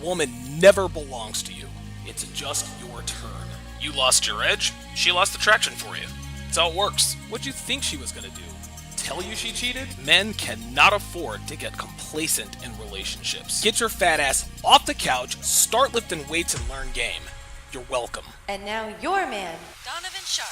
woman never belongs to you. It's just your turn. You lost your edge, she lost attraction for you. That's how it works. What'd you think she was gonna do? Tell you she cheated? Men cannot afford to get complacent in relationships. Get your fat ass off the couch, start lifting weights, and learn game. You're welcome. And now your man, Donovan Sharpe.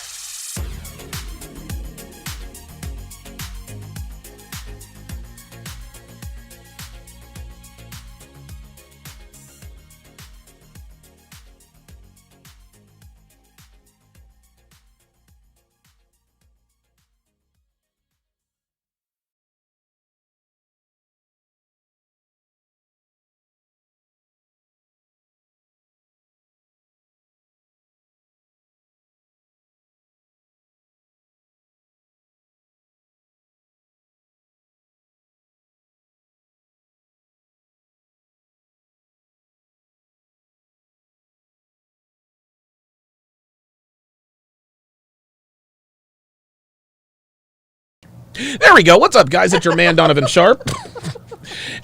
There we go. What's up, guys? It's your man, Donovan Sharpe.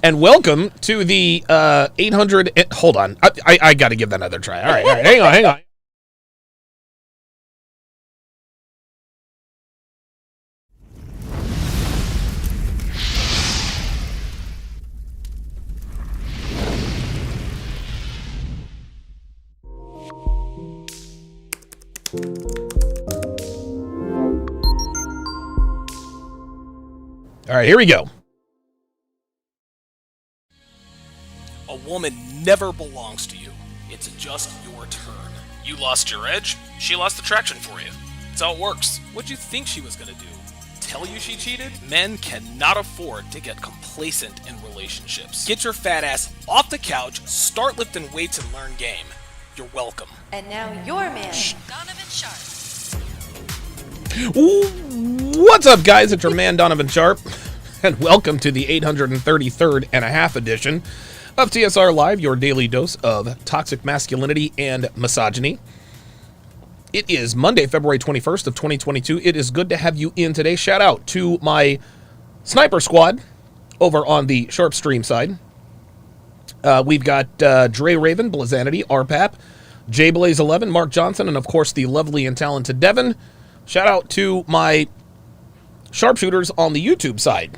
And welcome to the 800... Hold on. I got to give that another try. All right. Hang on. All right, here we go. A woman never belongs to you. It's just your turn. You lost your edge, she lost attraction for you. That's how it works. What'd you think she was gonna do? Tell you she cheated? Men cannot afford to get complacent in relationships. Get your fat ass off the couch, start lifting weights, and learn game. You're welcome. And now your man, Donovan Sharpe. What's up, guys? It's your man, Donovan Sharpe, and welcome to the 833rd and a half edition of TSR Live, your daily dose of toxic masculinity and misogyny. It is Monday, February 21st of 2022. It is good to have you in today. Shout out to my sniper squad over on the Sharpe stream side. We've got Dre Raven, Blazanity, RPAP, JBlaze11, Mark Johnson, and of course the lovely and talented Devin. Shout out to my sharpshooters on the YouTube side.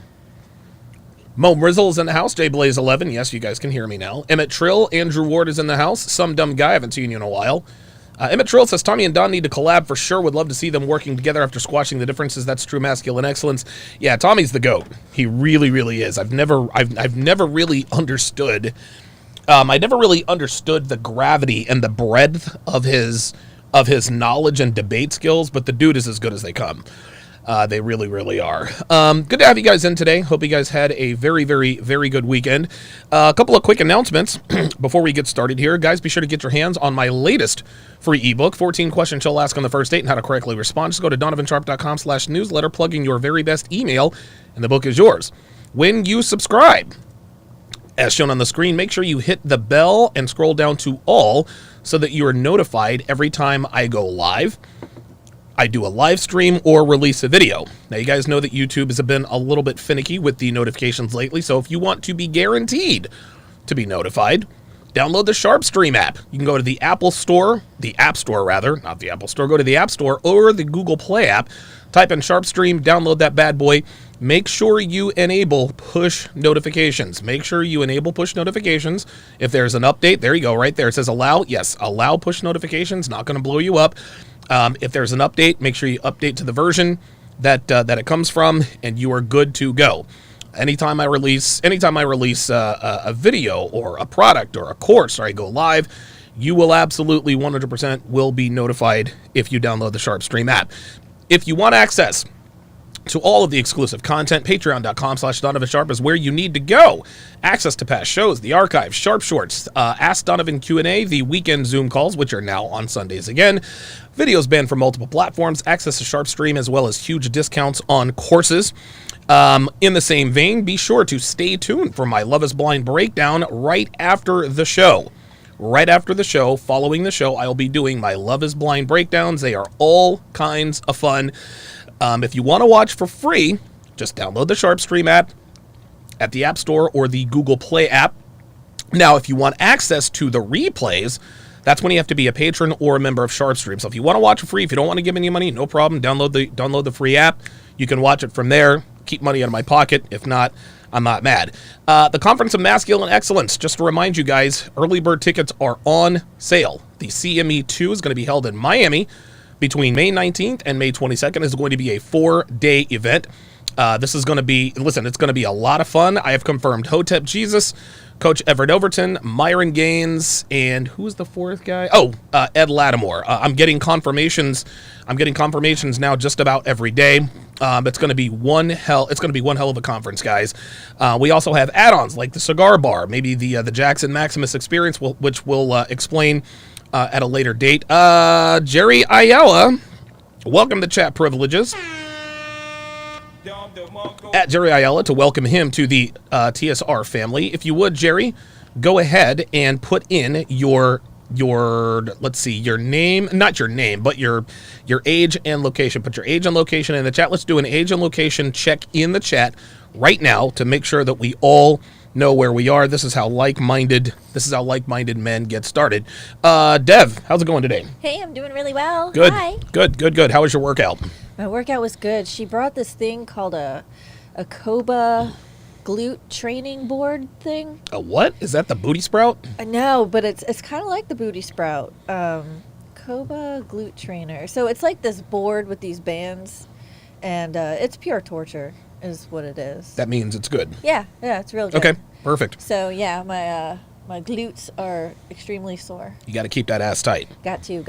Mo Rizzle is in the house. JBlaze11. Yes, you guys can hear me now. Emmett Trill. Andrew Ward is in the house. Some dumb guy. I haven't seen you in a while. Emmett Trill says, Tommy and Don need to collab for sure. Would love to see them working together after squashing the differences. That's true masculine excellence. Yeah, Tommy's the GOAT. He really, really is. I've never really understood. I never really understood the gravity and the breadth of his knowledge and debate skills, but the dude is as good as they come. They really, really are. Good to have you guys in today. Hope you guys had a very, very, very good weekend. A couple of quick announcements before we get started here. Guys, be sure to get your hands on my latest free ebook, 14 Questions She'll Ask on the First Date and How to Correctly Respond. Just go to donovansharpe.com/newsletter, plug in your very best email, and the book is yours. When you subscribe, as shown on the screen, make sure you hit the bell and scroll down to all so that you are notified every time I go live. I do a live stream or release a video. Now, you guys know that YouTube has been a little bit finicky with the notifications lately, so if you want to be guaranteed to be notified, download the Sharpe Stream app. You can go to the Apple Store, the App Store rather, not the Apple Store, go to the App Store or the Google Play app, type in Sharpe Stream, download that bad boy. Make sure you enable push notifications. Make sure you enable push notifications. If there's an update, there you go, right there. It says allow. Yes, allow push notifications. Not going to blow you up. If there's an update, make sure you update to the version that it comes from, and you are good to go. Anytime I release a video or a product or a course, or I go live, you will absolutely 100% will be notified if you download the Sharpe Stream app. If you want access to all of the exclusive content, patreon.com/Donovan Sharpe is where you need to go. Access to past shows, the archives, Sharpe Shorts, Ask Donovan Q&A, the weekend Zoom calls, which are now on Sundays again, videos banned from multiple platforms, access to Sharpe Stream, as well as huge discounts on courses. In the same vein, be sure to stay tuned for my Love is Blind breakdown right after the show. Right after the show, following the show, I'll be doing my Love is Blind breakdowns. They are all kinds of fun. If you want to watch for free, just download the Sharpe Stream app at the App Store or the Google Play app. Now, if you want access to the replays, that's when you have to be a patron or a member of Sharpe Stream. So if you want to watch it free, if you don't want to give any money, no problem. Download the free app. You can watch it from there. Keep money out of my pocket. If not, I'm not mad. The Conference of Masculine Excellence, just to remind you guys, early bird tickets are on sale. The CME2 is going to be held in Miami between May 19th and May 22nd. It's going to be a 4-day event. This is going to be, listen, it's going to be a lot of fun. I have confirmed Hotep Jesus, Coach Everett Overton, Myron Gaines, and who's the fourth guy? Oh, Ed Lattimore. I'm getting confirmations. Now just about every day. It's going to be one hell of a conference, guys. We also have add-ons like the cigar bar, maybe the Jackson Maximus experience, which we'll explain at a later date. Jerry Ayala, welcome to Chat Privileges. At Jerry Ayala to welcome him to the TSR family. If you would, Jerry, go ahead and put in your let's see, your name, not your name, but your age and location. Put your age and location in the chat. Let's do an age and location check in the chat right now to make sure that we all know where we are. This is how like-minded men get started. Dev, how's it going today? Hey, I'm doing really well. Good. Hi. Good. How was your workout? My workout was good. She brought this thing called a Koba glute training board thing. A what? Is that the booty sprout? No, but it's kind of like the booty sprout. Koba glute trainer. So it's like this board with these bands, and it's pure torture is what it is. That means it's good. Yeah, it's real good. Okay, perfect. So yeah, my glutes are extremely sore. You got to keep that ass tight. Got to.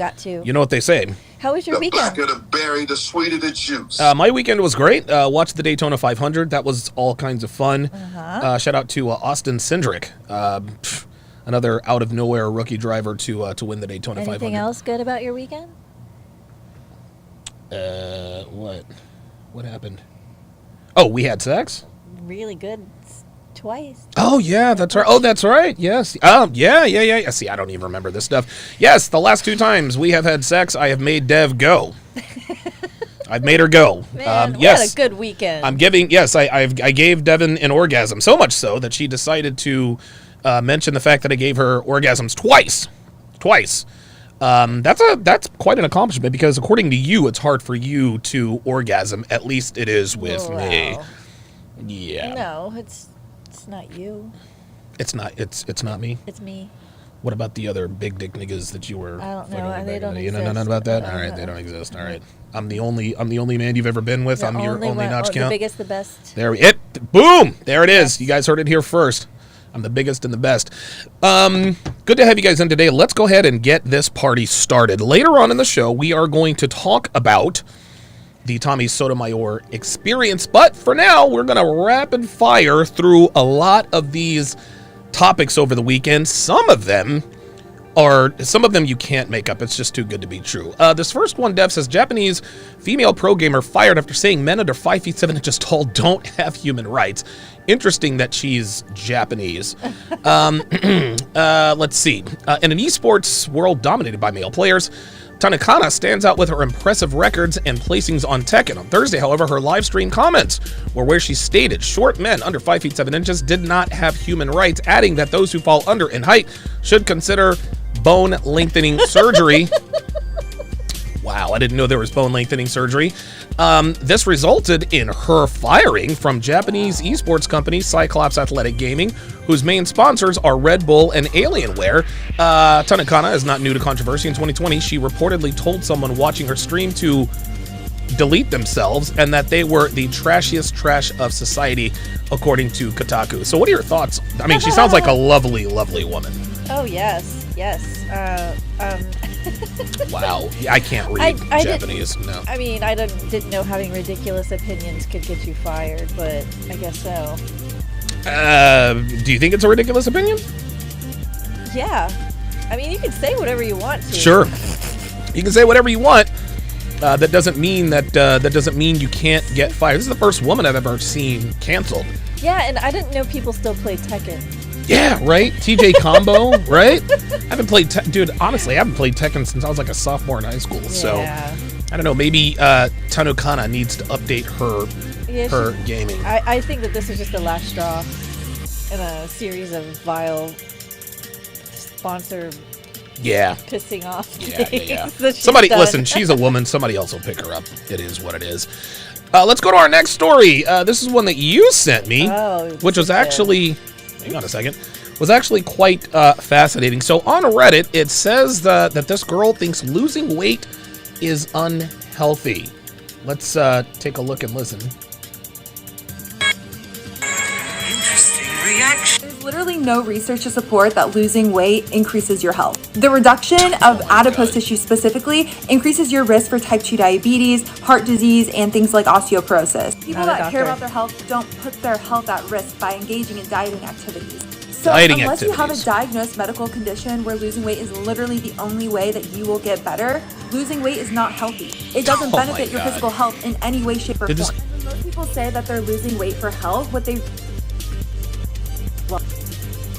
You know what they say. How was your weekend? The blacker the berry, the sweeter the juice. My weekend was great. Watched the Daytona 500. That was all kinds of fun. Shout out to Austin Cindric, another out of nowhere rookie driver to win the Daytona 500. Anything else good about your weekend? What happened? Oh, we had sex? Really good. Twice. Oh, yeah, that's right. Oh, that's right. Yes. Yeah. See, I don't even remember this stuff. Yes, the last 2 times we have had sex, I have made Dev go. I've made her go. Man, yes. we had a good weekend. I gave Devin an orgasm, so much so that she decided to mention the fact that I gave her orgasms twice. That's quite an accomplishment because according to you, it's hard for you to orgasm. At least it is with me. Yeah. No, it's not you. It's not me. It's me. What about the other big dick niggas that you were? I don't know. They don't exist. You know nothing about that? All right, they don't exist. All right. I'm the only man you've ever been with. I'm your only notch count. The biggest, the best. Boom! There it is. You guys heard it here first. I'm the biggest and the best. Good to have you guys in today. Let's go ahead and get this party started. Later on in the show, we are going to talk about the Tommy Sotomayor experience. But for now, we're going to rapid fire through a lot of these topics over the weekend. Some of them you can't make up. It's just too good to be true. This first one, Dev says, Japanese female pro gamer fired after saying men under 5 feet 7 inches tall don't have human rights. Interesting that she's Japanese. Let's see. In an esports world dominated by male players, Tanakana stands out with her impressive records and placings on Tekken. On Thursday, however, her live stream comments were where she stated short men under 5 feet 7 inches did not have human rights, adding that those who fall under in height should consider bone lengthening surgery. Wow, I didn't know there was bone lengthening surgery. This resulted in her firing from Japanese esports company Cyclops Athletic Gaming, whose main sponsors are Red Bull and Alienware. Tanakana is not new to controversy. In 2020, she reportedly told someone watching her stream to delete themselves and that they were the trashiest trash of society, according to Kotaku. So what are your thoughts? I mean, she sounds like a lovely, lovely woman. Oh, yes. Wow, I can't read Japanese. No. I mean, I didn't know having ridiculous opinions could get you fired, but I guess so. Do you think it's a ridiculous opinion? Yeah. I mean, you can say whatever you want to. Sure. You can say whatever you want. That doesn't mean you can't get fired. This is the first woman I've ever seen canceled. Yeah, and I didn't know people still play Tekken. Yeah, right? TJ Combo, right? Honestly, I haven't played Tekken since I was like a sophomore in high school. Yeah. So, I don't know, maybe Tanukana needs to update her gaming. I think that this is just the last straw in a series of vile sponsor Yeah. pissing off Yeah. things that she's Somebody, done. listen, she's a woman. Somebody else will pick her up. It is what it is. Let's go to our next story. This is one that you sent me, which was actually, hang on a second, was actually quite fascinating. So on Reddit, it says that this girl thinks losing weight is unhealthy. Let's take a look and listen. There's literally no research to support that losing weight increases your health. The reduction of adipose tissue specifically increases your risk for type 2 diabetes, heart disease, and things like osteoporosis. People Not a that care doctor. about their health don't put their health at risk by engaging in dieting activities. So Dieting unless you have a activities. diagnosed medical condition where losing weight is literally the only way that you will get better, losing weight is not healthy. It doesn't Oh my benefit your God. physical health in any way, shape, or Did form. this- And when most people say that they're losing weight for health, what they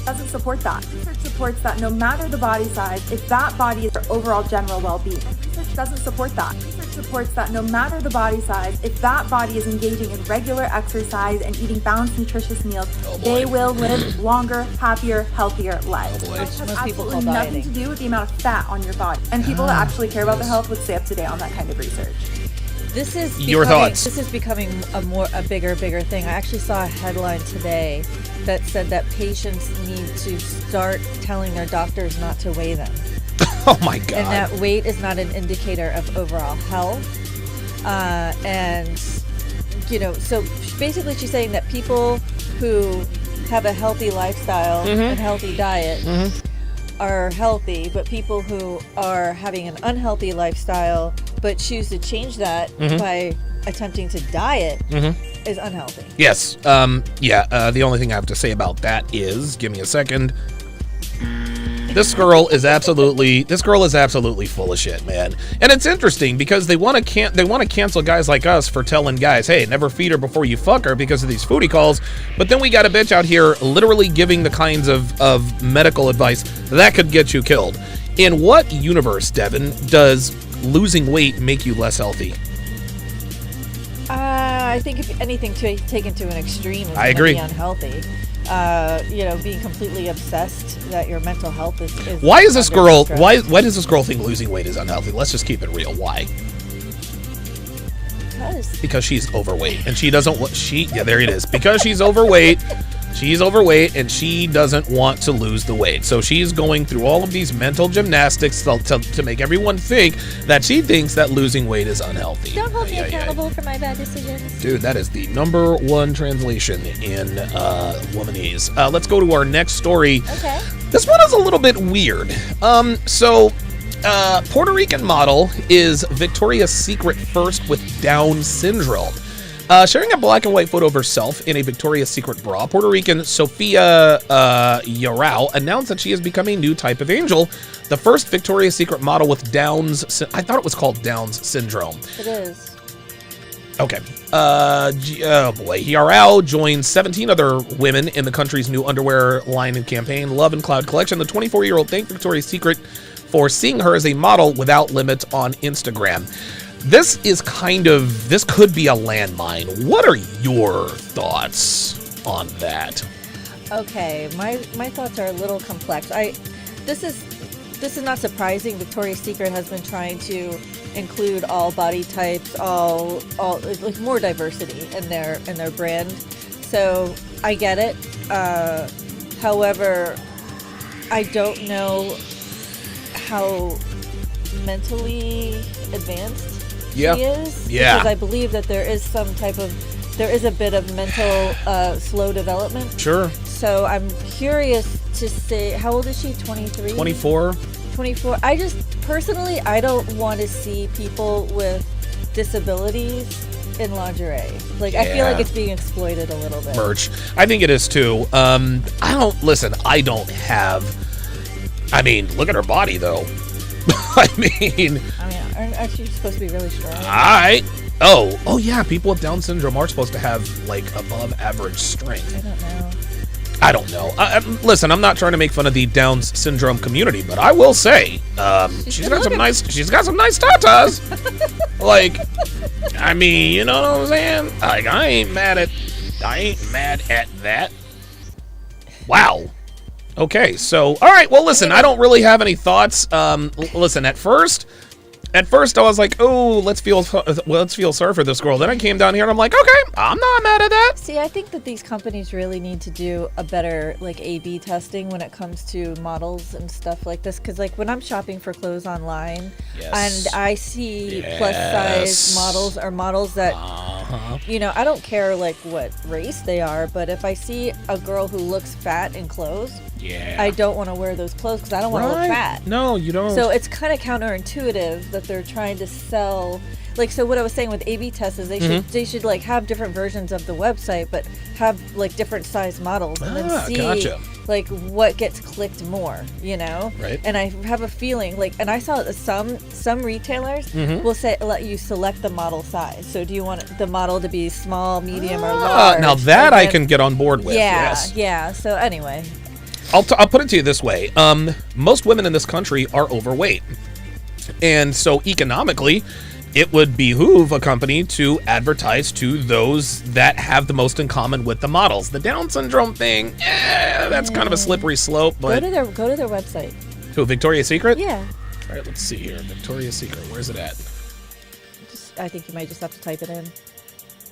doesn't support that. Research supports that no matter the body size, if that body is their overall general well-being. And research doesn't support that. Research supports that no matter the body size, if that body is engaging in regular exercise and eating balanced, nutritious meals, Oh, boy. they will live longer, happier, healthier lives. Oh, boy. Which has Most people absolutely call nothing dieting. to do with the amount of fat on your body. And people that actually care about their health would stay up to date on that kind of research. This is Your thoughts? This is becoming a bigger thing. I actually saw a headline today that said that patients need to start telling their doctors not to weigh them, Oh my God. and that weight is not an indicator of overall health. And so basically, she's saying that people who have a healthy lifestyle and healthy diet are healthy, but people who are having an unhealthy lifestyle but choose to change that by attempting to diet is unhealthy. Yes. The only thing I have to say about that is, give me a second. This girl is absolutely full of shit, man. And it's interesting because they want to cancel guys like us for telling guys, hey, never feed her before you fuck her because of these foodie calls. But then we got a bitch out here literally giving the kinds of medical advice that could get you killed. In what universe, Devin, does losing weight make you less healthy? I think if anything taken to an extreme is I agree. Be unhealthy. Being completely obsessed that your mental health is Why is this under girl? stress. Why does this girl think losing weight is unhealthy? Let's just keep it real. Why? Because she's overweight and she doesn't want. There it is. Because she's overweight. She's overweight and she doesn't want to lose the weight. So she's going through all of these mental gymnastics to make everyone think that she thinks that losing weight is unhealthy. Don't hold me accountable for my bad decisions. Dude, that is the #1 translation in womanese. Let's go to our next story. Okay. This one is a little bit weird. Puerto Rican model is Victoria's Secret first with Down syndrome. Sharing a black and white photo of herself in a Victoria's Secret bra, Puerto Rican Sofia Yarao announced that she has become a new type of angel, the first Victoria's Secret model with Down's. I thought it was called Down's syndrome. It is. Okay. Oh boy. Yarao joins 17 other women in the country's new underwear line and campaign, Love and Cloud Collection. The 24-year-old thanked Victoria's Secret for seeing her as a model without limits on Instagram. This could be a landmine. What are your thoughts on that? Okay, my thoughts are a little complex. This is not surprising. Victoria's Secret has been trying to include all body types, all like more diversity in their brand. So I get it. However, I don't know how mentally advanced she is. Yeah. Because I believe that there is a bit of mental slow development. Sure. So I'm curious to see, how old is she? 23? 24. 24. I don't want to see people with disabilities in lingerie. Like, I feel like it's being exploited a little bit. Merch. I think it is too. Look at her body though. Aren't you supposed to be really strong? Oh yeah, people with Down syndrome are supposed to have like above average strength. I don't know. Listen, I'm not trying to make fun of the Down syndrome community, but I will say, she's got some nice tatas. You know what I'm saying? Like, I ain't mad at that. Wow. Okay, so all right. Well, listen, I don't really have any thoughts. Listen, at first I was like, oh, let's feel sorry for this girl. Then I came down here and I'm like, okay, I'm not mad at that. See, I think that these companies really need to do a better like A/B testing when it comes to models and stuff like this. Because like when I'm shopping for clothes online, and I see plus size models or models that, you know, I don't care like what race they are, but if I see a girl who looks fat in clothes, I don't want to wear those clothes because I don't want to look fat. No, you don't. So it's kind of counterintuitive that they're trying to sell. Like, so what I was saying with A/B tests is they should like have different versions of the website, but have like different size models and then see like what gets clicked more, you know? Right. And I have a feeling like, and I saw that some retailers will let you select the model size. So do you want the model to be small, medium, or large? Now that I can get on board with. Yeah. So anyway. I'll put it to you this way. Most women in this country are overweight. And so economically, it would behoove a company to advertise to those that have the most in common with the models. The Down syndrome thing, that's kind of a slippery slope. But go to their website. Who, Victoria's Secret? Yeah. All right, let's see here. Victoria's Secret, where's it at? I think you might just have to type it in.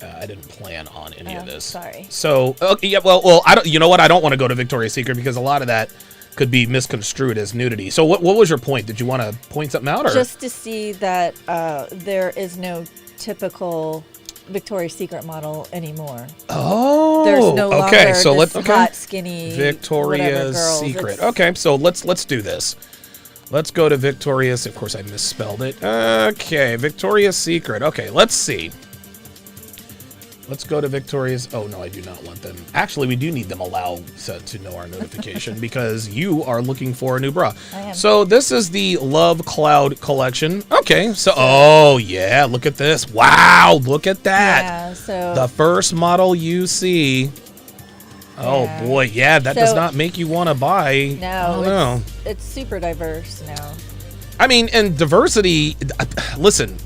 I didn't plan on any of this. Sorry. So, okay, yeah, well, I don't. You know what? I don't want to go to Victoria's Secret because a lot of that could be misconstrued as nudity. So, what was your point? Did you want to point something out, or just to see that there is no typical Victoria's Secret model anymore? Oh, there's no longer okay. So let's hot, skinny Victoria's Secret. Okay, so let's do this. Let's go to Victoria's. Of course, I misspelled it. Okay, Victoria's Secret. Okay, let's see. Let's go to Victoria's. Oh, no, I do not want them. Actually, we do need them allowed to know our notification because you are looking for a new bra. I am. So this is the Love Cloud collection. Okay, so, oh, yeah, look at this. Wow, look at that. Yeah, so. The first model you see. Oh, boy, yeah, that does not make you want to buy. No, it's super diverse now. I mean, and diversity, listen,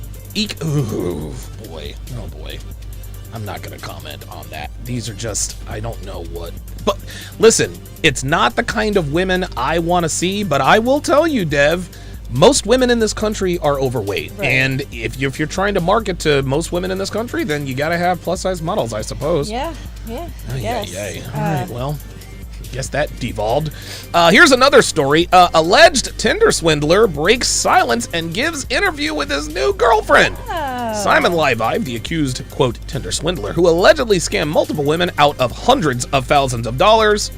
oh, boy. I'm not going to comment on that. These are just, I don't know what. But listen, it's not the kind of women I want to see, but I will tell you, Dev, most women in this country are overweight. Right. And if you're trying to market to most women in this country, then you got to have plus-size models, I suppose. Yeah. All right, well, I guess that devolved. Here's another story. Alleged Tinder swindler breaks silence and gives interview with his new girlfriend. Simon Live, the accused, quote, Tinder swindler, who allegedly scammed multiple women out of hundreds of thousands of dollars,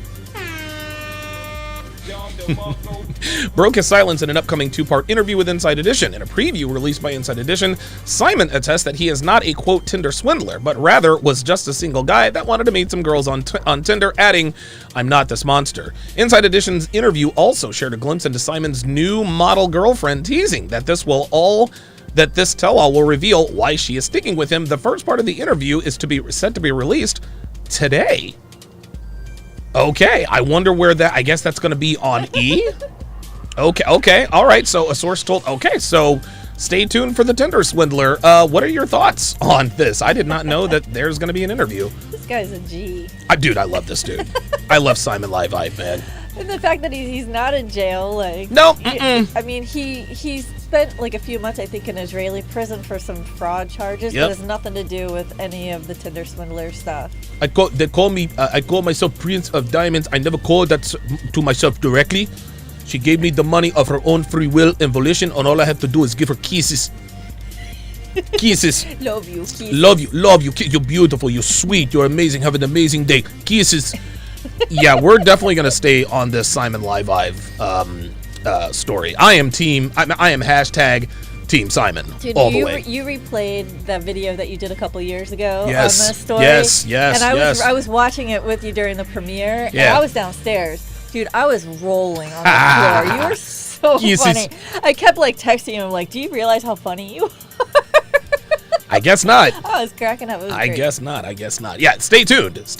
broke his silence in an upcoming two-part interview with Inside Edition. In a preview released by Inside Edition, Simon attests that he is not a, quote, Tinder swindler, but rather was just a single guy that wanted to meet some girls on Tinder, adding, I'm not this monster. Inside Edition's interview also shared a glimpse into Simon's new model girlfriend, teasing that this tell-all will reveal why she is sticking with him. The first part of the interview is set to be released today. Okay, I wonder where that, I guess that's going to be on E? Okay, all right, so a source told, okay, so stay tuned for the Tinder swindler. What are your thoughts on this? I did not know that there's going to be an interview. This guy's a G. Dude, I love this dude. I love Simon Live, man. And the fact that he's not in jail, like... No, I mean, he's spent like a few months, I think, in Israeli prison for some fraud charges. That has nothing to do with any of the Tinder swindler stuff. I call myself Prince of Diamonds. I never called that to myself directly. She gave me the money of her own free will and volition, and all I have to do is give her kisses. Kisses. Love you. Kisses. Love you. You're beautiful. You're sweet. You're amazing. Have an amazing day. Kisses. Yeah, we're definitely going to stay on this Simon Live story. I am hashtag Team Simon. Dude, all the way. You replayed the video that you did a couple years ago on this story. Yes. And I was watching it with you during the premiere, and I was downstairs. Dude, I was rolling on the floor. You were so funny. I kept like texting him, like, do you realize how funny you are? I guess not. I was cracking up. It was great. I guess not. Yeah, stay tuned. This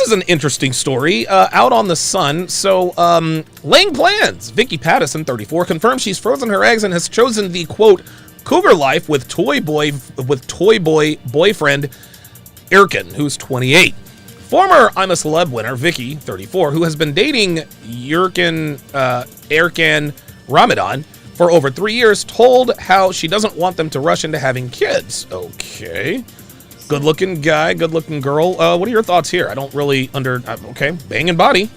is an interesting story out on the Sun. So, laying plans. Vicky Pattison, 34, confirms she's frozen her eggs and has chosen the, quote, cougar life with toy boy boyfriend Erkin, who's 28. Former I'm a Celeb winner, Vicky, 34, who has been dating Erkan Ramadan for over 3 years, told how she doesn't want them to rush into having kids. Okay. Good-looking guy, good-looking girl. What are your thoughts here? I don't really okay, banging body.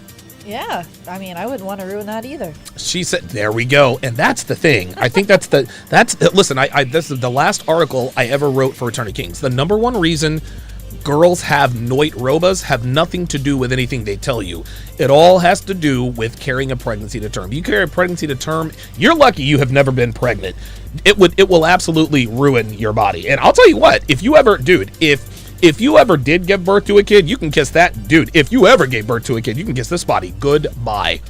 Yeah, I mean, I wouldn't want to ruin that either. She said, there we go. And that's the thing. I think listen, this is the last article I ever wrote for Attorney Kings. The number one reason girls have noit robas have nothing to do with anything they tell you. It all has to do with carrying a pregnancy to term. You carry a pregnancy to term, you're lucky you have never been pregnant. It will absolutely ruin your body. And I'll tell you what, if you ever did give birth to a kid, you can kiss that dude. If you ever gave birth to a kid, you can kiss this body goodbye.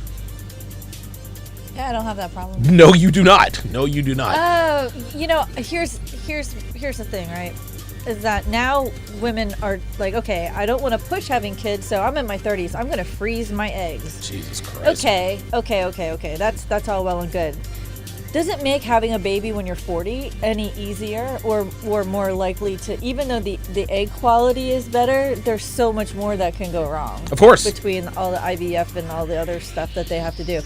Yeah, I don't have that problem. No, you do not. No, you do not. Here's the thing, right? Is that now women are like, okay, I don't want to push having kids, so I'm in my 30s. I'm going to freeze my eggs. Jesus Christ. Okay. That's all well and good. Does it make having a baby when you're 40 any easier or more likely to, even though the egg quality is better, there's so much more that can go wrong. Of course. Between all the IVF and all the other stuff that they have to do.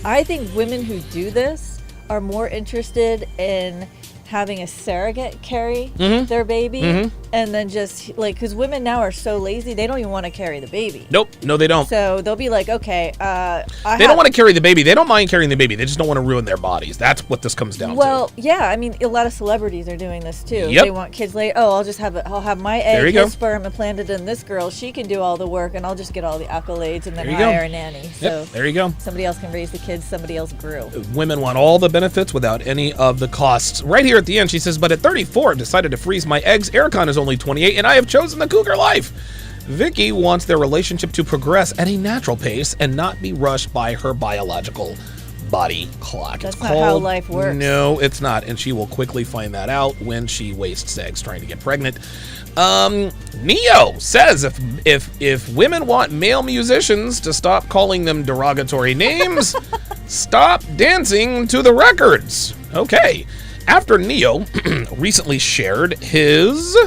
I think women who do this are more interested in having a surrogate carry their baby and then just like, because women now are so lazy, they don't even want to carry the baby. Nope. No, they don't. So they'll be like, okay, they don't want to carry the baby. They don't mind carrying the baby. They just don't want to ruin their bodies. That's what this comes down to. Well, yeah, I mean, a lot of celebrities are doing this too. Yep. They want kids later. Oh, I'll have my egg, his sperm implanted in this girl. She can do all the work, and I'll just get all the accolades and then hire a nanny. So there you go. Somebody else can raise the kids. Somebody else grew. Women want all the benefits without any of the costs. Right here at the end, she says, but at 34, I decided to freeze my eggs. Erkan is only 28, and I have chosen the cougar life. Vicky wants their relationship to progress at a natural pace and not be rushed by her biological body clock. That's not how life works. No, it's not, and she will quickly find that out when she wastes eggs trying to get pregnant. Neo says if women want male musicians to stop calling them derogatory names, stop dancing to the records. Okay. After Neo recently shared his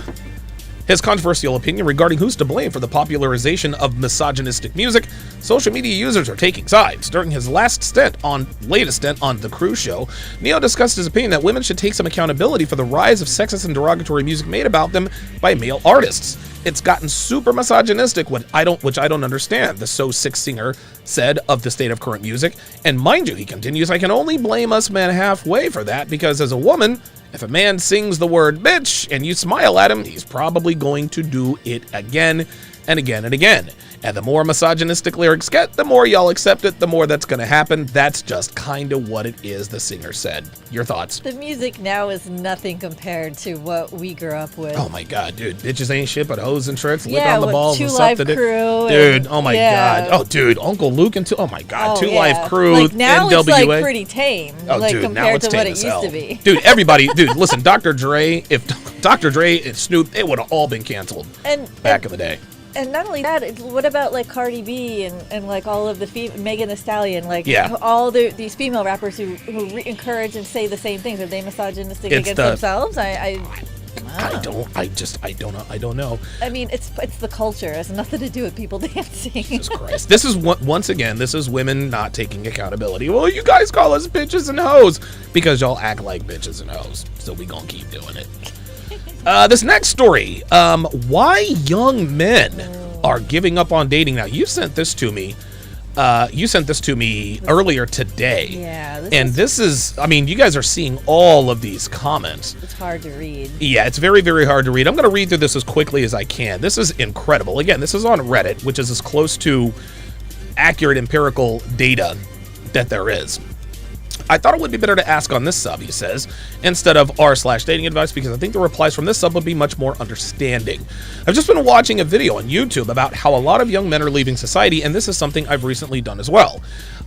controversial opinion regarding who's to blame for the popularization of misogynistic music, social media users are taking sides. During his latest stint on The Cruise Show, Neo discussed his opinion that women should take some accountability for the rise of sexist and derogatory music made about them by male artists. It's gotten super misogynistic, which I don't understand, the So Sick singer said of the state of current music. And mind you, he continues, I can only blame us men halfway for that, because as a woman, if a man sings the word bitch and you smile at him, he's probably going to do it again and again and again. And the more misogynistic lyrics get, the more y'all accept it, the more that's going to happen. That's just kind of what it is, the singer said. Your thoughts? The music now is nothing compared to what we grew up with. Oh my God, dude. Bitches ain't shit but hoes and tricks. Lick on the balls and Live stuff to Crew. Dude, oh my God. Oh, dude. Uncle Luke and oh my God. Two Live Crew. Like now NWA. It's like pretty tame. Oh, like dude, compared to what it used to be. Dude, everybody, listen, Dr. Dre, if Dr. Dre and Snoop, it would have all been canceled back in the day. And not only that, what about like Cardi B and like all of the Megan Thee Stallion, like all these female rappers who encourage and say the same things? Are they misogynistic against themselves? I don't know. I mean, it's the culture. It has nothing to do with people dancing. Jesus Christ. This is once again, this is women not taking accountability. Well, you guys call us bitches and hoes because y'all act like bitches and hoes. So we gonna keep doing it. This next story, why young men are giving up on dating now. You sent this to me. Earlier today. Yeah. This is, I mean, you guys are seeing all of these comments. It's hard to read. Yeah, it's very, very hard to read. I'm going to read through this as quickly as I can. This is incredible. Again, this is on Reddit, which is as close to accurate empirical data that there is. I thought it would be better to ask on this sub, he says, instead of r/dating advice, because I think the replies from this sub would be much more understanding. I've just been watching a video on YouTube about how a lot of young men are leaving society, and this is something I've recently done as well.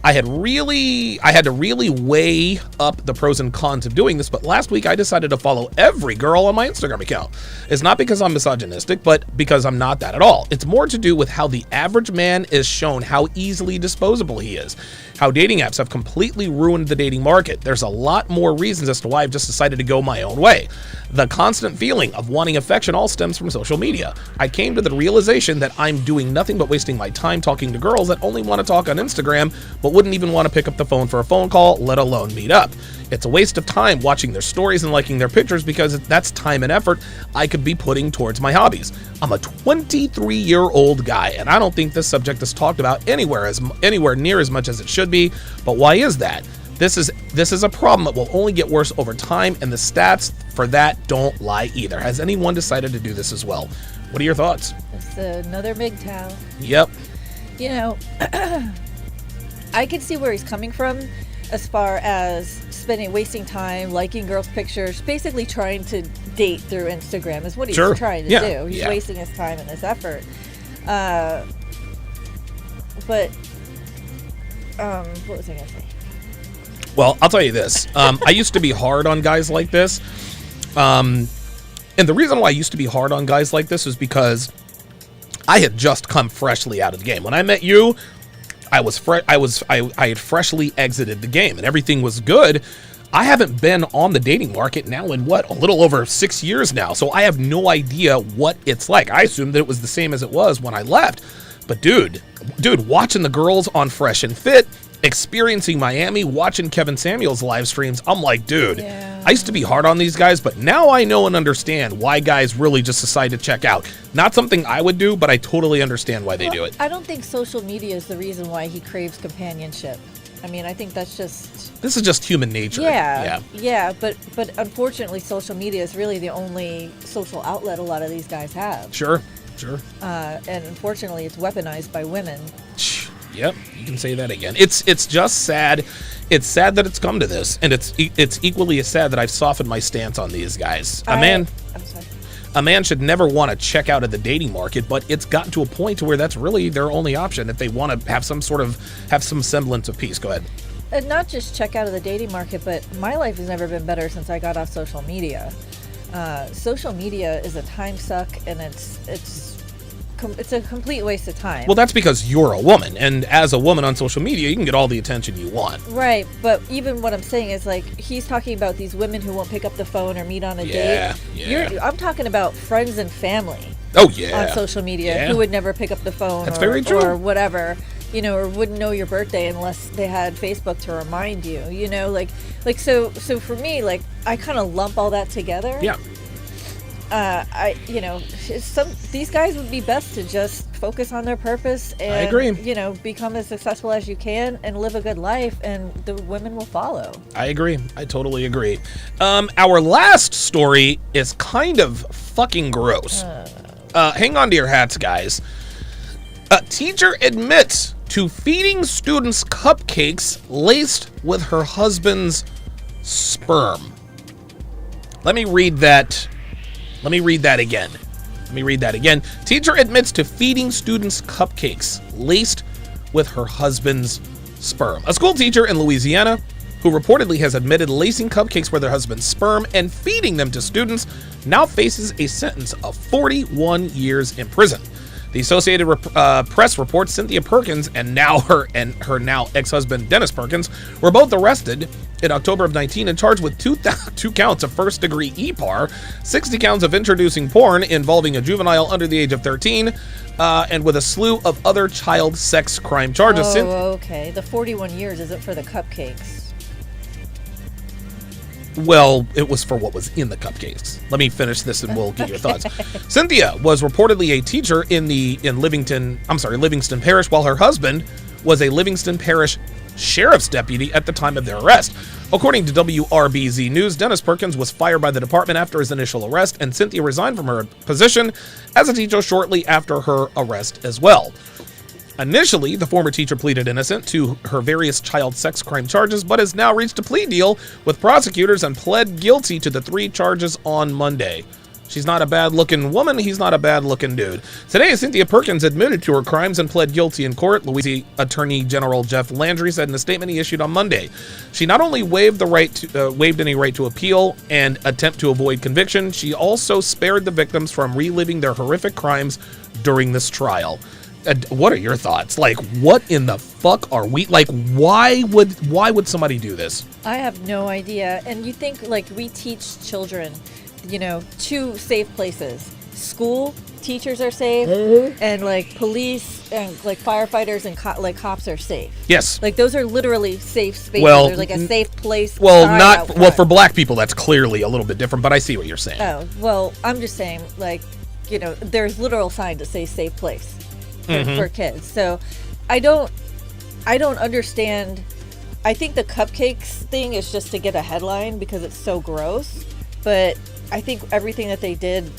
I had to really weigh up the pros and cons of doing this, but last week I decided to follow every girl on my Instagram account. It's not because I'm misogynistic, but because I'm not that at all. It's more to do with how the average man is shown how easily disposable he is, how dating apps have completely ruined the dating market. There's a lot more reasons as to why I've just decided to go my own way. The constant feeling of wanting affection all stems from social media. I came to the realization that I'm doing nothing but wasting my time talking to girls that only want to talk on Instagram, but wouldn't even want to pick up the phone for a phone call, let alone meet up. It's a waste of time watching their stories and liking their pictures because that's time and effort I could be putting towards my hobbies. I'm a 23-year-old guy, and I don't think this subject is talked about anywhere near as much as it should be. But why is that? This is a problem that will only get worse over time, and the stats for that don't lie either. Has anyone decided to do this as well? What are your thoughts? It's another MGTOW. Yep. You know, I can see where he's coming from as far as wasting time liking girls' pictures, basically trying to date through Instagram is what he's trying to do. He's wasting his time and his effort. But what was I going to say? Well, I'll tell you this. I used to be hard on guys like this. And the reason why I used to be hard on guys like this is because I had just come freshly out of the game. When I met you, I had freshly exited the game and everything was good. I haven't been on the dating market now in a little over 6 years now. So I have no idea what it's like. I assumed that it was the same as it was when I left. But dude, watching the girls on Fresh and Fit, experiencing Miami, watching Kevin Samuels live streams, I'm like, dude, I used to be hard on these guys, but now I know and understand why guys really just decide to check out. Not something I would do, but I totally understand why they do it. I don't think social media is the reason why he craves companionship. I mean, I think that's just... This is just human nature. Yeah, but unfortunately, social media is really the only social outlet a lot of these guys have. Sure. And unfortunately, it's weaponized by women. Yep, you can say that again. It's just sad. It's sad that it's come to this, and it's equally as sad that I've softened my stance on these guys. A man should never want to check out of the dating market, but it's gotten to a point to where that's really their only option if they want to have some semblance of peace. Go ahead. And not just check out of the dating market, but my life has never been better since I got off social media. Social media is a time suck, and it's a complete waste of time. Well, that's because you're a woman, and as a woman on social media, you can get all the attention you want. Right, but even what I'm saying is, like, he's talking about these women who won't pick up the phone or meet on a date. I'm talking about friends and family. Oh, yeah. On social media who would never pick up the phone or whatever, or wouldn't know your birthday unless they had Facebook to remind you, so for me, like, I kind of lump all that together. Yeah. These guys would be best to just focus on their purpose and, I agree. Become as successful as you can and live a good life, and the women will follow. I agree. I totally agree. Our last story is kind of fucking gross. Hang on to your hats, guys. A teacher admits to feeding students cupcakes laced with her husband's sperm. Let me read that again. Teacher admits to feeding students cupcakes laced with her husband's sperm. A school teacher in Louisiana, who reportedly has admitted lacing cupcakes with her husband's sperm and feeding them to students, now faces a sentence of 41 years in prison. The Associated Press reports Cynthia Perkins and her now ex-husband Dennis Perkins were both arrested in October of 19 and charged with two counts of first-degree EPAR, 60 counts of introducing porn involving a juvenile under the age of 13, and with a slew of other child sex crime charges. Oh, okay. The 41 years isn't for the cupcakes. Well, it was for what was in the cupcakes. Let me finish this and we'll get your thoughts. Cynthia was reportedly a teacher in Livingston Parish, while her husband was a Livingston Parish sheriff's deputy at the time of their arrest. According to WRBZ News, Dennis Perkins was fired by the department after his initial arrest, and Cynthia resigned from her position as a teacher shortly after her arrest as well. Initially, the former teacher pleaded innocent to her various child sex crime charges, but has now reached a plea deal with prosecutors and pled guilty to the 3 charges on Monday. She's not a bad-looking woman. He's not a bad-looking dude. Today, Cynthia Perkins admitted to her crimes and pled guilty in court, Louisiana Attorney General Jeff Landry said in a statement he issued on Monday. She not only waived any right to appeal and attempt to avoid conviction, she also spared the victims from reliving their horrific crimes during this trial. what are your thoughts? Like, what in the fuck are we, like, why would somebody do this? I have no idea. And you think, like, we teach children, you know, two safe places. School, teachers are safe, and, like, police and, like, firefighters and, like, cops are safe. Yes. Like, those are literally safe spaces. Well, There's, like, a safe place. Well, sign not, out well, front. for black people, that's clearly a little bit different, but I see what you're saying. Oh, well, I'm just saying, like, you know, there's literal signs that say safe place for kids. So I don't understand. I think the cupcakes thing is just to get a headline because it's so gross. But I think everything that they did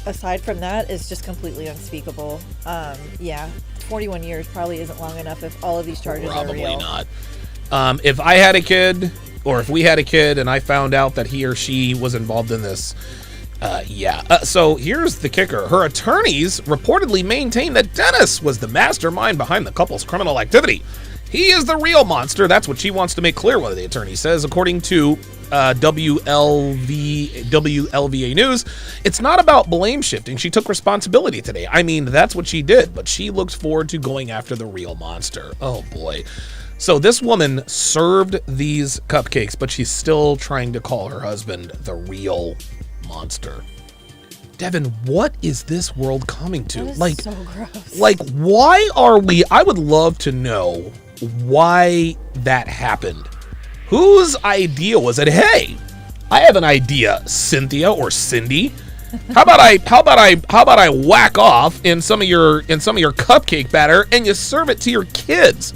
aside from that is just completely unspeakable. Yeah, 41 years probably isn't long enough if all of these charges are real. Probably not. If I had a kid, or if we had a kid and I found out that he or she was involved in this, yeah. So here's the kicker. Her attorneys reportedly maintain that Dennis was the mastermind behind the couple's criminal activity. He is the real monster. That's what she wants to make clear, one of the attorneys says. According to WLVA News, it's not about blame shifting. She took responsibility today. I mean, that's what she did, but she looks forward to going after the real monster. Oh, boy. So this woman served these cupcakes, but she's still trying to call her husband the real monster. Devin, what is this world coming to? That is Like, so gross. like, why are we? I would love to know why that happened. Whose idea was it? Hey, I have an idea, Cynthia or Cindy. How about I whack off in some of your cupcake batter and you serve it to your kids?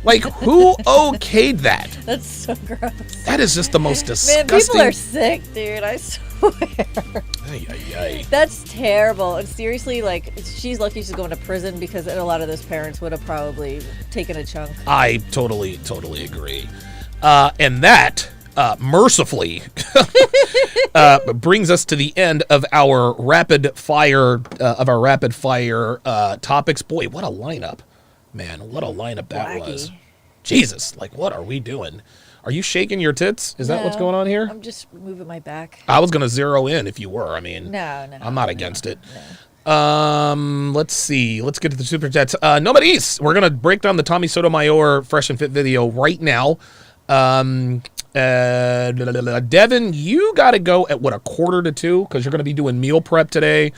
Like, who okayed that? That's so gross. That is just the most disgusting. Man, people are sick, dude. I swear. Ay, ay, ay. That's terrible. And seriously, like, she's lucky she's going to prison because a lot of those parents would have probably taken a chunk. I totally agree. And that, mercifully, brings us to the end of our rapid fire topics. Boy, what a lineup. Man, what a lineup that was. Jesus, like, what are we doing? Are you shaking your tits? Is that what's going on here? I'm just moving my back. I was going to zero in if you were. I mean, No. I'm not against it. No. Let's see. Let's get to the super chats. Nobody's. We're going to break down the Tommy Sotomayor Fresh and Fit video right now. Devin, you got to go at, what, 1:45? Because you're going to be doing meal prep today.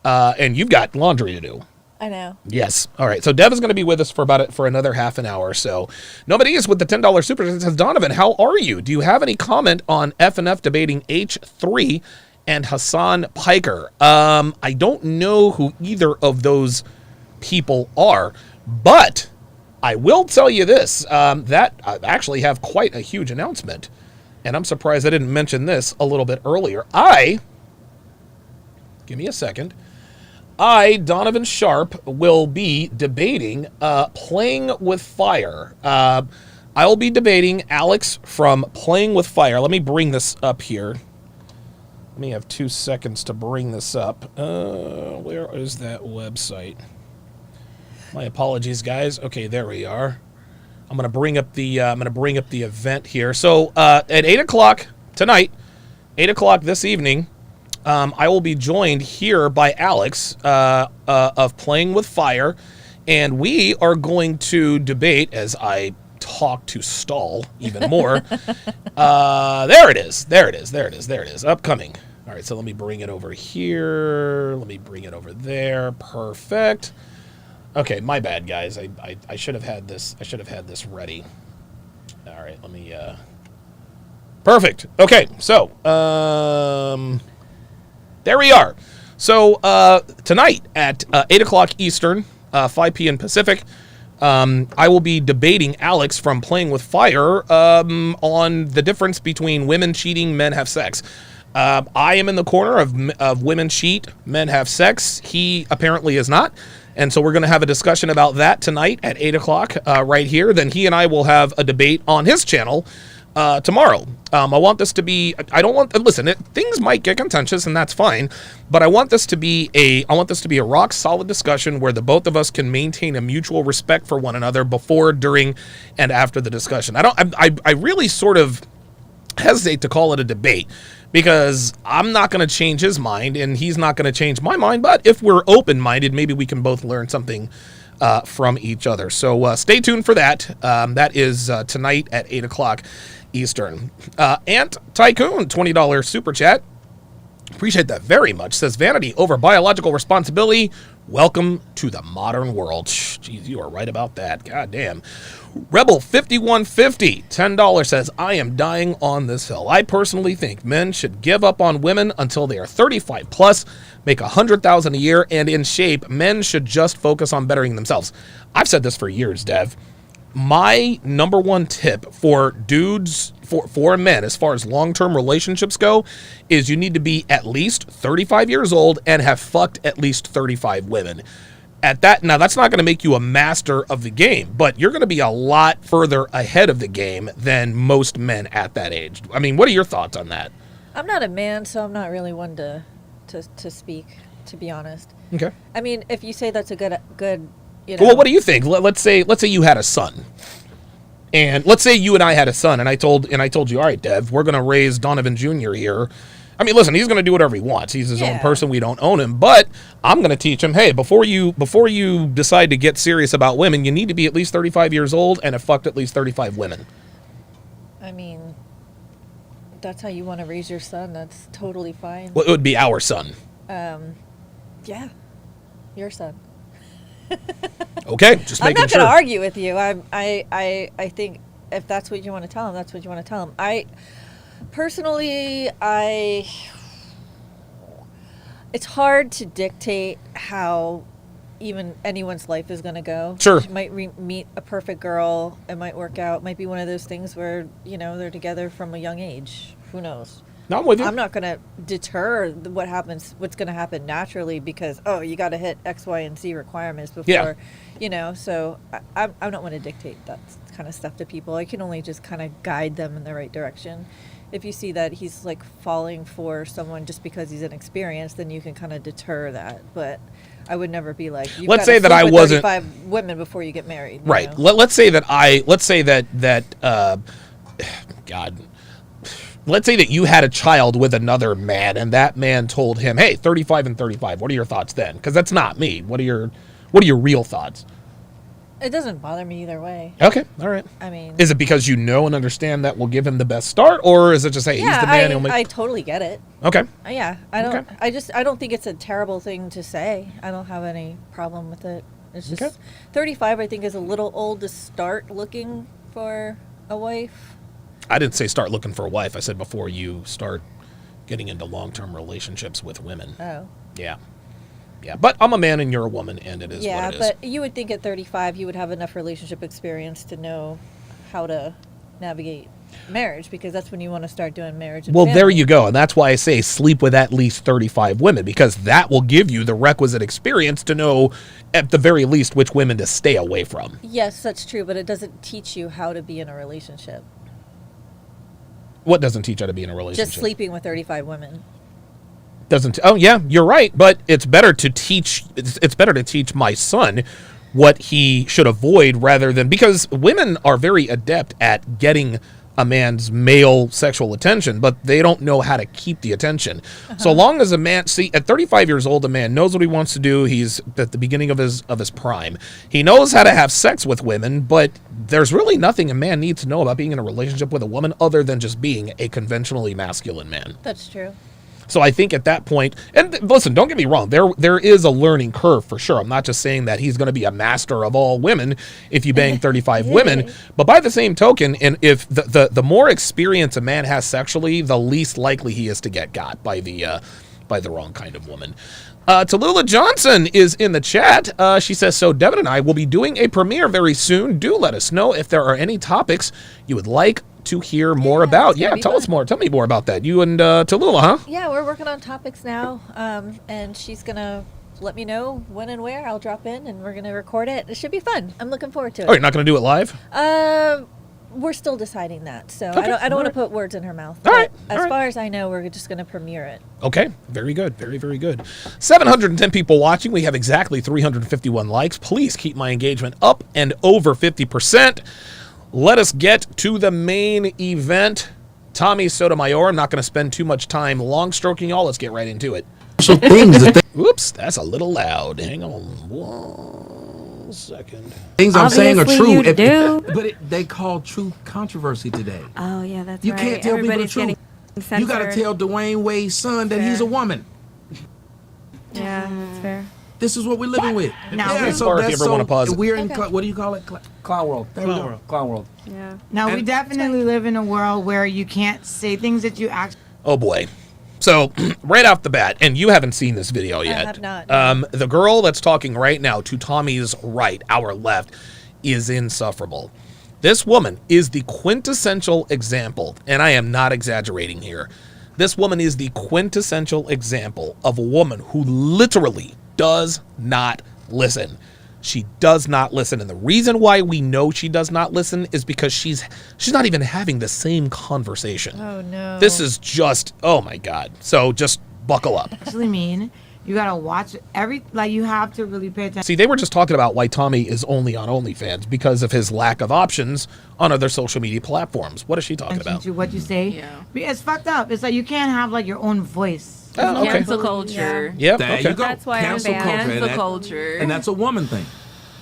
And you've got laundry to do. I know. Yes. All right. So Devin's going to be with us for another half an hour. So nobody is with the $10 super. It says, Donovan, how are you? Do you have any comment on F&F debating H3 and Hassan Piker? I don't know who either of those people are, but I will tell you this, that I actually have quite a huge announcement, and I'm surprised I didn't mention this a little bit earlier. Give me a second. Donovan Sharpe, will be debating Playing with Fire. I will be debating Alex from Playing with Fire. Let me bring this up here. Let me have 2 seconds to bring this up. Where is that website? My apologies, guys. Okay, there we are. I'm gonna bring up the event here. So at 8:00 tonight, 8:00 this evening, I will be joined here by Alex of Playing with Fire, and we are going to debate as I talk to stall even more. There it is. Upcoming. All right, so let me bring it over here. Let me bring it over there. Perfect. Okay, my bad, guys. I should have had this. I should have had this ready. All right, let me. Perfect. Okay, so there we are. So tonight at 8:00 Eastern, 5 p.m. Pacific, I will be debating Alex from Playing with Fire on the difference between women cheating, men have sex. I am in the corner of women cheat, men have sex. He apparently is not. And so we're going to have a discussion about that tonight at 8:00 right here. Then he and I will have a debate on his channel tomorrow. I want this to be, I don't want, listen, things might get contentious and that's fine, but I want this to be a rock solid discussion where the both of us can maintain a mutual respect for one another before, during, and after the discussion. I really sort of hesitate to call it a debate because I'm not going to change his mind and he's not going to change my mind, but if we're open-minded, maybe we can both learn something from each other. So stay tuned for that. That is tonight at 8 o'clock Eastern. Ant Tycoon, $20 super chat. Appreciate that very much. Says, vanity over biological responsibility. Welcome to the modern world. Jeez, you are right about that. God damn. Rebel 5150, $10 says, I am dying on this hill. I personally think men should give up on women until they are 35 plus, make $100,000 a year, and in shape. Men should just focus on bettering themselves. I've said this for years, Dev. My number one tip for dudes, for men, as far as long-term relationships go, is you need to be at least 35 years old and have fucked at least 35 women. At that, now that's not going to make you a master of the game, but you're going to be a lot further ahead of the game than most men at that age. I mean, what are your thoughts on that? I'm not a man, so I'm not really one to speak, to be honest. Okay. I mean, if you say that's a good, you know. Well, what do you think? Let's say you had a son. And let's say you and I had a son, and I told you, all right, Dev, we're going to raise Donovan Jr. here. I mean, listen, he's going to do whatever he wants. He's his own person. We don't own him. But I'm going to teach him, hey, before you decide to get serious about women, you need to be at least 35 years old and have fucked at least 35 women. I mean, that's how you want to raise your son. That's totally fine. Well, it would be our son. Yeah, your son. Okay, just making sure. I'm not going to argue with you. I think if that's what you want to tell him, that's what you want to tell him. Personally, it's hard to dictate how even anyone's life is going to go. Sure. You might meet a perfect girl. It might work out. It might be one of those things where, you know, they're together from a young age. Who knows? No, I'm with you. I'm not going to deter what's going to happen naturally because, you got to hit X, Y, and Z requirements before, you know. So I'm not going to dictate that kind of stuff to people. I can only just kind of guide them in the right direction. If you see that he's like falling for someone just because he's inexperienced, then you can kind of deter that. But I would never be like, let's say that I wasn't 35 women before you get married. Right. Know? Let's say that let's say that you had a child with another man and that man told him, hey, 35 and 35. What are your thoughts then? Because that's not me. What are your real thoughts? It doesn't bother me either way. Okay, all right. I mean, is it because you know and understand that will give him the best start, or is it just, hey, he's the man? I totally get it. Okay. Yeah, I don't. Okay. I don't think it's a terrible thing to say. I don't have any problem with it. It's just Okay. 35. I think is a little old to start looking for a wife. I didn't say start looking for a wife. I said before you start getting into long-term relationships with women. Oh. Yeah. Yeah, but I'm a man and you're a woman, and it is what it is. Yeah, but you would think at 35 you would have enough relationship experience to know how to navigate marriage, because that's when you want to start doing marriage and well, family. there you go, and that's why I say sleep with at least 35 women, because that will give you the requisite experience to know, at the very least, which women to stay away from. Yes, that's true, but it doesn't teach you how to be in a relationship. What doesn't teach how to be in a relationship? Just sleeping with 35 women. Oh yeah, you're right, but it's better to teach my son what he should avoid, rather than, because women are very adept at getting a man's male sexual attention, but they don't know how to keep the attention. So long as a man, at 35 years old, a man knows what he wants to do. He's at the beginning of his prime. He knows how to have sex with women, but there's really nothing a man needs to know about being in a relationship with a woman other than just being a conventionally masculine man. That's true. So I think at that point, and listen, don't get me wrong, there is a learning curve for sure. I'm not just saying that he's going to be a master of all women if you bang 35 women, but by the same token, and if the more experience a man has sexually, the least likely he is to get got by the wrong kind of woman. Tallulah Johnson is in the chat. She says, so Devin and I will be doing a premiere very soon. Do let us know if there are any topics you would like to hear more about. Yeah, tell us more. Tell me more about that. You and Tallulah, huh? Yeah, we're working on topics now, and she's going to let me know when and where I'll drop in, and we're going to record it. It should be fun. I'm looking forward to it. Oh, you're not going to do it live? We're still deciding that, so Okay. I don't want to put words in her mouth. All right. As far as I know, we're just going to premiere it. Okay, very good. Very, very good. 710 people watching. We have exactly 351 likes. Please keep my engagement up and over 50%. Let us get to the main event. Tommy Sotomayor. I'm not going to spend too much time long stroking y'all. Let's get right into it. Oops, that's a little loud. Hang on. Whoa. 1 second. Things I'm saying are Obviously true. you do. But they call truth controversy today. Oh yeah, that's You right. can't tell people the Everybody's truth. getting You got to censored. tell Dwayne Wade's son that he's a woman. Yeah, that's fair. This is what we're living with. Now, Yeah, This bar, if you ever wanna pause it. We're in, what do you call it? Clown world. There we go. Clown world. Yeah. Now, we And- definitely live in a world where you can't say things that you actually. Oh boy. So right off the bat, and you haven't seen this video yet. have not. The girl that's talking right now to Tommy's right, our left, is insufferable. This woman is the quintessential example, and I am not exaggerating here. This woman is the quintessential example of a woman who literally does not listen. She does not listen, and the reason why we know she does not listen is because she's not even having the same conversation. Oh no. This is just, oh my God. So just buckle up. Mean. You gotta watch you have to really pay attention. See, they were just talking about why Tommy is only on OnlyFans because of his lack of options on other social media platforms. What is she talking about? To what you say. Yeah. It's fucked up. It's like you can't have like your own voice. Oh, okay. Cancel culture. Yep. There Okay. you go. That's why Cancel I'm culture. banned. And Cancel that- culture. And that's a woman thing.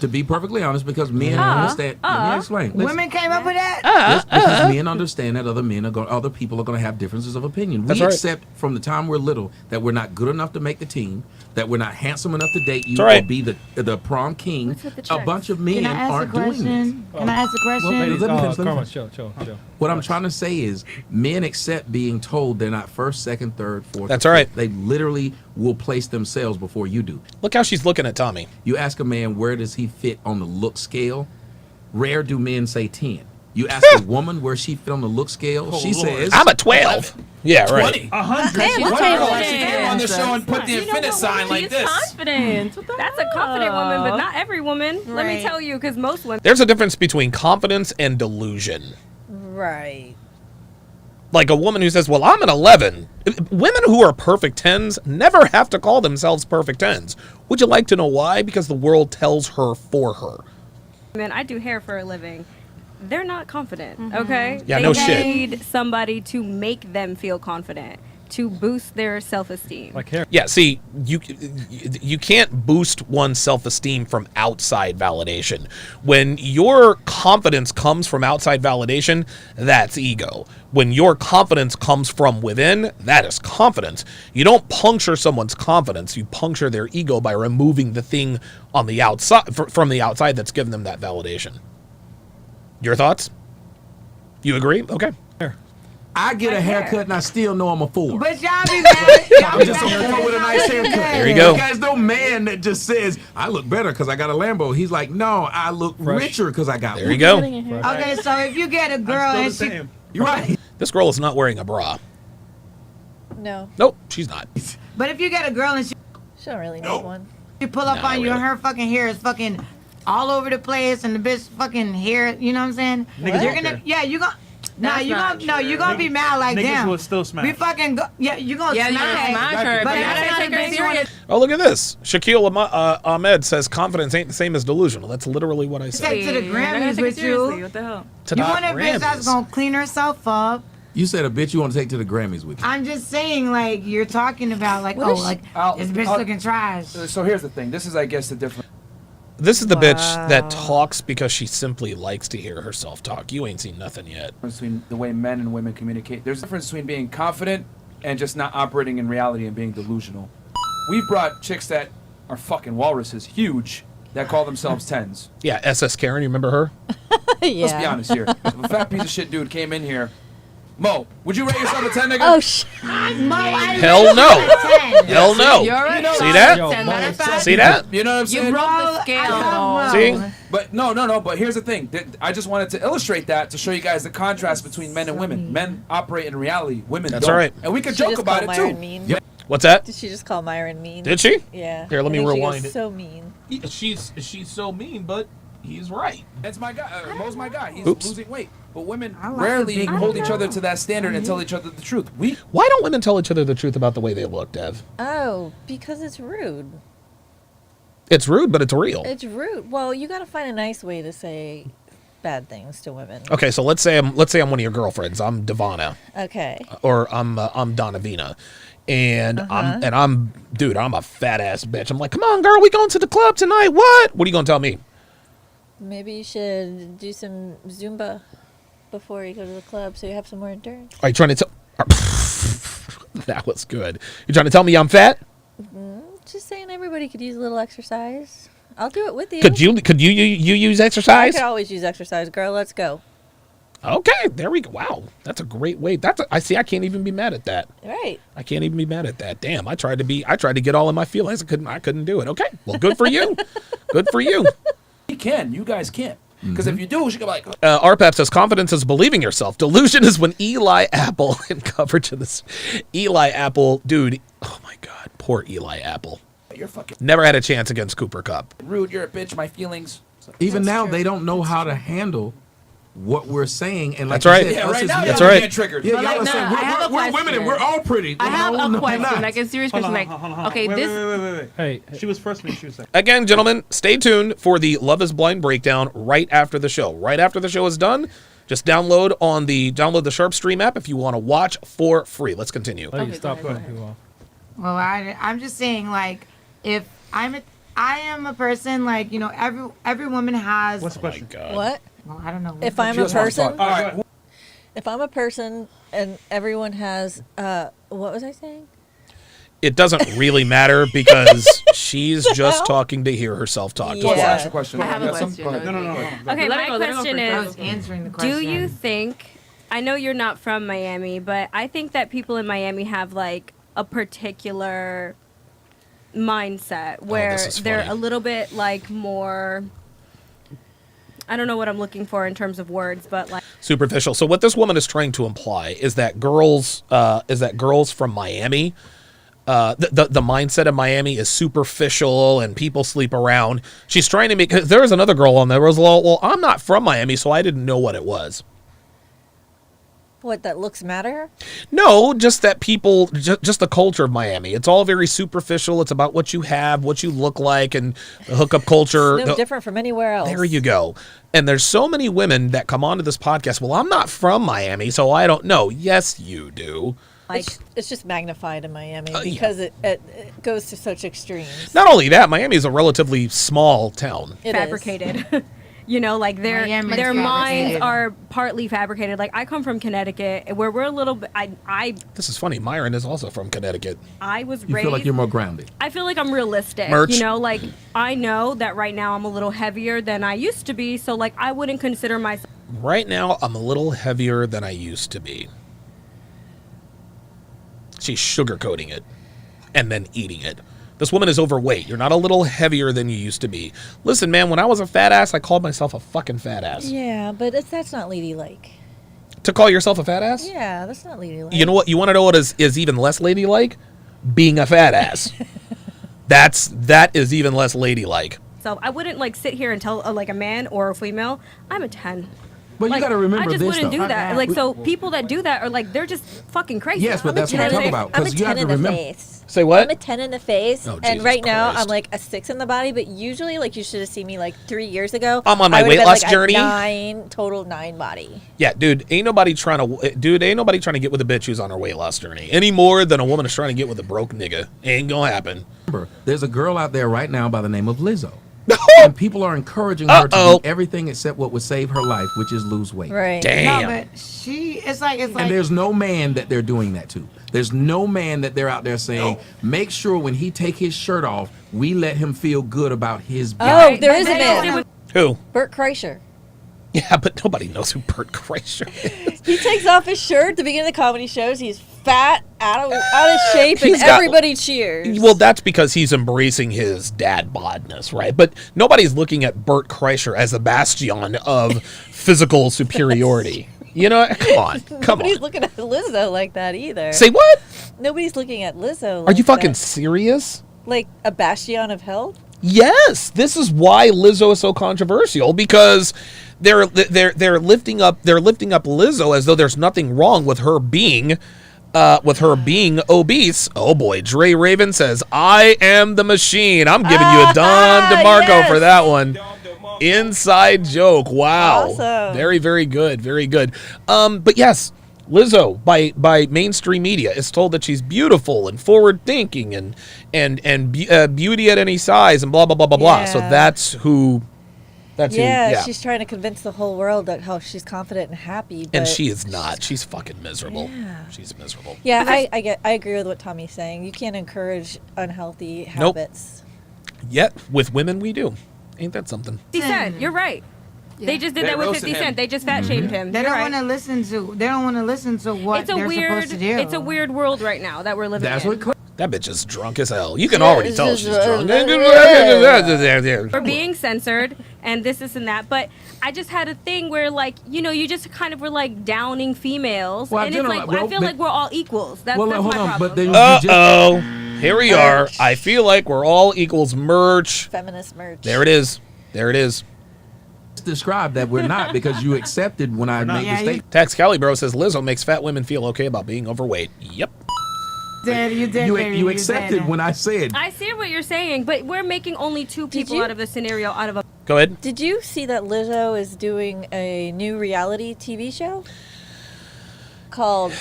To be perfectly honest, because men understand. Let me explain. Listen. Women came up with that. Yes, because men understand that other people are going to have differences of opinion. That's We right. accept from the time we're little that we're not good enough to make the team, that we're not handsome enough to date you, That's right. or be the prom king. What's with the A checks? bunch of men Can I ask a aren't doing this. question? Can I ask a question? Well, let me finish, let me Karma, finish. chill. What I'm trying to say is men accept being told they're not first, second, third, fourth. That's all right. They literally will place themselves before you do. Look how she's looking at Tommy. You ask a man where does he fit on the look scale, rare do men say 10. You ask a woman where she fit on the look scale, she says I'm a 12. Yeah, right. 100. Hey, She's what confident. on the show and put the infinite sign like She's this. confident. That's a confident woman, but not every woman. Let me Right. tell you, because most women. There's a difference between confidence and delusion. Right. Like a woman who says, well, I'm an 11. Women who are perfect 10s never have to call themselves perfect 10s. Would you like to know why? Because the world tells her for her. Men, I do hair for a living. They're not confident, okay? Yeah, they no shit. need somebody to make them feel confident, to boost their self-esteem. Like hair. Yeah, see, you can't boost one's self-esteem from outside validation. When your confidence comes from outside validation, that's ego. When your confidence comes from within, that is confidence. You don't puncture someone's confidence, you puncture their ego by removing the thing on the outside from the outside that's given them that validation. Your thoughts? You agree? Okay. I get a haircut and I still know I'm a 4. But y'all be mad. I'm just a 4 with a nice haircut. There you go. You guys no man that just says, I look better because I got a Lambo. He's like, no, I look richer because I got There one. you go. Okay, so if you get a girl and she You're right. This girl is not wearing a bra. No, Nope, she's not. But if you get a girl and she she don't really need one. pull up Nah, on you really. and her fucking hair is fucking all over the place and the bitch fucking hair, you know what I'm saying? Niggas You're don't gonna, care. yeah, you gonna. No, That's you not gonna no, true. you gonna be mad like Niggas damn. will still smash. We fucking go, yeah, you gonna Yeah, you smash. can smash her, But but that's you not gotta a take her bitch you wanna serious. Oh, look at this. Shaquille Ahmed says confidence ain't the same as delusional. That's literally what I said. take to the Grammys with you. What the hell? To You the want a bitch that's Grammys. gonna clean herself up. You said a bitch you want to take to the Grammys with you. I'm just saying, like you're talking about, like What oh, is she- like I'll- this bitch I'll- looking trash. So here's the thing. This is, I guess, the difference This is the bitch that talks because she simply likes to hear herself talk. You ain't seen nothing yet. between the way men and women communicate. There's a difference between being confident and just not operating in reality and being delusional. We've brought chicks that are fucking walruses, huge, that call themselves 10s. Yeah, SS Karen, you remember her? Yeah. Let's be honest here. If a fat piece of shit dude came in here, Mo, would you rate yourself a 10, nigga? Oh shit. Hell no. Hell no. See that? See that? You know what I'm saying? You broke the scale. See? But no. But here's the thing. I just wanted to illustrate that to show you guys the contrast between men and women. Men operate in reality. Women That's don't. all right. And we could She joke just about called it too. Myron mean. Yep. What's that? Did she just call Myron mean? Did she? Yeah. Here, let me I think she rewind goes it. So mean. She's so mean, but he's right. That's my guy. Mo's my guy. He's Oops. losing weight. But women I like rarely the big hold one. each other to that standard and tell each other the truth. We Why don't women tell each other the truth about the way they look, Dev? Oh, because it's rude. It's rude, but it's real. It's rude. Well, you got to find a nice way to say bad things to women. Okay, so let's say I'm one of your girlfriends. I'm Devana, Okay. or I'm Donovina, and I'm dude. I'm a fat ass bitch. I'm like, come on, girl, we going to the club tonight? What are you gonna tell me? Maybe you should do some Zumba before you go to the club so you have some more endurance. Are you trying to tell... That was good. You trying to tell me I'm fat? Just saying everybody could use a little exercise. I'll do it with you. Could you use exercise? I could always use exercise, girl. Let's go. Okay, there we go. Wow, that's a great way. I see. I can't even be mad at that. Right. I can't even be mad at that. Damn, I tried to get all in my feelings. I couldn't do it. Okay, well, good for you. Good for you. You can. You guys can't. Because if you do, she can be like. RPAP says confidence is believing yourself. Delusion is when Eli Apple in coverage of this. Eli Apple, dude. Oh my God, poor Eli Apple. You're fucking never had a chance against Cooper Kupp. rude. You're a bitch. My feelings. Even now, they don't know how to handle what we're saying. And like That's right. you said, Yeah, us right as now, men- That's right. Get triggered. Yeah, But y'all like, are no, saying I have a we're women and we're all pretty. I have No, a no, question, we're not. like a serious question. Like, okay, this. Hey, she was first, me. She was second. Again, gentlemen, stay tuned for the Love is Blind breakdown right after the show. Right after the show is done, just download the Sharpe Stream app if you want to watch for free. Let's continue. Oh, you Okay, stop go ahead, cutting go people off. Well, I'm just saying, like, if I am a person, like, you know, every woman has. What's the question? What? Well, I don't know. If I'm She a just wants to person, talk. All right. if I'm a person and everyone has, what was I saying? It doesn't really matter because she's just talking to hear herself talk. Yeah. Let's ask a question. I have a You got some? question. Go ahead. No. Okay, Let her my go, let her go question first. I is, was answering the question. do you think, I know you're not from Miami, but I think that people in Miami have like a particular mindset where this is they're funny. a little bit like more, I don't know what I'm looking for in terms of words, but like Superficial. So what this woman is trying to imply is that girls from Miami, the mindset of Miami is superficial and people sleep around. She's trying to make. There was another girl on there who was well, I'm not from Miami, so I didn't know what it was. What, that looks matter? No, just that people, just the culture of Miami. It's all very superficial. It's about what you have, what you look like, and the hookup culture. No different from anywhere else. There you go. And there's so many women that come onto this podcast. Well, I'm not from Miami, so I don't know. Yes, you do. like It's just magnified in Miami Yeah. because it goes to such extremes. Not only that, Miami is a relatively small town. It is. fabricated. You know, like their Miami's minds fabricated. are partly fabricated. Like I come from Connecticut, where we're a little bit. This is funny. Myron is also from Connecticut. I was You raised. feel like you're more grounded. I feel like I'm realistic. Merch. You know, like I know that right now I'm a little heavier than I used to be, so like I wouldn't consider myself. Right now, I'm a little heavier than I used to be. She's sugarcoating it and then eating it. This woman is overweight. You're not a little heavier than you used to be. Listen, man, when I was a fat ass, I called myself a fucking fat ass. Yeah, but that's not ladylike. To call yourself a fat ass? Yeah, that's not ladylike. You know what? You want to know what is even less ladylike? Being a fat ass. That is even less ladylike. So I wouldn't like sit here and tell like a man or a female I'm a 10. But Like, you got to remember I just this, wouldn't though. do that. Like so, people that do that are like they're just fucking crazy. Yes, but I'm a that's what I'm 10 talking in the- about. I'm a Because you have 10 to in the remember. face. Say what? I'm a 10 in the face, Oh, and Jesus right now Christ. I'm like a 6 in the body. But usually, like you should have seen me like 3 years ago. I'm on my I would've weight been, loss like, a journey. 9 body. Yeah, dude, ain't nobody trying to get with a bitch who's on her weight loss journey any more than a woman is trying to get with a broke nigga. Ain't gonna happen. Remember, there's a girl out there right now by the name of Lizzo. And people are encouraging her to do everything except what would save her life, which is lose weight. Right. Damn. No, but it's like. And there's no man that they're doing that to. There's no man that they're out there saying, make sure when he take his shirt off, we let him feel good about his body. Oh, there is a man. Who? Bert Kreischer. Yeah, but nobody knows who Bert Kreischer is. He takes off his shirt at the beginning of the comedy shows. He's fat, out of shape, and He's got- everybody cheers. Well, that's because he's embracing his dad bodness, right? But nobody's looking at Bert Kreischer as a bastion of physical superiority. You know, come Nobody's on. looking at Lizzo like that either. Say what? Nobody's looking at Lizzo. Are like you fucking that. serious? Like a bastion of health? Yes, this is why Lizzo is so controversial, because they're lifting up Lizzo as though there's nothing wrong with her being obese. Oh boy, Dre Raven says, "I am the machine." I'm giving you a Don DeMarco yes. for that one. Inside joke. Wow. Awesome. Very, very good. Very good. But yes, Lizzo by mainstream media is told that she's beautiful and forward thinking and beauty at any size and blah blah blah blah blah. So Yeah. that's who That's yeah, she's trying to convince the whole world that how she's confident and happy. But and she is not. She's fucking miserable. Yeah. She's miserable. Yeah, I agree with what Tommy's saying. You can't encourage unhealthy habits. Yet with women we do. Ain't that something? 50 Cent, you're right. Yeah. They just did that with 50 Cent. They just fat shamed him. They don't want to listen to. They don't want to listen to what they're supposed to do. It's a weird world right now that we're living in. That bitch is drunk as hell. You can already tell she's drunk. We're being censored and this and that, but I just had a thing where, like, you know, you just kind of were like downing females, and it's like I feel like we're all equals. That's my problem. But here we are. I feel like we're all equals. Merch. Feminist merch. There it is. There it is. Describe that we're not because you accepted when I made the statement. Tax Cali Bro says Lizzo makes fat women feel okay about being overweight. Yep. You accepted when I said. I see what you're saying, but we're making only two people out of the scenario out of a. Go ahead. Did you see that Lizzo is doing a new reality TV show called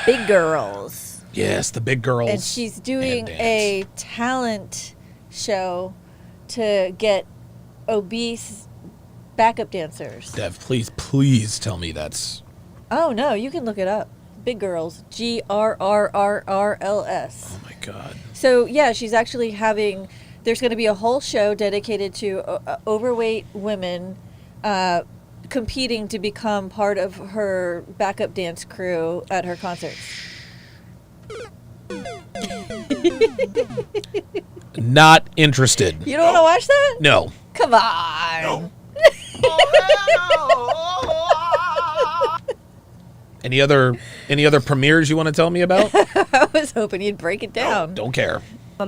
Big Girls? Yes, the Big Girls. And she's doing a talent show to get obese backup dancers. Dev, please tell me that's. Oh no, you can look it up. Big Girls, GRRRRLS. Oh my God. So yeah, she's actually having. There's going to be a whole show dedicated to overweight women competing to become part of her backup dance crew at her concerts. Not interested. You don't want to watch that? No. Come on. No. Any other premieres you want to tell me about? I was hoping you'd break it down. No, don't care. A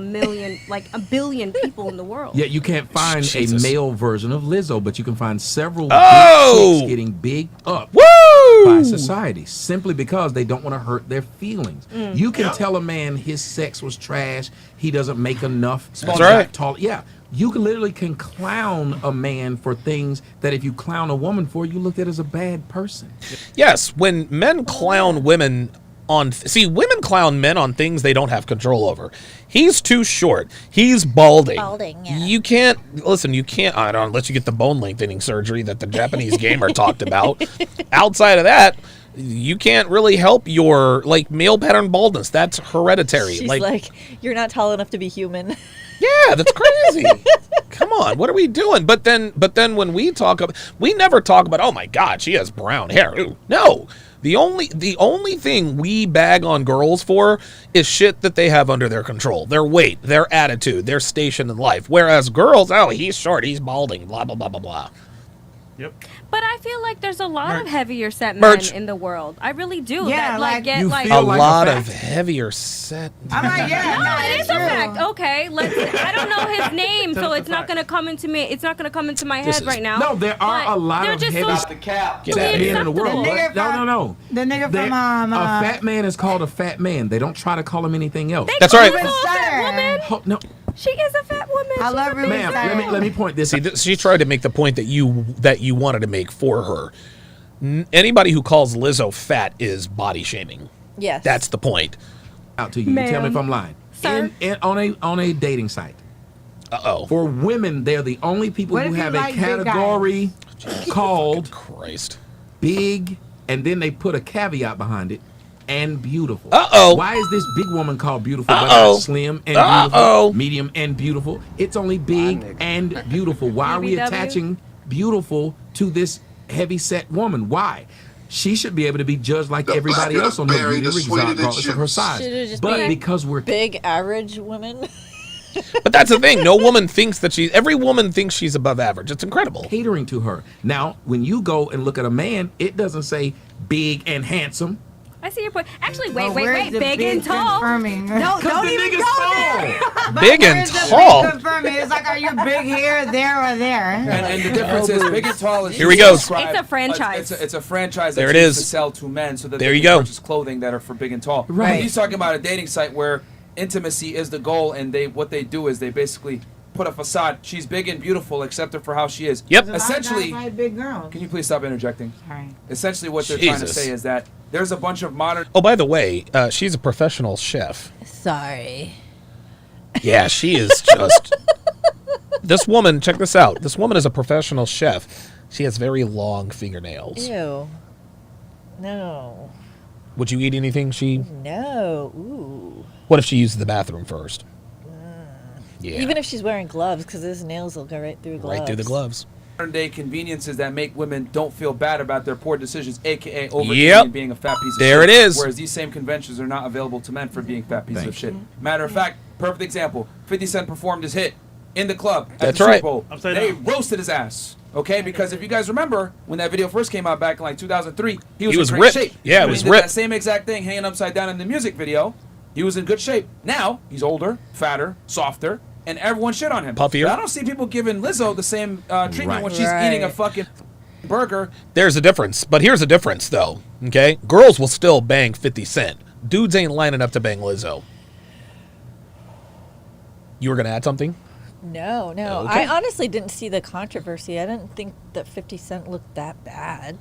billion people in the world. Yeah, you can't find a male version of Lizzo, but you can find several big chicks getting big up by society simply because they don't want to hurt their feelings. You can tell a man his sex was trash, he doesn't make enough. That's right. Tall. Yeah. You literally can clown a man for things that if you clown a woman for, you looked at as a bad person. Yes, when men clown women women clown men on things they don't have control over. He's too short. He's balding. Yeah. You can't, I don't let you get the bone lengthening surgery that the Japanese gamer talked about. Outside of that, you can't really help your, male pattern baldness. That's hereditary. She's like, you're not tall enough to be human. Yeah, that's crazy. Come on, what are we doing? But then when we never talk about, oh my God, she has brown hair. Ooh. No. The only thing we bag on girls for is shit that they have under their control. Their weight, their attitude, their station in life. Whereas girls, oh, he's short, he's balding, blah, blah, blah, blah, blah. Yep. But I feel like there's a lot of heavier set men in the world. I really do. Yeah, a lot of heavier set men. It is a fact. Okay, I don't know his name, so it's not gonna come into me. It's not gonna come into my head right now. No, there are a lot of heavy set men in the world. No. The nigga from a fat man is called a fat man. They don't try to call him anything else. That's right. No. She is a fat woman. I love her. Ma'am, let me point this. See, she tried to make the point that you wanted to make for her. Anybody who calls Lizzo fat is body shaming. Yes. That's the point. Out to you. You tell me if I'm lying. Sir? On a dating site. Uh-oh. For women, they're the only people who have a category called Christ. Big, and then they put a caveat behind it. And beautiful. Uh-oh. Why is this big woman called beautiful but not slim and beautiful, medium and beautiful? It's only big and beautiful. Why are we attaching beautiful to this heavy-set woman? Why? She should be able to be judged like everybody else on the beauty regardless of her size. But because we're big average women. But that's the thing. No woman thinks that every woman thinks she's above average. It's incredible. Catering to her. Now, when you go and look at a man, it doesn't say big and handsome. I see your point. Actually, wait. Big and tall. Confirming. No, don't even go there. Big and tall. Confirming. It's like, are you big here, there, or there? And the difference is big and tall is. Here we go. It's a franchise. It's a franchise there that it is. to sell to men so that there they you can go. purchase clothing that are for big and tall. Right. He's talking about a dating site where intimacy is the goal, and what they do is they basically put a facade. She's big and beautiful, accept her for how she is. Yep. Essentially, big girls. Can you please stop interjecting? Sorry. Essentially, what they're trying to say is that there's a bunch of modern. Oh, by the way, she's a professional chef. Sorry. Yeah, she is just. This woman, check this out. This woman is a professional chef. She has very long fingernails. Ew. No. Would you eat anything she... No. Ooh. What if she uses the bathroom first? Yeah. Even if she's wearing gloves, because those nails will go right through gloves. Right through the gloves. Modern day conveniences that make women don't feel bad about their poor decisions, aka overeating and being a fat piece of shit. There it is. Whereas these same conventions are not available to men for being fat pieces of shit. Matter of fact, perfect example, 50 Cent performed his hit in the club at the Super Bowl. They roasted his ass. Okay, because if you guys remember, when that video first came out back in like 2003, he was in great ripped. shape. Yeah, When he was did ripped. that same exact thing hanging upside down in the music video. He was in good shape. Now, he's older, fatter, softer, and everyone shit on him. Puffier. But I don't see people giving Lizzo the same treatment when she's eating a fucking burger. There's a difference. But here's a difference, though. Okay? Girls will still bang 50 Cent. Dudes ain't lining up to bang Lizzo. You were going to add something? No. Okay. I honestly didn't see the controversy. I didn't think that 50 Cent looked that bad.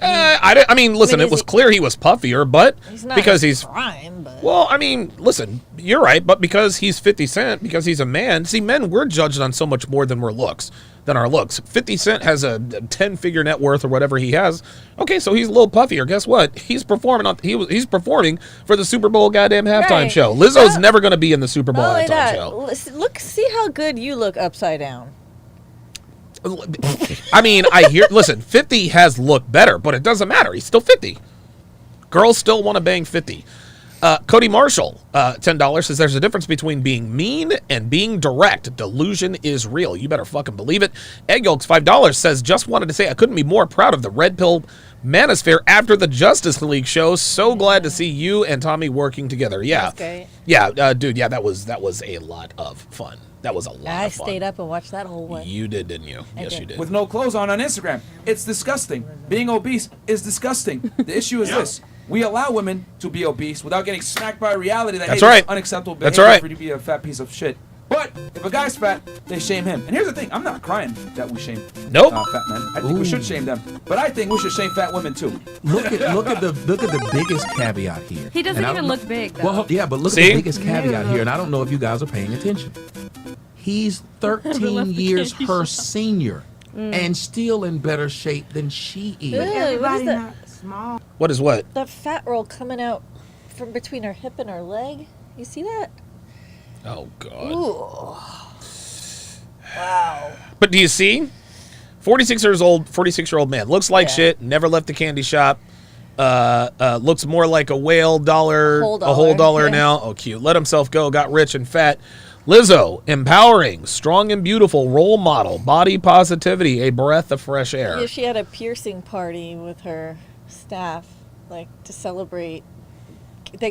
I mean, listen, it was clear he was puffier, but He's not because in he's prime, but well, I mean, listen, you're right, but because he's 50 Cent, because he's a man, see, men, we're judged on so much more than our looks. 50 Cent has a 10-figure net worth or whatever he has. Okay, so he's a little puffier. Guess what? He's performing he's performing for the Super Bowl goddamn halftime Right. show. Lizzo's never going to be in the Super Bowl not only halftime that, show. look, see how good you look upside down. I mean, listen, 50 has looked better, but it doesn't matter. He's still 50. Girls still want to bang 50. Cody Marshall, $10, says there's a difference between being mean and being direct. Delusion is real. You better fucking believe it. Egg Yolks, $5, says just wanted to say I couldn't be more proud of the Red Pill Manosphere after the Justice League show. So glad to see you and Tommy working together. Yeah. That's great. Yeah, dude, yeah, that was a lot of fun. That was a lot of fun. I stayed up and watched that whole one. You did, didn't you? Yes, you did. With no clothes on Instagram. It's disgusting. Being obese is disgusting. The issue is this. We allow women to be obese without getting smacked by reality that, hey, it's unacceptable behavior for you to be a fat piece of shit. But if a guy's fat, they shame him. And here's the thing. I'm not crying that we shame fat men. I think we should shame them. But I think we should shame fat women too. Look at the biggest caveat here. He doesn't even look big, though. Well, yeah, but look at the biggest caveat here, and I don't know if you guys are paying attention. He's 13 years her senior and still in better shape than she is. Everybody not small. What is what? That fat roll coming out from between her hip and her leg. You see that? Oh, God. Ooh. Wow. But do you see? 46-year-old man. Looks like shit. Never left the candy shop. Looks more like a whale dollar. A whole dollar now. Oh, cute. Let himself go. Got rich and fat. Lizzo, empowering, strong and beautiful, role model, body positivity, a breath of fresh air. Yeah, she had a piercing party with her staff, like to celebrate.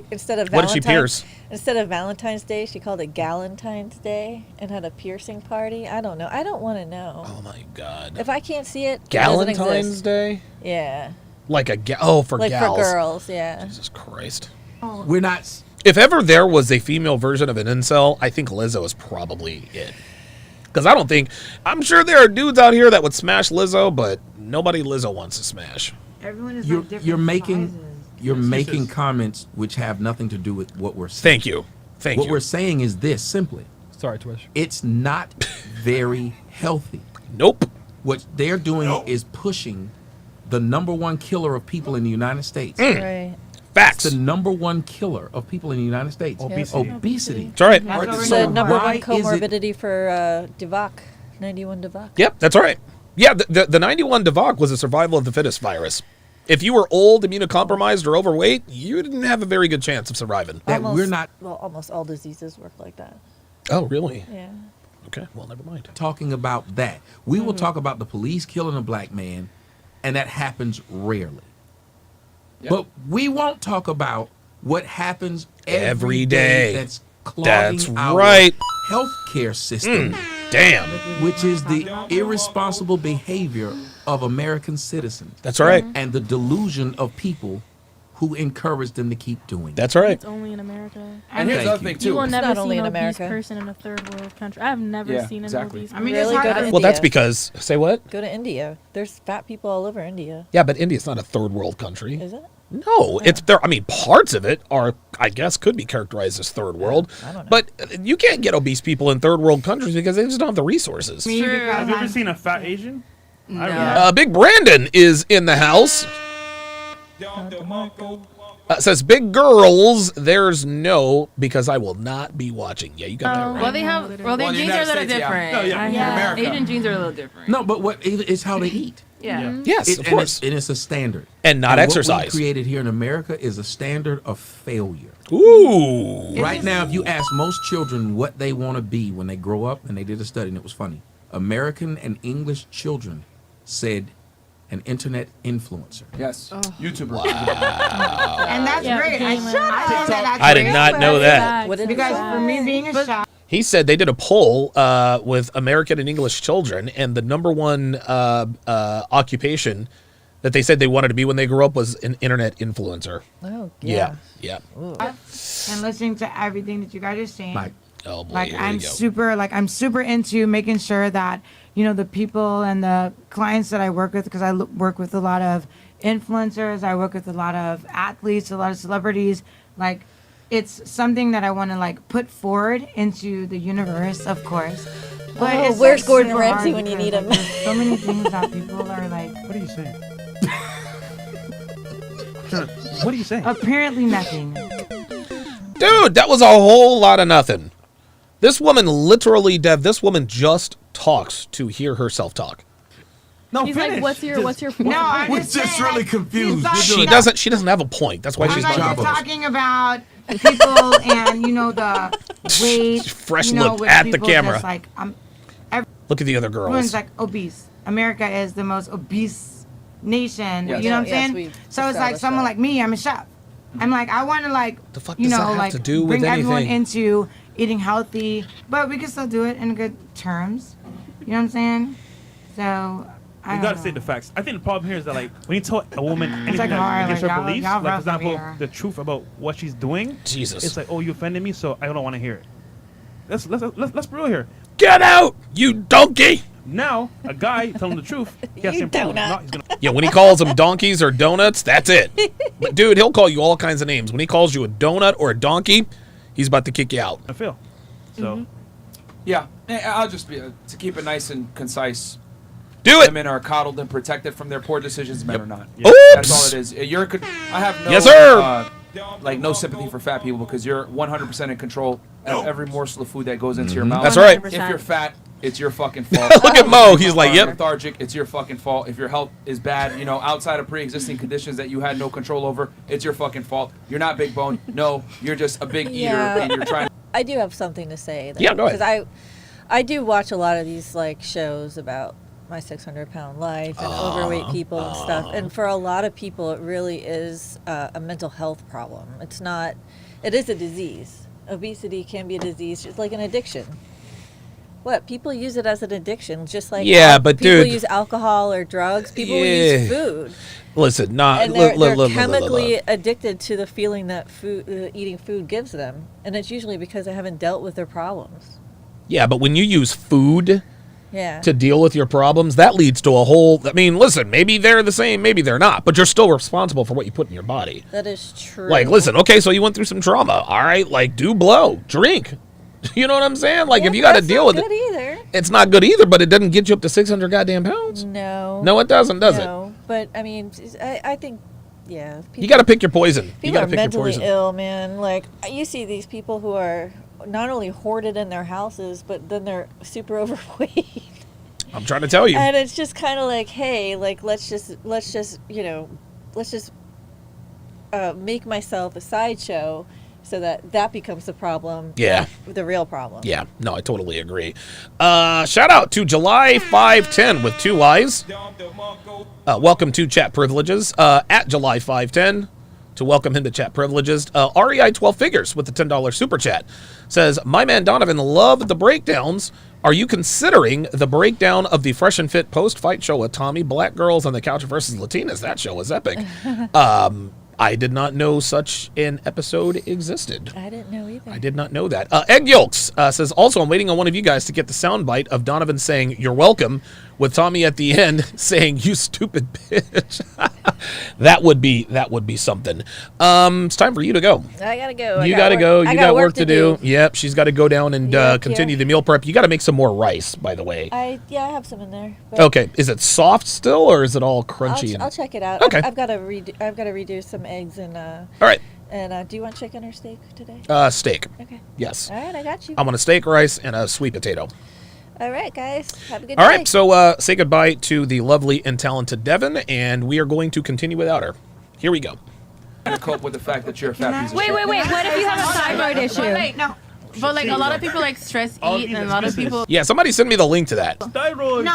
Instead of what did she pierce? Instead of Valentine's Day, she called it Galentine's Day and had a piercing party. I don't know. I don't want to know. Oh my God! If I can't see it, Galentine's Day. Yeah. Like for like gals. for girls, yeah. Jesus Christ. We're not. If ever there was a female version of an incel, I think Lizzo is probably it. Because I'm sure there are dudes out here that would smash Lizzo, but nobody Lizzo wants to smash. Everyone is You're making comments which have nothing to do with what we're saying. Thank you. What we're saying is this simply. Sorry, Twish. It's not very healthy. Nope. What they're doing is pushing the #1 killer of people in the United States. Right. Facts. It's the #1 killer of people in the United States. Obesity. That's right. That's the #1 comorbidity for DIVOC, 91 DIVOC. Yep, that's right. Yeah, the 91 DIVOC was a survival of the fittest virus. If you were old, immunocompromised, or overweight, you didn't have a very good chance of surviving. Almost all diseases work like that. Oh, really? Yeah. Okay, well, never mind. Talking about that. We will talk about the police killing a black man, and that happens rarely. Yep. But we won't talk about what happens every day that's clogging our healthcare system. Damn. Which is the irresponsible behavior of American citizens. That's right. And the delusion of people who encourage them to keep doing. That's right. It's only in America. And here's the other thing too. You will It's never not see only an in obese America. person in a third world country. I've never seen an obese person. Really go to India. Well, that's because, say what? Go to India. There's fat people all over India. Yeah, but India's not a third world country. Is it? No, it's there. I mean, parts of it are, I guess, could be characterized as third world. I don't know. But you can't get obese people in third world countries because they just don't have the resources. Have you ever seen a fat Asian? No. Big Brandon is in the house. Says big girls. There's no because I will not be watching. Yeah, you got that right. Well, they have. Well, their jeans are a little different. Asian jeans are a little different. No, but what it's how they eat. Yeah. Yes, of course. And it's a standard. And not exercise. What we created here in America is a standard of failure. Ooh. Right now, if you ask most children what they want to be when they grow up, and they did a study, and it was funny, American and English children said an internet influencer. Yes. YouTuber. Wow. And that's great. I did not know that. Because for me being a shop. He said they did a poll with American and English children, and the number one occupation that they said they wanted to be when they grew up was an internet influencer. Oh, yeah. Yeah. And listening to everything that you guys are saying. Oh boy, like I'm super into making sure that the people and the clients that I work with, because I work with a lot of influencers, I work with a lot of athletes, a lot of celebrities, like it's something that I want to put forward into the universe, of course. But where's Gordon Ramsay when you need him? There's so many things that people are like. What are you saying? What are you saying? Apparently nothing. Dude, that was a whole lot of nothing. This woman literally, Dev, this woman just talks to hear herself talk. No, she's like, what's your point? No, I'm We're just really confused. She doesn't have a point. That's why she's not not talking about people and the weight. Fresh look at the camera. Look at the other girls. Everyone's obese. America is the most obese nation. Yes. You know what I'm saying? So it's like someone like me. I'm a chef. I'm like I want to the fuck does that have to do with bring anything? everyone into eating healthy, but we can still do it in good terms. You know what I'm saying? So. You gotta say the facts. I think the problem here is that when you tell a woman anything that against her beliefs, for example, the truth about what she's doing, Jesus, it's like, oh, you offended me, so I don't want to hear it. Let's be real here. Get out, you donkey! Now a guy telling the truth, he has the same problem. Yeah, when he calls them donkeys or donuts, that's it. But dude, he'll call you all kinds of names. When he calls you a donut or a donkey, he's about to kick you out. I feel. So. Yeah, I'll just be to keep it nice and concise. Do it. Women are coddled and protected from their poor decisions, men are not. Oops. That's all it is. I have no, yes, sir. No sympathy for fat people because you're 100% in control of every morsel of food that goes into your mouth. That's right. If you're fat, it's your fucking fault. Look at Mo. He's like, yep. Lethargic, it's your fucking fault. If your health is bad, outside of pre-existing conditions that you had no control over, it's your fucking fault. You're not big bone. No, you're just a big eater and you're trying. I do have something to say. Yeah, go ahead. Because I do watch a lot of these shows about my 600-pound life and overweight people and stuff. And for a lot of people, it really is a mental health problem. It is a disease. Obesity can be a disease, just like an addiction. People use it as an addiction, just like but people use alcohol or drugs. People use food. Listen, and they're chemically addicted to the feeling that eating food gives them, and it's usually because they haven't dealt with their problems. Yeah, but when you use food to deal with your problems, that leads to a whole. I mean, listen, maybe they're the same, maybe they're not, but you're still responsible for what you put in your body. That is true. Listen, okay, so you went through some trauma. All right, do blow, drink. You know what I'm saying? If you got to deal with it, it's not good either. But it doesn't get you up to 600 goddamn pounds. No, it doesn't, does it? No, but I mean, I think, yeah. You got to pick your poison. People are mentally ill, man. You see these people who are not only hoarded in their houses, but then they're super overweight. I'm trying to tell you. And it's just kind of hey, let's just make myself a sideshow. So that becomes the problem. Yeah. The real problem. Yeah. No, I totally agree. Shout out to July 510 with 2 Y's. Welcome to Chat Privileges. At July 510 to welcome him to Chat Privileges. REI 12 Figures with the $10 super chat says, my man Donovan loved the breakdowns. Are you considering the breakdown of the Fresh and Fit post-fight show with Tommy, Black Girls on the Couch versus Latinas? That show was epic. I did not know such an episode existed. I didn't know either. I did not know that. Egg Yolks says, also, I'm waiting on one of you guys to get the soundbite of Donovan saying, you're welcome, with Tommy at the end saying, "You stupid bitch." that would be something. It's time for you to go. I gotta go. You gotta go. You got work to do. Yep, she's got to go down and continue the meal prep. You got to make some more rice, by the way. I have some in there. Okay, is it soft still, or is it all crunchy? I'll check it out. Okay. I've got to redo some eggs and. All right. And do you want chicken or steak today? Steak. Okay. Yes. All right, I got you. I want a steak, rice, and a sweet potato. All right, guys. Have a good day. All right, so say goodbye to the lovely and talented Devin, and we are going to continue without her. Here we go. To cope with the fact that you're a fat piece of shit. Wait. What if you have a thyroid issue? No. But like a lot of people like stress eat, and a lot of people. Yeah, somebody send me the link to that. Thyroid. No.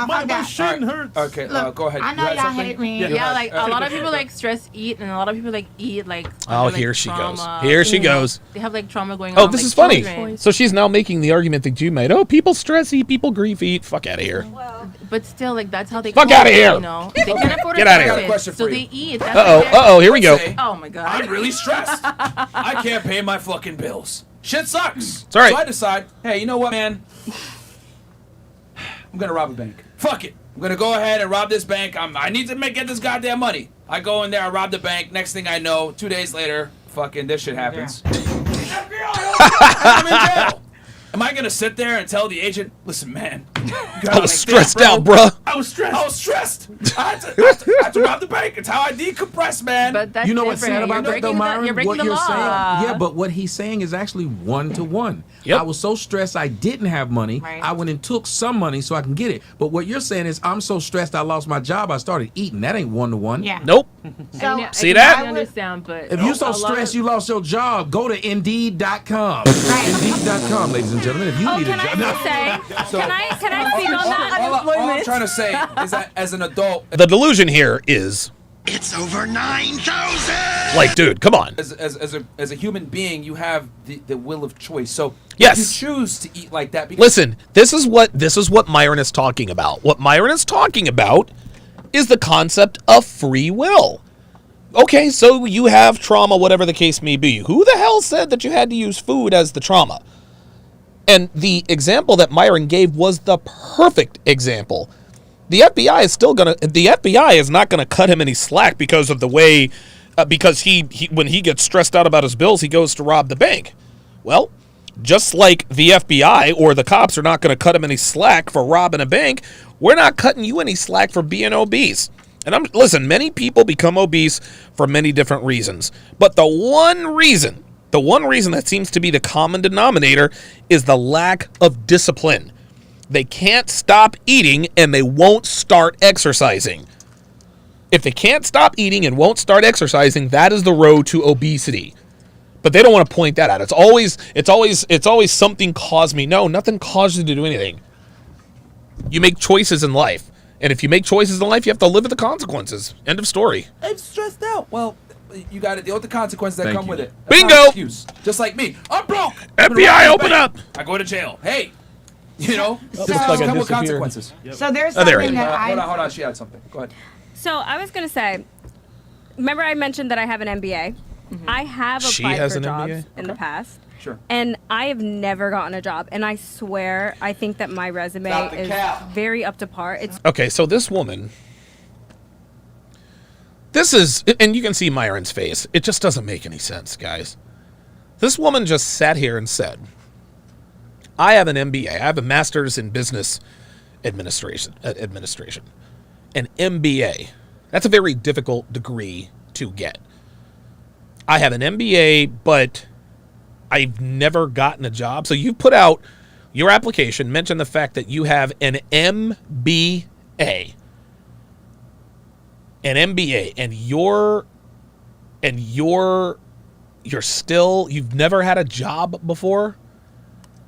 Fuck that. Shin hurts. Okay, go ahead. I know y'all hate me. Yeah, like a lot of people like stress eat, and a lot of people like eat like. Oh, under, here like, she trauma. goes. Here she goes. They have like trauma going on. Oh, this like, is funny. children. So she's now making the argument that you made. Oh, people stress eat, people grief eat. Fuck out of here. But still, like that's how they. Fuck outta here. You know, they can't afford Get a outta here. therapist, so they eat. Uh-oh, here we go. Oh my god. I'm really stressed. I can't pay my fucking bills. Shit sucks. It's all right. So I decide, hey, you know what, man? I'm gonna rob a bank. Fuck it. I'm gonna go ahead and rob this bank. I need to get this goddamn money. I go in there, I rob the bank. Next thing I know, 2 days later, fucking this shit happens. I'm in jail. Am I gonna sit there and tell the agent, listen, man, I was stressed out, bro. I was stressed. I had to rob the bank. It's how I decompress, man. But that's You know what's different. sad about You're that, though, breaking the- Myron? You're breaking What the you're law. saying, yeah, but what he's saying is actually 1-to-1. Yep. I was so stressed I didn't have money. Right. I went and took some money so I can get it. But what you're saying is I'm so stressed I lost my job. I started eating. That ain't 1-to-1. Yeah. Nope. So See that? I understand, but If you're so a lot stressed of- you lost your job, go to Indeed.com. Indeed.com, ladies and gentlemen. If you need a Can job. I just say? So- Can I speak on that? All I'm trying to say is that as an adult, The delusion here is, It's over 9,000! like, dude, come on. as a human being, you have the will of choice. So Yes. if you choose to eat like that. Because Listen, this is what Myron is talking about. What Myron is talking about is the concept of free will. Okay, so you have trauma, whatever the case may be. Who the hell said that you had to use food as the trauma? And the example that Myron gave was the perfect example. The FBI is not gonna cut him any slack because of the way, because he when he gets stressed out about his bills, he goes to rob the bank. Well, just like the FBI or the cops are not going to cut him any slack for robbing a bank, we're not cutting you any slack for being obese. And listen, many people become obese for many different reasons. But the one reason that seems to be the common denominator is the lack of discipline. They can't stop eating and they won't start exercising. If they can't stop eating and won't start exercising, that is the road to obesity. But they don't want to point that out. It's always something caused me. No, nothing caused you to do anything. You make choices in life. And if you make choices in life, you have to live with the consequences. End of story. I'm stressed out. Well, you got to deal with the consequences that Thank come you. with it. That's Bingo! not an excuse. Just like me. I'm broke. FBI, open up! I go to jail. Hey, you know, this like I come with disappeared. consequences. So there's Oh, there something it is. that Hold on. She had something. Go ahead. So I was gonna say, remember I mentioned that I have an MBA. I have She applied has for an jobs MBA? in the past. Sure. And I have never gotten a job. And I swear, I think that my resume Stop the is cap. very up to par. It's Okay, so this woman, this is, and you can see Myron's face. It just doesn't make any sense, guys. This woman just sat here and said, I have an MBA. I have a master's in business administration. An MBA. That's a very difficult degree to get. I have an MBA, but I've never gotten a job. So you put out your application, mention the fact that you have an MBA. An MBA, and you've never had a job before?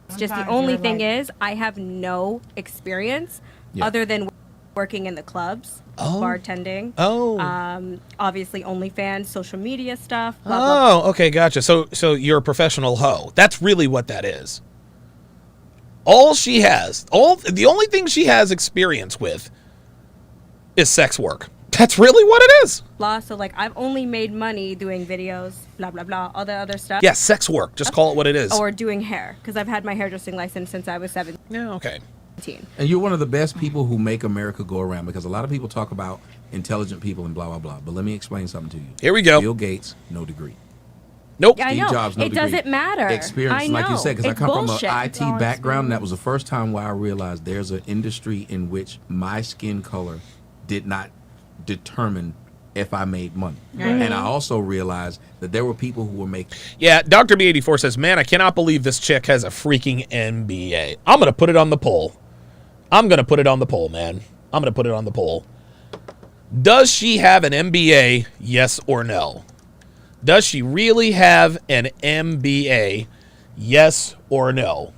It's just the only thing is I have no experience other than working in the clubs, bartending. Obviously OnlyFans, social media stuff. Blah, blah, blah. Okay, gotcha. So you're a professional hoe. That's really what that is. The only thing she has experience with is sex work. That's really what it is. Blah. So like I've only made money doing videos, blah blah blah, all the other stuff. Yeah, sex work. Just call it what it is. Or doing hair, because I've had my hairdressing license since I was 7. Yeah, okay. And you're one of the best people who make America go around, because a lot of people talk about intelligent people and blah, blah, blah. But let me explain something to you. Here we go. Bill Gates, no degree. Nope. Yeah, Steve I know. Jobs, no it degree. doesn't matter. Experience, like you said, because I come bullshit. from an IT background, and that was the first time where I realized there's an industry in which my skin color did not determine if I made money. And I also realized that there were people who were making... Yeah, Dr. B84 says, man, I cannot believe this chick has a freaking MBA. I'm going to put it on the poll. I'm going to put it on the poll, man. I'm going to put it on the poll. Does she have an MBA, yes or no? Does she really have an MBA? Yes or no?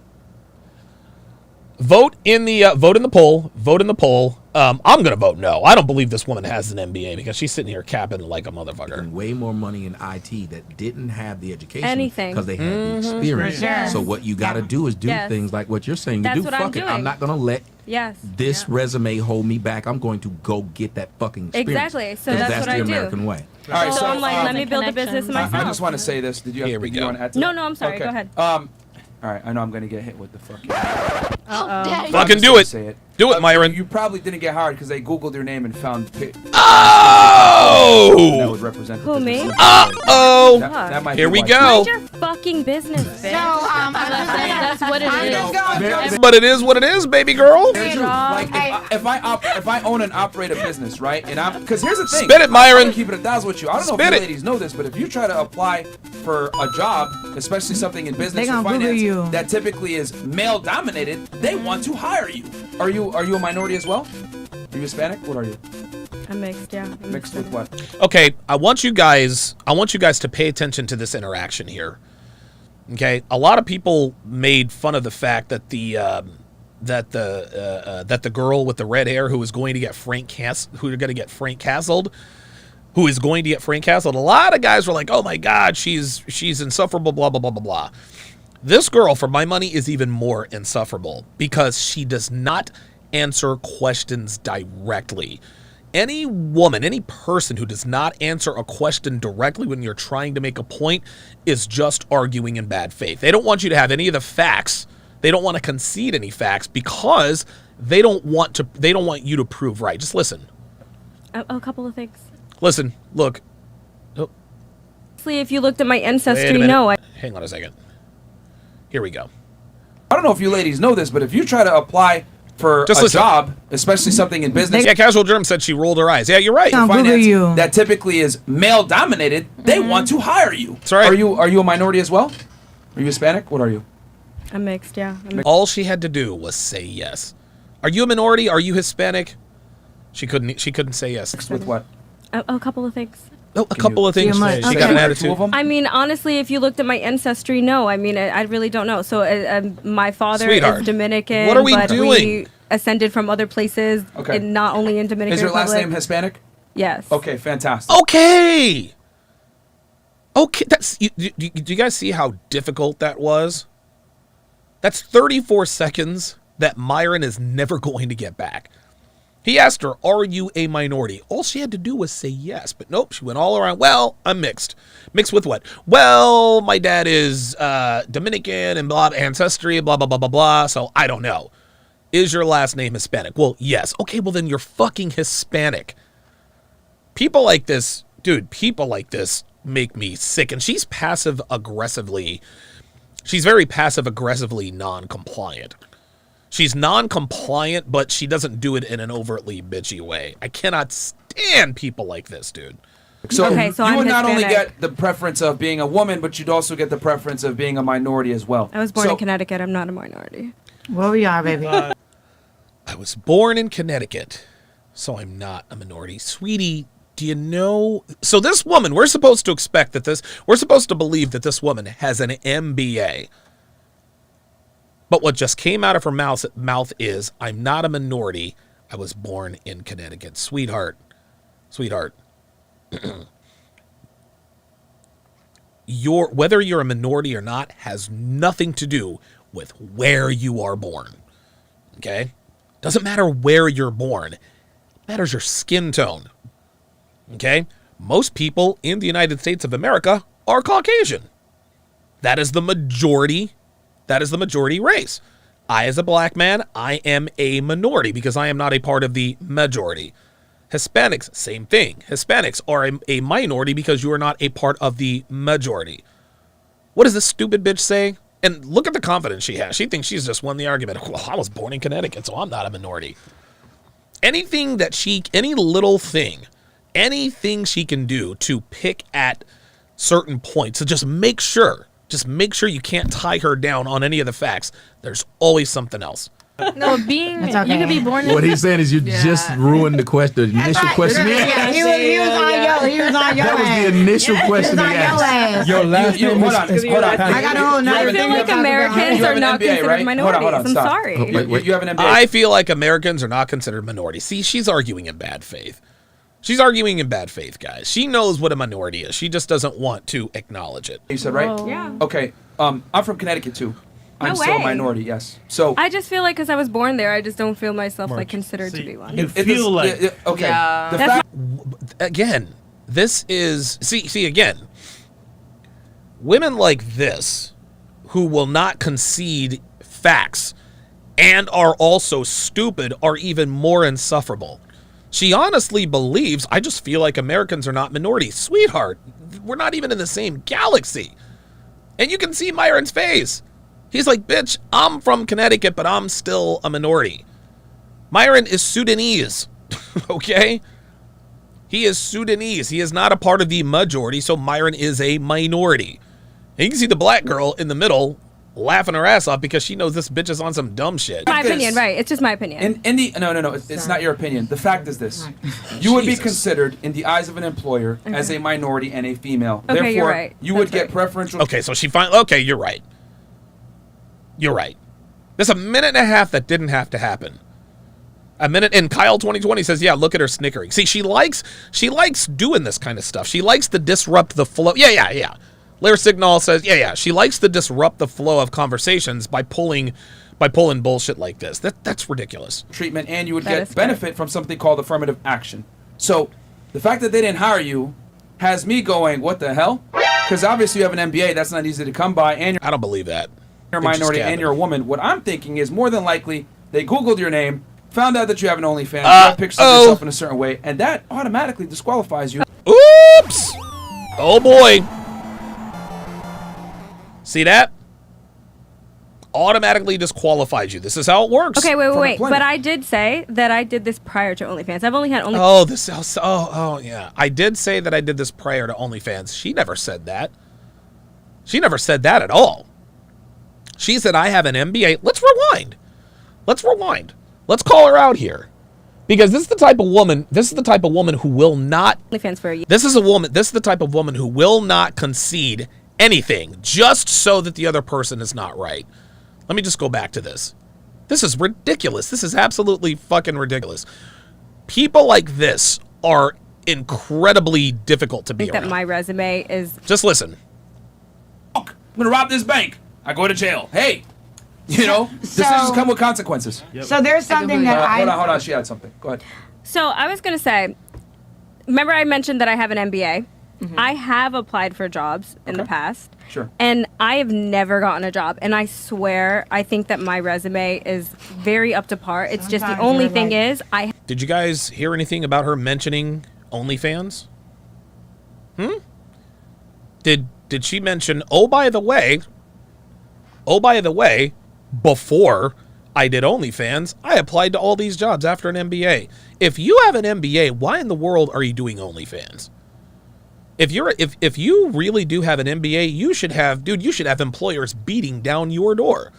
Vote in the poll. Vote in the poll. I'm gonna vote no. I don't believe this woman has an MBA because she's sitting here capping like a motherfucker. Way more money in IT that didn't have the education Anything. because they had the experience. Yes. So what you got to do is do things like what you're saying. That's You do. what I'm Fuck it. doing. I'm not gonna let this resume hold me back. I'm going to go get that fucking experience. Exactly. So that's what the I do. American way. All right, so I'm like, let me build a business myself. I just want to say this. Did you have Here we you go. want to add to No, that? I'm sorry. Okay. Go ahead. All right, I know I'm gonna get hit with the fucking. Fucking do it. Do it, Myron. You probably didn't get hired because they Googled your name and found. Oh! That would represent. Who, me? Uh-oh. That might Here be we why. go. Mind your fucking business, bitch. That's what it is. But it is what it is, baby girl. Very true. Like if I own and operate a business, right, and I'm because here's the thing. Spit it, Myron. I'm keep it 1,000 with you. I don't know Spit if you it. ladies know this, but if you try to apply for a job, especially something in business They or gonna Google finance you. that typically is male dominated, they want to hire you. Are you a minority as well? Are you Hispanic? What are you? I'm mixed, yeah. Mixed with what? Okay, I want you guys to pay attention to this interaction here. Okay, a lot of people made fun of the fact that the girl with the red hair who is going to get Frank Castled, a lot of guys were like, "Oh my God, she's insufferable." Blah blah blah blah blah. This girl, for my money, is even more insufferable because she does not answer questions directly. Any woman, any person who does not answer a question directly when you're trying to make a point is just arguing in bad faith. They don't want you to have any of the facts. They don't want to concede any facts because they don't want you to prove right. Just listen. A couple of things. Listen, look. Oh. Honestly, if you looked at my Wait a ancestry, minute. no. Hang on a second. Here we go. I don't know if you ladies know this, but if you try to apply for Just a listen. job, especially something in business, Yeah, Casual Germ said she rolled her eyes. Yeah, you're right. finance that typically is male dominated, they want to hire you. That's right. Are you a minority as well? Are you Hispanic? What are you? I'm mixed, yeah. All she had to do was say yes. Are you a minority? Are you Hispanic? She couldn't say yes. Mixed with what? A couple of things. Oh, a couple of things. She got an attitude. I mean, honestly, if you looked at my ancestry, no. I mean, I really don't know. So my father Sweetheart, is Dominican. what are we but doing? We ascended from other places, Okay. and not only in Dominican Is your last Republic. name Hispanic? Yes. Okay, fantastic. Okay. That's. Do you guys see how difficult that was? That's 34 seconds that Myron is never going to get back. He asked her, "Are you a minority?" All she had to do was say yes, but nope. She went all around. Well, I'm mixed. Mixed with what? Well, my dad is Dominican and blah ancestry, blah blah blah blah blah. So I don't know. Is your last name Hispanic? Well, yes. Okay, well then you're fucking Hispanic. People like this, dude. People like this make me sick. And she's very passive aggressively non-compliant. She's non-compliant, but she doesn't do it in an overtly bitchy way. I cannot stand people like this, dude. So, Okay, you I'm would not only Hispanic. get the preference of being a woman, but you'd also get the preference of being a minority as well. I was born in Connecticut. I'm not a minority. Well, we are, baby. I was born in Connecticut, so I'm not a minority. Sweetie, do you know? So this woman, we're supposed to believe that this woman has an MBA. But what just came out of her mouth is, I'm not a minority. I was born in Connecticut. Sweetheart. Whether you're a minority or not has nothing to do with where you are born. Okay? Doesn't matter where you're born. It matters your skin tone. Okay? Most people in the United States of America are Caucasian. That is the majority race. I, as a black man, I am a minority because I am not a part of the majority. Hispanics, same thing. Hispanics are a minority because you are not a part of the majority. What does this stupid bitch say? And look at the confidence she has. She thinks she's just won the argument. Well, I was born in Connecticut, so I'm not a minority. Anything that any little thing, anything she can do to pick at certain points, so just make sure you can't tie her down on any of the facts. There's always something else. No, you could be born in... What he's saying is you just ruined the question. The initial question he asked. He was on your That was the initial question he asked. Your last name hold on. I got a whole nother I feel like Americans are not considered minorities. I'm sorry. You have an MBA. I feel like Americans are not considered minorities. See, she's arguing in bad faith. She's arguing in bad faith, guys. She knows what a minority is. She just doesn't want to acknowledge it. You said right? Whoa. Yeah. Okay. I'm from Connecticut too. I'm still a minority, yes. So I just feel like because I was born there, I just don't feel myself like considered to be one. You feel like okay. Yeah. The fact Again, this is see again. Women like this who will not concede facts and are also stupid are even more insufferable. She honestly believes, I just feel like Americans are not minorities. Sweetheart, we're not even in the same galaxy. And you can see Myron's face. He's like, bitch, I'm from Connecticut, but I'm still a minority. Myron is Sudanese, okay? He is Sudanese. He is not a part of the majority, so Myron is a minority. And you can see the black girl in the middle laughing her ass off because she knows this bitch is on some dumb shit. My opinion, right? It's just my opinion. No. It's not your opinion. The fact is this: you would be considered, in the eyes of an employer, as a minority and a female. Okay, Therefore, you're right. you would get preferential. Okay, so she finally. Okay, you're right. You're right. There's a minute and a half that didn't have to happen. A minute, and Kyle 2020 says, "Yeah, look at her snickering." See, she likes doing this kind of stuff. She likes to disrupt the flow. Yeah. Lair Signal says, yeah. She likes to disrupt the flow of conversations by pulling bullshit like this. That's ridiculous. Treatment, and you would get benefit from something called affirmative action. So, the fact that they didn't hire you has me going, what the hell? Because obviously you have an MBA. That's not easy to come by, and I don't believe that. You're a minority and you're a woman. What I'm thinking is more than likely they Googled your name, found out that you have an OnlyFans, you have pictures of yourself in a certain way, and that automatically disqualifies you. Oops! Oh boy. See that? Automatically disqualifies you. This is how it works. Okay, wait. But I did say that I did this prior to OnlyFans. I've only had OnlyFans. Oh, yeah. I did say that I did this prior to OnlyFans. She never said that. She never said that at all. She said, I have an MBA. Let's rewind. Let's call her out here. Because this is the type of woman who will not OnlyFans for you. This is the type of woman who will not concede anything just so that the other person is not right. Let me just go back to this. This is ridiculous. This is absolutely fucking ridiculous. People like this are incredibly difficult to be around. That my resume is... Just listen. I'm going to rob this bank. I go to jail. Hey, decisions come with consequences. Yep. So there's something that Hold on. She had something. Go ahead. So I was going to say, remember I mentioned that I have an MBA? Mm-hmm. I have applied for jobs in the past. Sure. And I have never gotten a job. And I swear, I think that my resume is very up to par. It's just the only thing is Did you guys hear anything about her mentioning OnlyFans? Did she mention, oh, by the way, before I did OnlyFans, I applied to all these jobs after an MBA. If you have an MBA, why in the world are you doing OnlyFans? If you really do have an MBA, you should have employers beating down your door.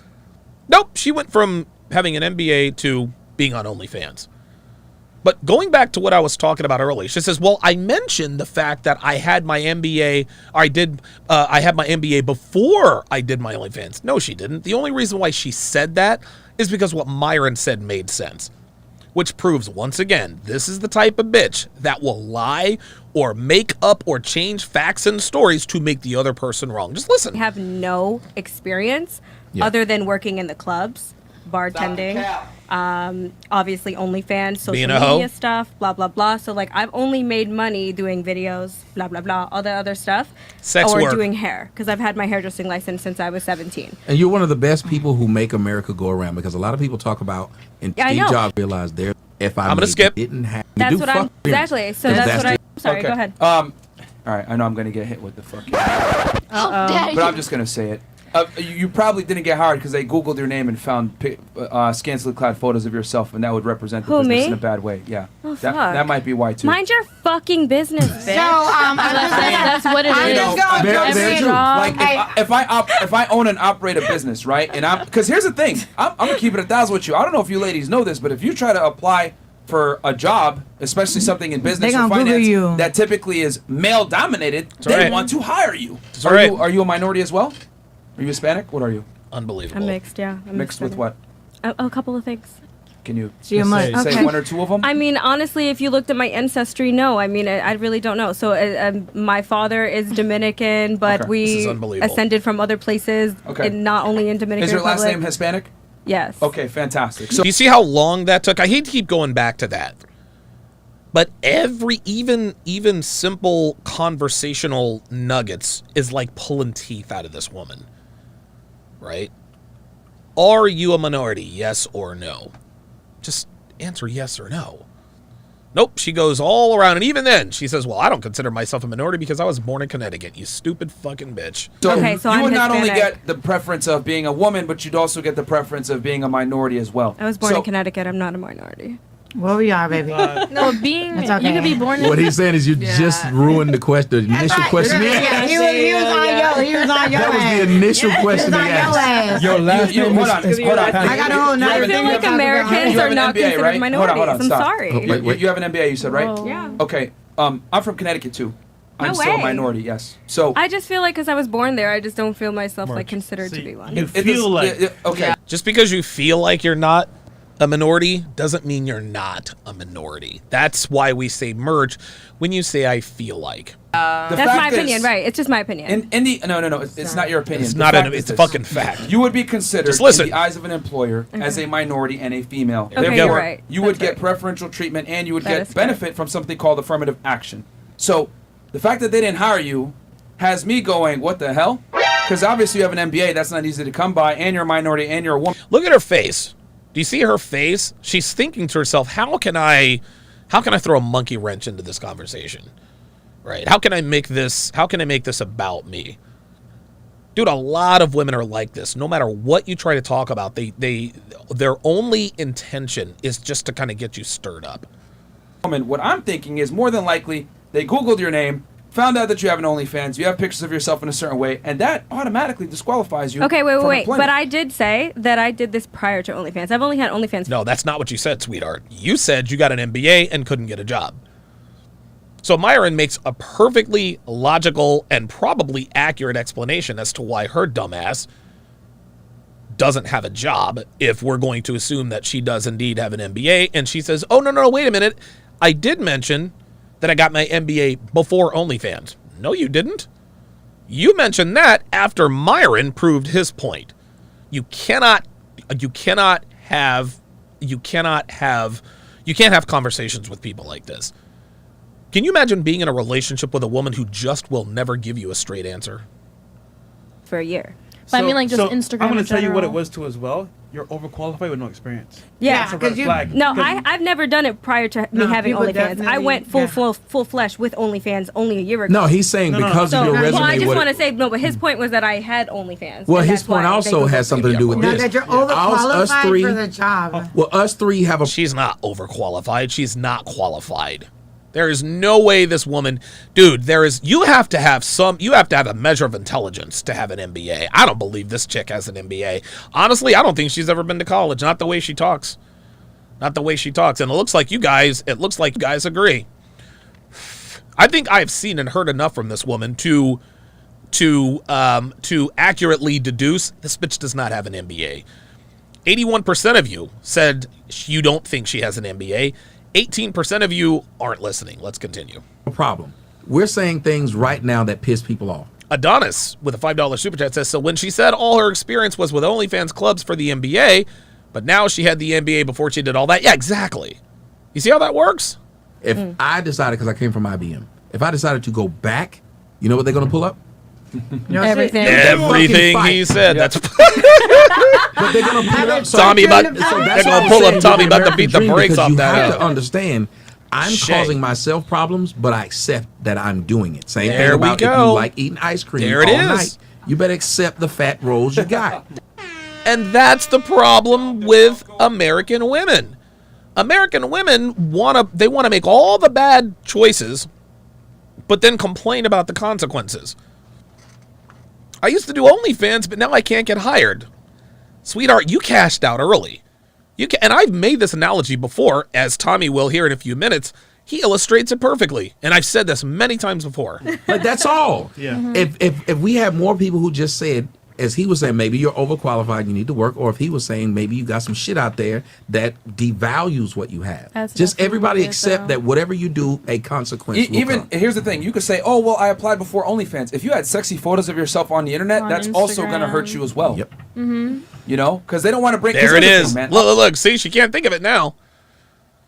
Nope, she went from having an MBA to being on OnlyFans. But going back to what I was talking about earlier, she says, well, I mentioned the fact that I had my MBA, I had my MBA before I did my OnlyFans. No, she didn't. The only reason why she said that is because what Myron said made sense. Which proves, once again, this is the type of bitch that will lie or make up or change facts and stories to make the other person wrong. Just listen. I have no experience other than working in the clubs, bartending. obviously OnlyFans, social Being a hoe? media stuff, blah blah blah. So like I've only made money doing videos, blah blah blah, all the other stuff, Sex or work. doing hair because I've had my hairdressing license since I was 17. And you're one of the best people who make America go around, because a lot of people talk about, and Yeah, I Steve know. Jobs realized there. If I'm gonna skip. Didn't have, you That's do what I'm fuck them. exactly. So 'Cause that's what the- I'm sorry. Okay. Go ahead. All right, I know I'm gonna get hit with the fucking. Uh-oh. But I'm just gonna say it. You probably didn't get hired because they Googled your name and found scantily clad photos of yourself, and that would represent the Who, business me? in a bad way. Yeah. Oh, that, fuck. that might be why too. Mind your fucking business, bitch. That's what it You is. know, Every true. job. Like if I own and operate a business, right? And because here's the thing, I'm gonna keep it 1,000 with you. I don't know if you ladies know this, but if you try to apply for a job, especially something in business They or gonna Google finance you. that typically is male dominated, they right. want to hire you. That's Are right. you you a minority as well? Are you Hispanic? What are you? Unbelievable. I'm mixed, yeah. I'm Mixed with what? A couple of things. Can you So you must- say Okay. one or two of them? I mean, honestly, if you looked at my ancestry, no. I mean, I really don't know. So my father is Dominican, but Okay. This is we unbelievable. ascended from other places, Okay. and not only in Dominican Is your last Republic. name Hispanic? Yes. Okay, fantastic. So Do you see how long that took? I hate to keep going back to that. But every even simple conversational nuggets is like pulling teeth out of this woman. Right? Are you a minority? Yes or no? Just answer yes or no. Nope, she goes all around, and even then she says, well, I don't consider myself a minority because I was born in Connecticut, you stupid fucking bitch. Okay, so you I'm would not only Hispanic. get the preference of being a woman, but you'd also get the preference of being a minority as well. I was born So- in Connecticut. I'm not a minority. Well, we are, baby. No, being It's okay. you could be born. What he's saying is you just ruined the question. The initial question. Yeah, he was on yo. He was on your That was ass. the initial question he He was on your asked. ass. Your last name hold on, is hold on. I got a whole I nother feel thing like to talk Americans about. You have are an not MBA, considered right? minorities. Hold on, I'm stop. sorry. You have an MBA, you said, right? Whoa. Yeah. Okay. I'm from Connecticut too. I'm No still a way. minority, yes. So I just feel like because I was born there, I just don't feel myself like considered to See, be one. you it feel is- like okay. Just because you feel like you're not a minority doesn't mean you're not a minority. That's why we say merge when you say I feel like. The That's fact my is, opinion, right? It's just my opinion. No. It's not your opinion. It's The not fact an, is it's a this. fucking fact. You would be considered Just listen. in the eyes of an employer as a minority and a female. Okay, Therefore, you're right. you would That's get right. preferential treatment and you would That get is correct. benefit from something called affirmative action. So the fact that they didn't hire you has me going, what the hell? Because obviously you have an MBA, that's not easy to come by, and you're a minority and you're a woman. Look at her face. Do you see her face? She's thinking to herself, how can I throw a monkey wrench into this conversation? Right? How can I make this about me? Dude, a lot of women are like this. No matter what you try to talk about, their only intention is just to kind of get you stirred up. What I'm thinking is more than likely they Googled your name, found out that you have an OnlyFans, you have pictures of yourself in a certain way, and that automatically disqualifies you. Okay, wait. from But employment. I did say that I did this prior to OnlyFans. I've only had OnlyFans. No, that's not what you said, sweetheart. You said you got an MBA and couldn't get a job. So Myron makes a perfectly logical and probably accurate explanation as to why her dumbass doesn't have a job if we're going to assume that she does indeed have an MBA. And she says, oh, no, wait a minute. I did mention that I got my MBA before OnlyFans. No, you didn't. You mentioned that after Myron proved his point. You can't have conversations with people like this. Can you imagine being in a relationship with a woman who just will never give you a straight answer? For a year. But I mean, like, just Instagram I'm going in to tell you what it general. was too as well. You're overqualified with no experience. Yeah, That's a red flag. No, 'Cause I've never done it prior to me No, having people OnlyFans. I definitely- went full flesh with OnlyFans only a year ago. No, he's saying because of your resume. Well, I just what want to it- say no, but his point was that I had OnlyFans. Well, and his that's point why they also Googled has it. something to do with No, this. that you're Us overqualified three- for the job. Well, us three have a. She's not overqualified. She's not qualified. There is no way this woman, dude, you have to have a measure of intelligence to have an MBA. I don't believe this chick has an MBA. Honestly, I don't think she's ever been to college. Not the way she talks. And it looks like you guys agree. I think I've seen and heard enough from this woman to accurately deduce this bitch does not have an MBA. 81% of you said you don't think she has an MBA. 18% of you aren't listening. Let's continue. No problem. We're saying things right now that piss people off. Adonis with a $5 super chat says, so when she said all her experience was with OnlyFans clubs for the MBA, But now she had the NBA before she did all that. Yeah, exactly. You see how that works? If I decided, because I came from IBM, if I decided to go back, you know what they're going to pull up? Everything. Everything he said. Yeah. That's. But they're going to pull up Tommy, they're going to pull up Tommy about to beat the brakes off that. You have to understand, I'm causing myself problems, but I accept that I'm doing it. Same thing about if you like eating ice cream all night. You better accept the fat rolls you got. And that's the problem with American women. American women want to make all the bad choices, but then complain about the consequences. I used to do OnlyFans, but now I can't get hired. Sweetheart, you cashed out early. And I've made this analogy before, as Tommy will hear in a few minutes. He illustrates it perfectly, and I've said this many times before. Like, that's all. Yeah. If we have more people who just said, as he was saying, maybe you're overqualified, you need to work, or if he was saying maybe you got some shit out there that devalues what you have. That's just everybody it, accept though. that whatever you do, a consequence will Even come. here's the thing: you could say, "Oh, well, I applied before OnlyFans." If you had sexy photos of yourself on the internet, that's also going to hurt you as well. Yep. You know, because they don't want to break. There it is. Man. Look, see, she can't think of it now.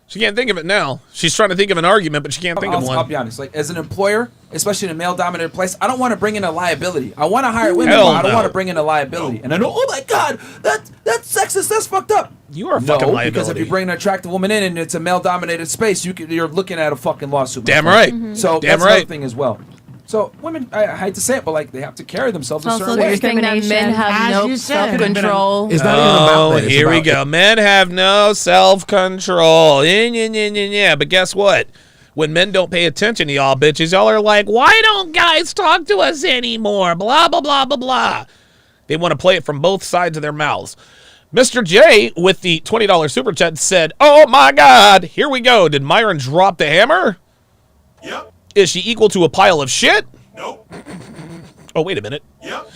She can't think of it now. She's trying to think of an argument, but she can't think of one. I'll be honest. Like, as an employer, especially in a male-dominated place, I don't want to bring in a liability. I want to hire women, but I don't want to bring in a liability. And I know, oh my God, that's sexist. That's fucked up. You are a fucking liability. Because if you bring an attractive woman in and it's a male-dominated space, you're looking at a fucking lawsuit. Damn right. So Damn that's another thing as well. So women, I hate to say it, but like they have to carry themselves a certain way. That men have no self-control. It's not even about that. It's Here we about go. Men have no self-control. Yeah. But guess what? When men don't pay attention to y'all bitches, y'all are like, why don't guys talk to us anymore? Blah, blah, blah, blah, blah. They want to play it from both sides of their mouths. Mr. J with the $20 super chat said, oh my God, here we go. Did Myron drop the hammer? Yep. Is she equal to a pile of shit? Nope. Oh, wait a minute. Yep.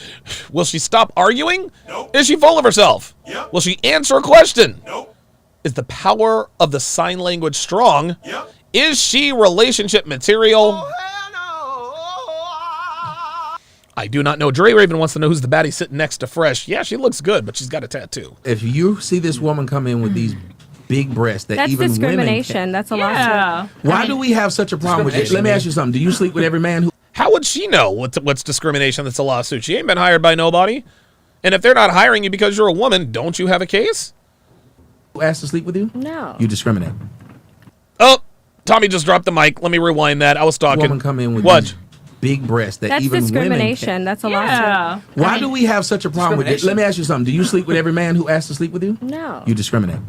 Will she stop arguing? Nope. Is she full of herself? Yep. Will she answer a question? Nope. Is the power of the sign language strong? Yep. Is she relationship material? Oh, hell no. I do not know. Dre Raven wants to know who's the baddie sitting next to Fresh. Yeah, she looks good, but she's got a tattoo. If you see this woman come in with these big breasts that That's even discrimination. women That's a lawsuit. Why do we have such a problem with it? Let me ask you something. Do you sleep with every man who... How would she know what's discrimination that's a lawsuit? She ain't been hired by nobody. And if they're not hiring you because you're a woman, don't you have a case? asked to sleep with you? No. You discriminate. Oh, Tommy just dropped the mic. Let me rewind that. I was talking. Woman come in with what? These big breasts that That's even discrimination. women That's a lawsuit. Why do we have such a problem with it? Let me ask you something. Do you sleep with every man who asks to sleep with you? No. You discriminate.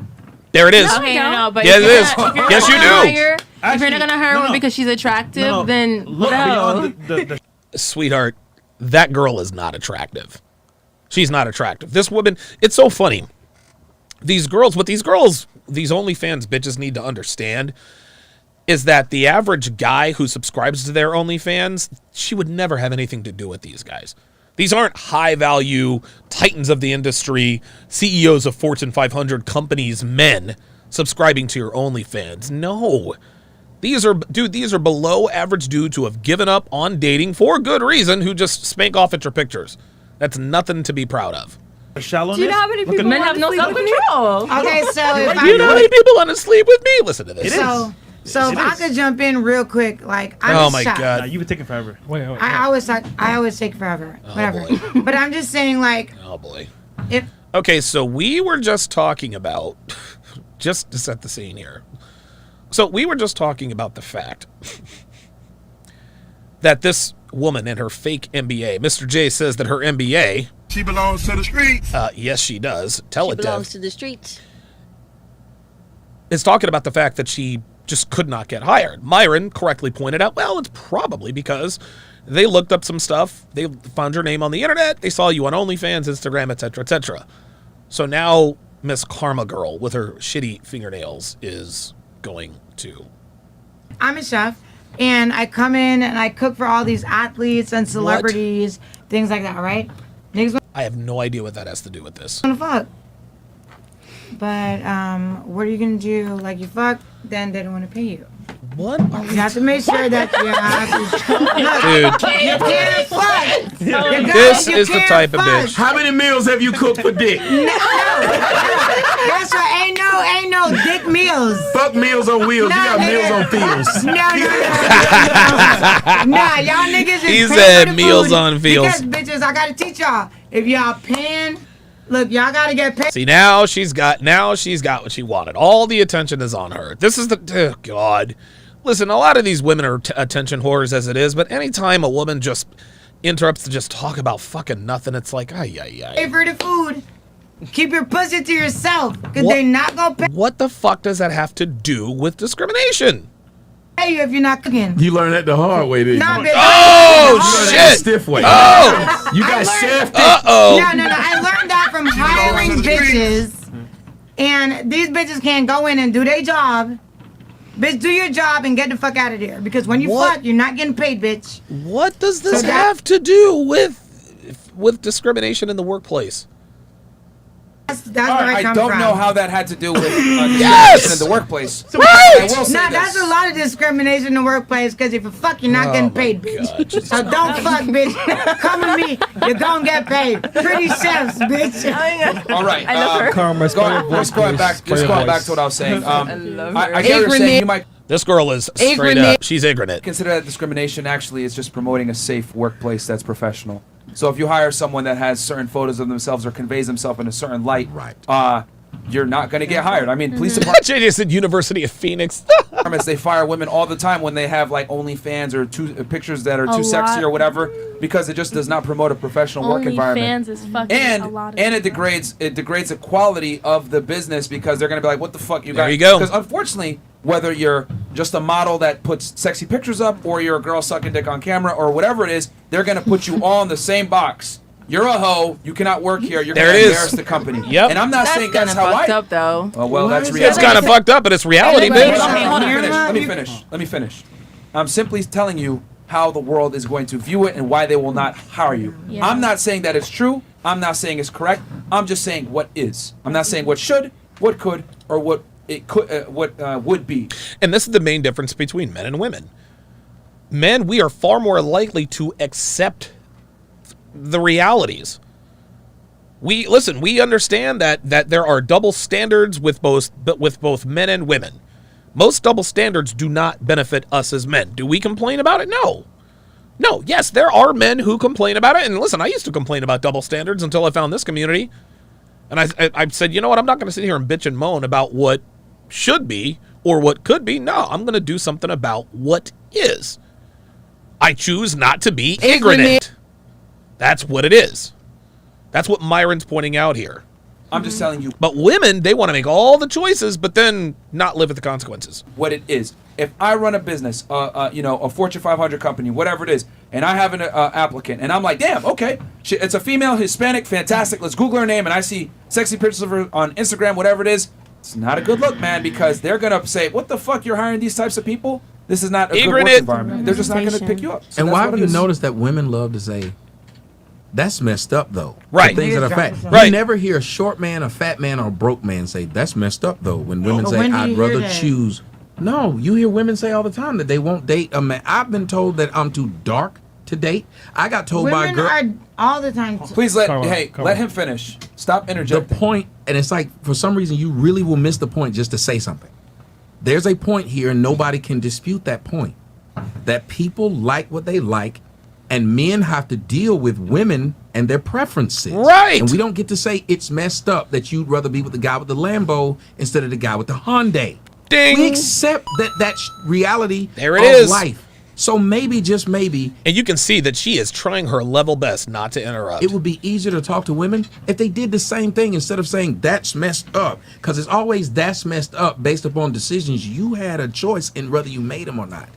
There it is. Okay, no, but yes, it is. Yes, you do. If you're not gonna hire her because she's attractive, then Look no. beyond Sweetheart, that girl is not attractive. She's not attractive. This woman, it's so funny. These girls, these OnlyFans bitches need to understand is that the average guy who subscribes to their OnlyFans, she would never have anything to do with these guys. These aren't high-value titans of the industry, CEOs of Fortune 500 companies, men subscribing to your OnlyFans. No. These are below-average dudes who have given up on dating for good reason, who just spank off at your pictures. That's nothing to be proud of. Shallowness. Do you know how many people men have no self-control? Okay, so if you know how many people want to sleep with me? Listen to this. So if I could jump in real quick, like I'm shocked. Nah, you've been taking forever. Wait. I always take forever. Whatever. Boy. But I'm just saying, like. Oh boy. If okay, so we were just talking about, just to set the scene here. So we were just talking about the fact that this woman and her fake MBA, Mr. J says that her MBA. She belongs to the streets. Yes, she does. Tell it, Dev. She belongs to the streets. Is talking about the fact that she just could not get hired. Myron correctly pointed out, well, it's probably because they looked up some stuff. They found your name on the internet. They saw you on OnlyFans, Instagram, etc., etc. So now Miss Karma Girl with her shitty fingernails is going to. I'm a chef, and I come in and I cook for all these athletes and celebrities, things like that, right? Niggas I have no idea what that has to do with this. wanna fuck. But what are you gonna do? Like, you fuck, then they don't want to pay you. What? You have to make sure that you have to. Dude. You can't fuck. This is the type of bitch. How many meals have you cooked for dick? No. That's right. Ain't no dick meals. Fuck Meals on Wheels. You got Meals on Fields. No. Nah, y'all niggas is He paying said for the Meals food. on Fields. Because bitches, I gotta teach y'all. If y'all paying, look, y'all gotta get paid. See, now she's got what she wanted. All the attention is on her. This is oh God. Listen, a lot of these women are attention whores as it is, but anytime a woman just interrupts to just talk about fucking nothing, it's like, ay. Pay for the food. Keep your pussy to yourself, because they're not gonna pay What the fuck does that have to do with discrimination? you if you're not cooking. You learned that the hard way, didn't you? Nah, bitch. Oh, shit. Stiff way. Oh. You got shafted. Uh-oh. No. I learned that from hiring bitches. And these bitches can't go in and do their job. Bitch, do your job and get the fuck out of there. Because when you fuck, you're not getting paid, bitch. What does this have to do with discrimination in the workplace? That's where I come don't from. know how that had to do with discrimination Yes! in the workplace. Right! I will say That's a lot of discrimination in the workplace because if you fuck, you're not getting paid, bitch. So don't fuck, bitch. Come with me. You're gonna get paid. Pretty chefs, bitch. All right. I love her. Just going back to what I was saying. I love her. I get what you're saying. You might This girl is straight up. She's ignorant. consider that discrimination. Actually, it's just promoting a safe workplace that's professional. So if you hire someone that has certain photos of themselves or conveys themselves in a certain light, you're not going to get hired. I mean, police departments. JJ said University of Phoenix. They fire women all the time when they have like OnlyFans or pictures that are too sexy or whatever, because it just does not promote a professional work environment. OnlyFans is fucking a lot of it degrades the quality of the business because they're going to be like, what the fuck you got? There you go. Because unfortunately, whether you're just a model that puts sexy pictures up or you're a girl sucking dick on camera or whatever it is, they're going to put you all in the same box. You're a hoe. You cannot work here. You're going to embarrass the company. Yep. And I'm not saying that's how fucked up, though. Oh, well, that's reality. It's kind of fucked up, but it's reality, bitch. Let me finish. I'm simply telling you how the world is going to view it and why they will not hire you. Yeah. I'm not saying that it's true. I'm not saying it's correct. I'm just saying what is. I'm not saying what should, what could, or what it could, would be. And this is the main difference between men and women. Men, we are far more likely to accept the realities. We understand that there are double standards with both men and women. Most double standards do not benefit us as men. Do we complain about it? No. Yes, there are men who complain about it. And listen, I used to complain about double standards until I found this community. And I said, you know what? I'm not going to sit here and bitch and moan about what should be or what could be. No, I'm going to do something about what is. I choose not to be ignorant. That's what it is. That's what Myron's pointing out here. I'm just telling you. But women, they want to make all the choices, but then not live with the consequences. What it is. If I run a business, a Fortune 500 company, whatever it is, and I have an applicant, and I'm like, damn, okay, it's a female, Hispanic, fantastic. Let's Google her name, and I see sexy pictures of her on Instagram, whatever it is. It's not a good look, man, because they're gonna say, what the fuck, you're hiring these types of people? This is not a good work environment. They're just not gonna pick you up. So and why have you noticed that women love to say, that's messed up, though? Right. The things that are fat. Right. You never hear a short man, a fat man, or a broke man say, that's messed up, though. When women say, when do I'd you rather hear that? choose. No, you hear women say all the time that they won't date a man. I've been told that I'm too dark to date. I got told by a Women girl. are all the time. Please let him finish. Stop interjecting. The point, and it's like, for some reason, you really will miss the point just to say something. There's a point here, and nobody can dispute that point. That people like what they like, and men have to deal with women and their preferences. Right. And we don't get to say it's messed up that you'd rather be with the guy with the Lambo instead of the guy with the Hyundai. Ding. We accept that's reality There it of is. life. So maybe, just maybe, And you can see that she is trying her level best not to interrupt. it would be easier to talk to women if they did the same thing instead of saying that's messed up. Because it's always that's messed up based upon decisions you had a choice in whether you made them or not.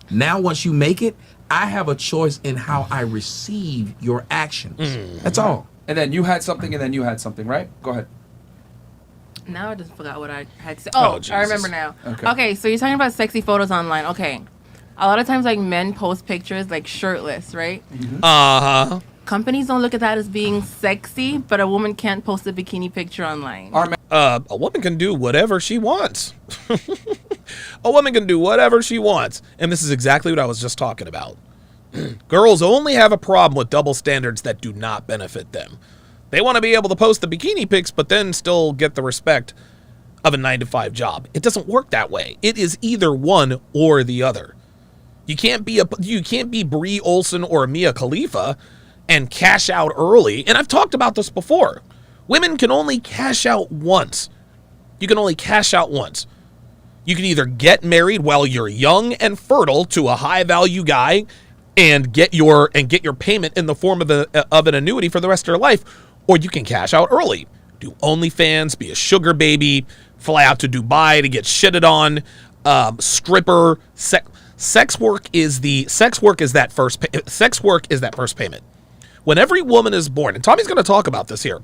Now, once you make it, I have a choice in how I receive your actions. That's all. And then you had something, and then you had something, right? Go ahead. Now I just forgot what I had to say. Oh, Oh, Jesus. I remember now. Okay. Okay, so you're talking about sexy photos online. Okay. A lot of times, like, men post pictures, like, shirtless, right? Uh-huh. Companies don't look at that as being sexy, but a woman can't post a bikini picture online. A woman can do whatever she wants. A woman can do whatever she wants. And this is exactly what I was just talking about. Girls only have a problem with double standards that do not benefit them. They want to be able to post the bikini pics, but then still get the respect of a 9-to-5 job. It doesn't work that way. It is either one or the other. You can't be Brie Olsen or Mia Khalifa and cash out early. And I've talked about this before. Women can only cash out once. You can only cash out once. You can either get married while you're young and fertile to a high-value guy and get your payment in the form of an annuity for the rest of your life, or you can cash out early. Do OnlyFans, be a sugar baby, fly out to Dubai to get shitted on, stripper, sex work is that first payment. When every woman is born, and Tommy's going to talk about this here.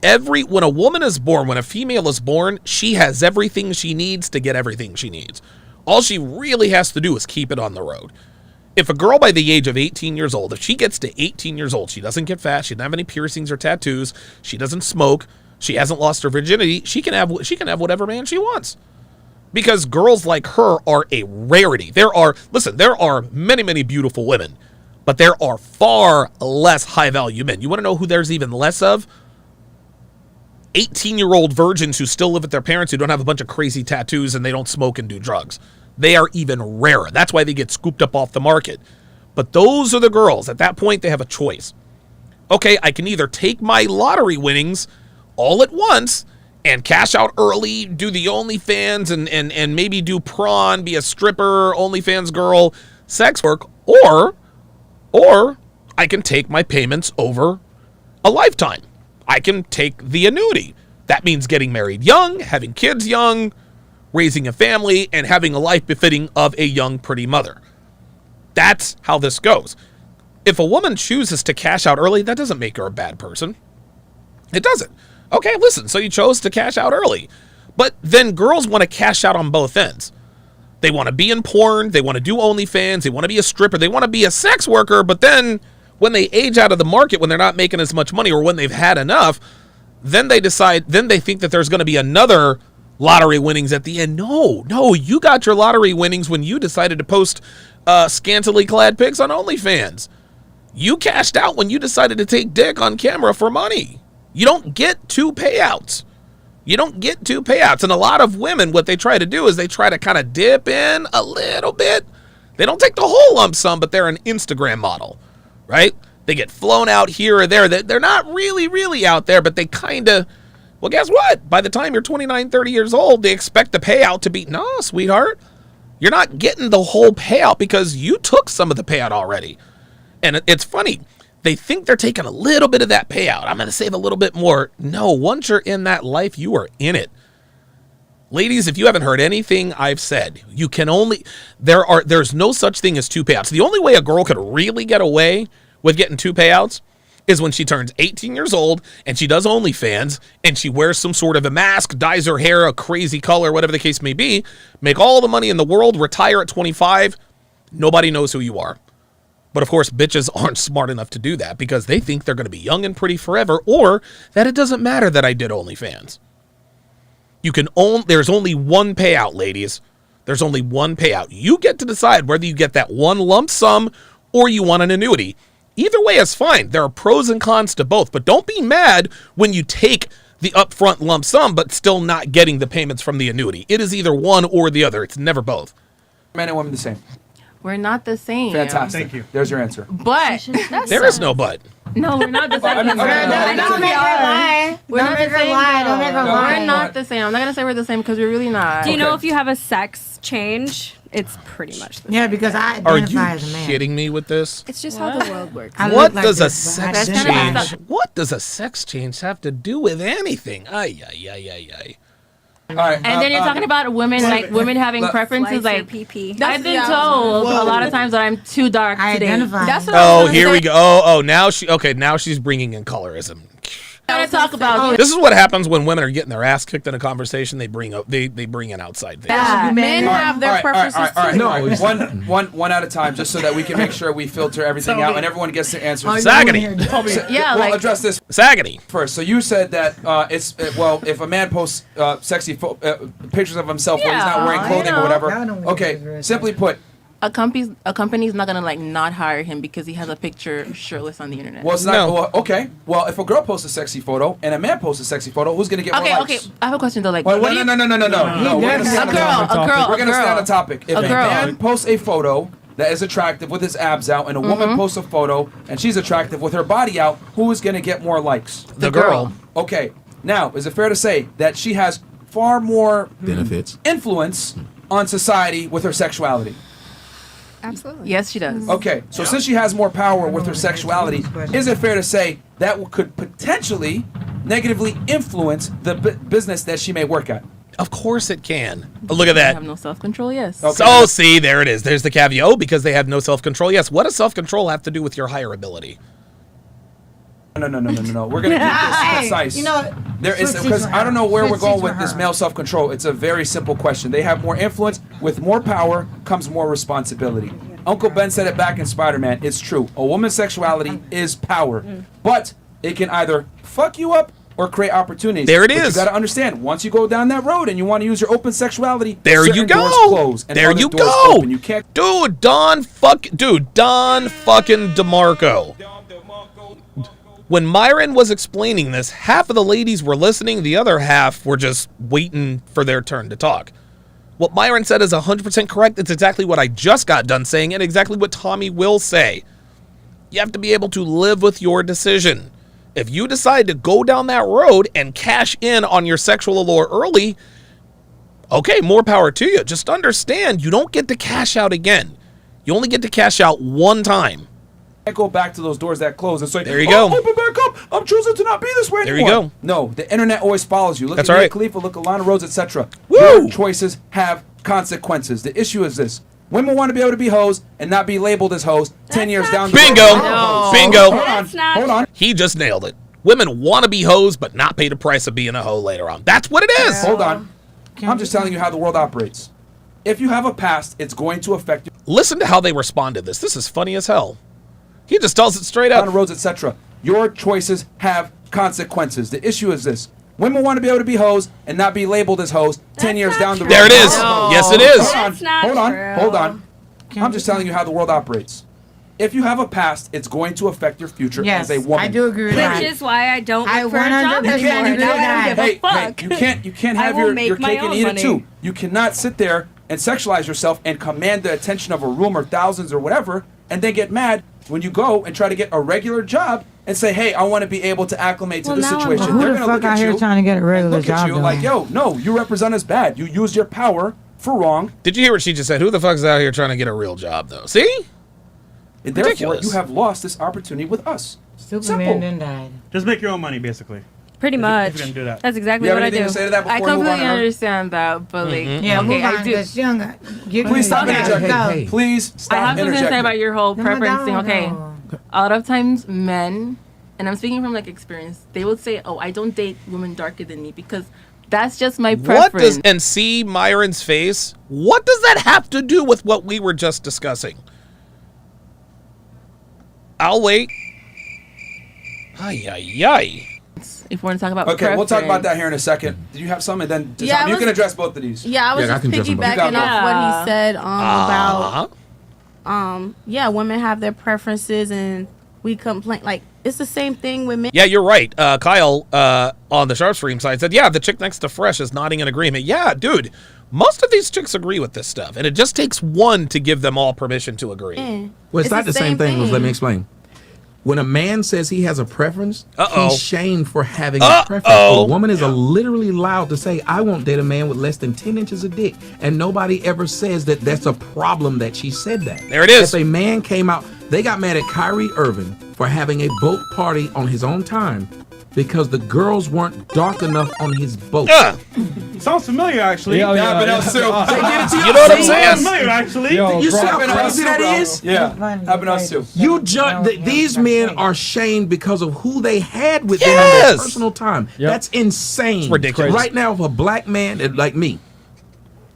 When a woman is born, when a female is born, she has everything she needs to get everything she needs. All she really has to do is keep it on the road. If a girl by the age of 18 years old, if she gets to 18 years old, she doesn't get fat, she doesn't have any piercings or tattoos, she doesn't smoke, she hasn't lost her virginity, she can have whatever man she wants. Because girls like her are a rarity. There are many, many beautiful women, but there are far less high-value men. You want to know who there's even less of? 18-year-old virgins who still live with their parents, who don't have a bunch of crazy tattoos and they don't smoke and do drugs. They are even rarer. That's why they get scooped up off the market. But those are the girls. At that point, they have a choice. Okay, I can either take my lottery winnings all at once and cash out early, do the OnlyFans and maybe do prawn, be a stripper, OnlyFans girl, sex work, or I can take my payments over a lifetime. I can take the annuity. That means getting married young, having kids young, raising a family, and having a life befitting of a young, pretty mother. That's how this goes. If a woman chooses to cash out early, that doesn't make her a bad person. It doesn't. Okay, listen, so you chose to cash out early. But then girls want to cash out on both ends. They want to be in porn, they want to do OnlyFans, they want to be a stripper, they want to be a sex worker, but then when they age out of the market, when they're not making as much money or when they've had enough, then they think that there's going to be another lottery winnings at the end. No, you got your lottery winnings when you decided to post scantily clad pics on OnlyFans. You cashed out when you decided to take dick on camera for money. You don't get two payouts. And a lot of women, what they try to do is they try to kind of dip in a little bit. They don't take the whole lump sum, but they're an Instagram model, right? They get flown out here or there. They're not really, really out there, but they kind of, well, guess what? By the time you're 29, 30 years old, they expect the payout to be, no, sweetheart, you're not getting the whole payout because you took some of the payout already. And it's funny. They think they're taking a little bit of that payout. I'm going to save a little bit more. No, once you're in that life, you are in it. Ladies, if you haven't heard anything I've said, you can only, there's no such thing as two payouts. The only way a girl could really get away with getting two payouts is when she turns 18 years old and she does OnlyFans and she wears some sort of a mask, dyes her hair a crazy color, whatever the case may be, make all the money in the world, retire at 25, nobody knows who you are. But of course, bitches aren't smart enough to do that because they think they're going to be young and pretty forever, or that it doesn't matter that I did OnlyFans. There's only one payout, ladies. There's only one payout. You get to decide whether you get that one lump sum or you want an annuity. Either way is fine. There are pros and cons to both, but don't be mad when you take the upfront lump sum but still not getting the payments from the annuity. It is either one or the other. It's never both. Men and women the same. We're not the same. Fantastic. Thank you. There's your answer. But there is no but. No, we're not the same. Don't make her lie. Don't make her lie. We're not the same. I'm not going to say we're the same because we're really not. Do you know if you have a sex change, it's pretty much the same. Yeah, because I Are identify you as a man. kidding me with this? It's just how the world works. What does a sex change? What does a sex change have to do with anything? Ay. All right, and then you're talking about women, like women having preferences, like PP. I've been told a lot of times that I'm too dark I today. identify. That's what Oh, here we go. Oh, now she's bringing in colorism. I want to talk about. This is what happens when women are getting their ass kicked in a conversation. They bring in outside things. Yeah, men have their preferences too. No, one at a time, just so that we can make sure we filter everything out and everyone gets to answer. Sagany. We'll address this Sagany first. So you said that if a man posts sexy pictures of himself when he's not wearing clothing or whatever. Okay, simply put, a company's not gonna like not hire him because he has a picture shirtless on the internet. Well, it's not. Well, okay. Well, if a girl posts a sexy photo and a man posts a sexy photo, who's gonna get more likes? Okay. I have a question though. Like, no. We're gonna stay on the topic. We're gonna stay on the topic. If a man posts a photo that is attractive with his abs out, and a woman posts a photo and she's attractive with her body out, who is gonna get more likes? The girl. Okay. Now, is it fair to say that she has far more benefits, influence on society with her sexuality? Absolutely. Yes, she does. Okay, so since she has more power with her sexuality, is it fair to say that could potentially negatively influence the business that she may work at? Of course it can. Look at that. Have no self-control. Yes. Okay. So see, there it is. There's the caveat. Oh, because they have no self-control. Yes. What does self-control have to do with your higher ability? No. We're gonna keep this concise. You know, there is because I don't know where we're going with this male self-control. It's a very simple question. They have more influence. With more power comes more responsibility. Uncle Ben said it back in Spider-Man. It's true. A woman's sexuality is power, but it can either fuck you up or create opportunities. There it but is. You got to understand. Once you go down that road and you want to use your open sexuality, there you go. Doors close and there you doors go. Open. You can't. Don fucking DeMarco. When Myron was explaining this, half of the ladies were listening, the other half were just waiting for their turn to talk. What Myron said is 100% correct. It's exactly what I just got done saying and exactly what Tommy will say. You have to be able to live with your decision. If you decide to go down that road and cash in on your sexual allure early, okay, more power to you. Just understand, you don't get to cash out again. You only get to cash out one time. Can't go back to those doors that close and say, there you go. Open back up. I'm choosing to not be this way anymore. There you go. No, the internet always follows you. Look That's at right. Khalifa, look at Lana Rhodes, etc. Woo! Your choices have consequences. The issue is this. Women want to be able to be hoes and not be labeled as hoes 10 years down the road. Bingo. Hold on. He just nailed it. Women want to be hoes but not pay the price of being a hoe later on. That's what it is. Hold on. I'm just telling you how the world operates. If you have a past, it's going to affect you. Listen to how they respond to this. This is funny as hell. He just tells it straight up. On the roads, etc. Your choices have consequences. The issue is this. Women want to be able to be hoes and not be labeled as hoes 10 years down the road. There it is. Yes, it is. Hold on. I'm just telling you how the world operates. If you have a past, it's going to affect your future as a woman. I do agree with that. Which is why I don't look for a job anymore. Now I don't give a fuck. You can't have your cake and eat it too. You cannot sit there and sexualize yourself and command the attention of a room or thousands or whatever, and then get mad when you go and try to get a regular job and say, "Hey, I want to be able to acclimate to this situation." Who They're the gonna fuck look at out here you trying to get a regular look at job? you like, "Yo, no, you represent us bad. You used your power for wrong." Did you hear what she just said? Who the fuck's out here trying to get a real job, though? See? And therefore, you have lost this opportunity with us. Superman then died. Just make your own money, basically. Pretty much. If you're gonna do that. That's exactly what I do. I completely understand that, but like, Yeah, okay, I do. Please stop interjecting. Please stop I have something to say interjecting. about your whole preference thing. Okay, a lot of times men, and I'm speaking from like experience, they would say, "Oh, I don't date women darker than me because that's just my preference." And see Myron's face? What does that have to do with what we were just discussing? I'll wait. Ay. If we're going to talk about okay, we'll talk about that here in a second. Do you have some? And then you can address both of these. Yeah, I was just piggybacking off what he said about women have their preferences and we complain. Like, it's the same thing with men. Yeah, you're right. Kyle on the Sharpe stream side said, yeah, the chick next to Fresh is nodding in agreement. Yeah, dude, most of these chicks agree with this stuff, and it just takes one to give them all permission to agree. Well, it's not the same thing. Let me explain. When a man says he has a preference, he's shamed for having a preference. A woman is literally allowed to say, I won't date a man with less than 10 inches of dick. And nobody ever says that that's a problem that she said that. There it is. If a man came out, they got mad at Kyrie Irving for having a boat party on his own time because the girls weren't dark enough on his boat. Sounds familiar, actually. You know what I'm saying? Familiar, actually. You see how crazy that is? Yeah, happened to us too. You judge these men are shamed because of who they had with them in their personal time. That's insane. It's ridiculous. Right now, if a black man like me,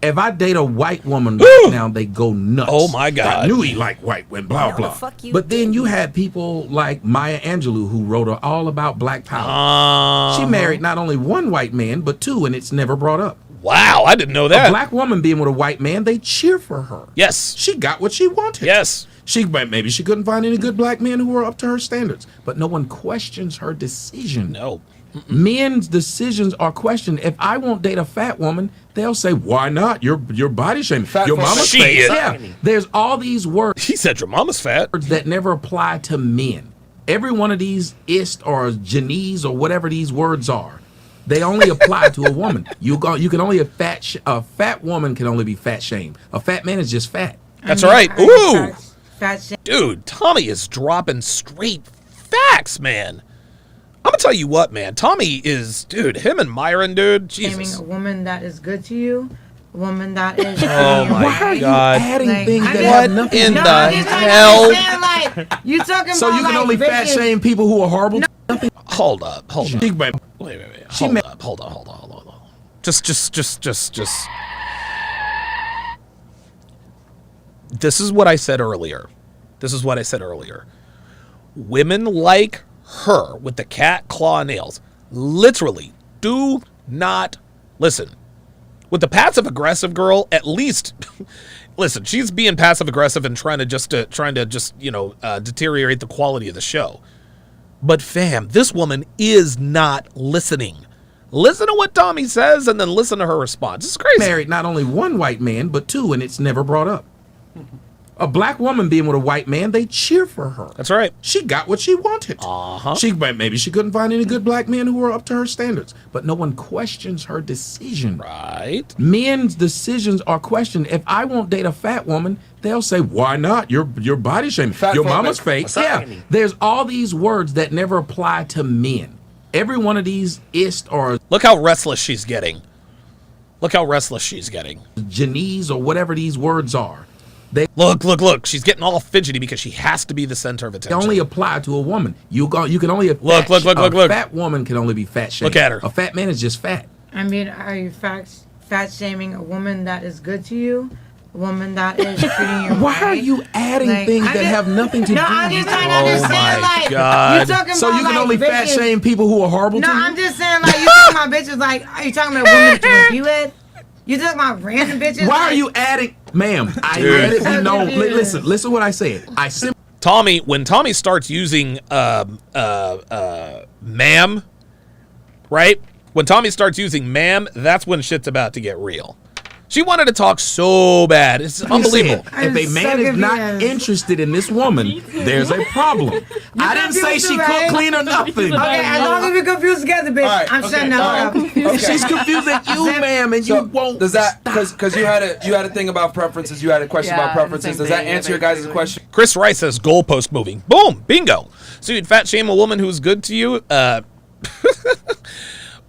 if I date a white woman right now, they go nuts. Oh my God! I knew he liked white women. Blah blah. But then you had people like Maya Angelou who wrote all about Black Power. She married not only one white man but two, and it's never brought up. Wow, I didn't know that. A black woman being with a white man, they cheer for her. Yes. She got what she wanted. Yes. Maybe she couldn't find any good black men who were up to her standards, but no one questions her decision. No. Men's decisions are questioned. If I won't date a fat woman, they'll say, "Why not? Your body shaming. Your mama's fat." Yeah. There's all these words. He said your mama's fat. That never apply to men. Every one of these ist or janies or whatever these words are, they only apply to a woman. You can only a fat woman can only be fat shamed. A fat man is just fat. That's right. Ooh, dude, Tommy is dropping straight facts, man. I'm gonna tell you what, man. Tommy is, dude. Him and Myron, dude. Jesus. A woman that is good to you, a woman that is. Oh my Why are you God! adding things that what have nothing in to the do? hell? You talking So about you can like only fat bitches. shame people who are horrible. Hold up. Wait. She Hold on. Just. This is what I said earlier. Women like her with the cat claw nails literally do not listen. With the passive aggressive girl, at least listen, she's being passive aggressive and trying to just deteriorate the quality of the show. But fam, this woman is not listening. Listen to what Tommy says and then listen to her response. It's crazy. Married not only one white man, but two, and it's never brought up. A black woman being with a white man, they cheer for her. That's right. She got what she wanted. Maybe she couldn't find any good black men who were up to her standards, but no one questions her decision. Right. Men's decisions are questioned. If I won't date a fat woman, they'll say, "Why not? Your body shaming. Your mama's fake." Yeah. There's all these words that never apply to men. Every one of these ist or look how restless she's getting. Janies or whatever these words are. They look. She's getting all fidgety because she has to be the center of attention. They only apply to a woman. You can only look. A fat woman can only be fat shamed. Look at her. A fat man is just fat. I mean, are you fat shaming a woman that is good to you? A woman that is treating you Why are you adding things that have nothing to do? No, I'm just trying to Oh understand. my Like, God. you talking So about you can like, only fat bitches. shame people who are horrible No, to you? I'm just saying, like, you talking about bitches. Like, are you talking about women that you compete with? You talking about random bitches? Why like, are you adding, ma'am? I Dude. let it be So known. confused. Listen what I said. Tommy, when Tommy starts using ma'am, right? When Tommy starts using ma'am, that's when shit's about to get real. She wanted to talk so bad. It's unbelievable. If a man is not interested in this woman, there's a problem. I didn't say she cooked, clean, or nothing. Okay, as long as we're confused together, bitch, Right, I'm shutting up. Okay. She's confusing you, ma'am, and you won't. Does that because you had a thing about preferences? You had a question about preferences. Does that answer your guys' question? Chris Rice says goalpost moving. Boom, bingo. So you'd fat shame a woman who's good to you?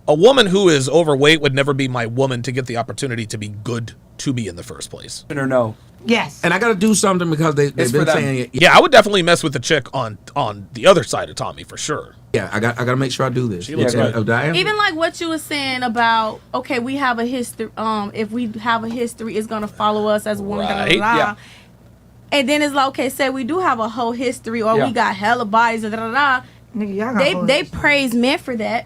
A woman who is overweight would never be my woman to get the opportunity to be good to me in the first place. Or no? Yes. And I got to do something because they've been saying it. Yeah, I would definitely mess with the chick on the other side of Tommy for sure. Yeah, I got to make sure I do this. She looks good. Even like what you were saying about, okay, we have a history. If we have a history, it's gonna follow us as one. Right. Yeah. And then it's like, okay, say we do have a whole history, or we got hella bodies, They praise men for that.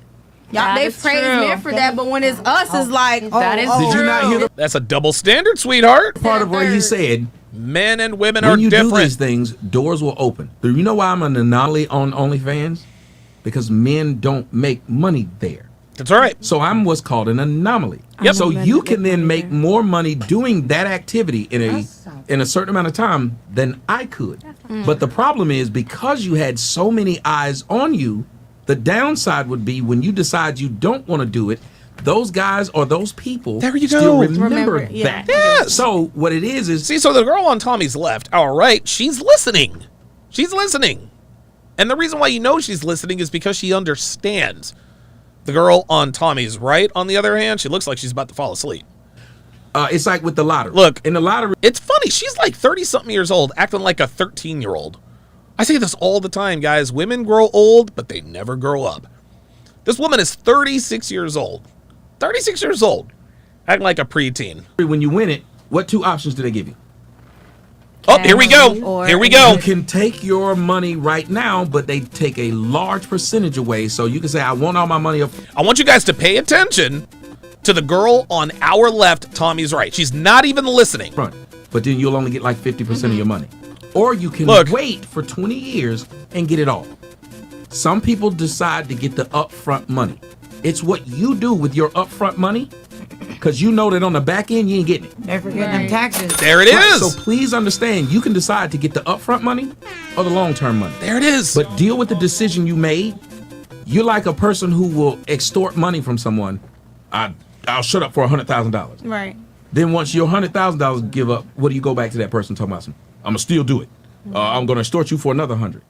Y'all, they praise men for that, but when it's us, it's like, Did you not hear That's a double standard, sweetheart. part of where he said men and women when are you different. do these things, doors will open. Do you know why I'm an anomaly on OnlyFans? Because men don't make money there. That's right. So I'm what's called an anomaly. Yep. So you can then make more money doing that activity in a certain amount of time than I could. But the problem is because you had so many eyes on you, the downside would be when you decide you don't want to do it, those guys or those people There you still go. remember yeah. that. Yes. So what it is See, so the girl on Tommy's left, all right, she's listening. She's listening. And the reason why you know she's listening is because she understands. The girl on Tommy's right, on the other hand, she looks like she's about to fall asleep. it's like with the lottery. Look, in the lottery, it's funny. She's like 30-something years old, acting like a 13-year-old. I say this all the time, guys. Women grow old, but they never grow up. This woman is 36 years old. 36 years old. Acting like a preteen. when you win it, what two options do they give you? Oh, here we go. Here we go. You can take your money right now, but they take a large percentage away. So you can say, I want all my money up. I want you guys to pay attention To the girl on our left, Tommy's right. She's not even listening. Front, but then you'll only get like 50% of your money. Or you can wait for 20 years and get it all. Some people decide to get the upfront money. It's what you do with your upfront money, because you know that on the back end you ain't getting it. They're forgetting them taxes. There it is. So please understand, you can decide to get the upfront money or the long-term money. There it is. But deal with the decision you made. You're like a person who will extort money from someone. I'll shut up for $100,000. Right. Then once your $100,000 give up, what do you go back to that person talking about? I'm gonna still do it. I'm gonna extort you for another 100.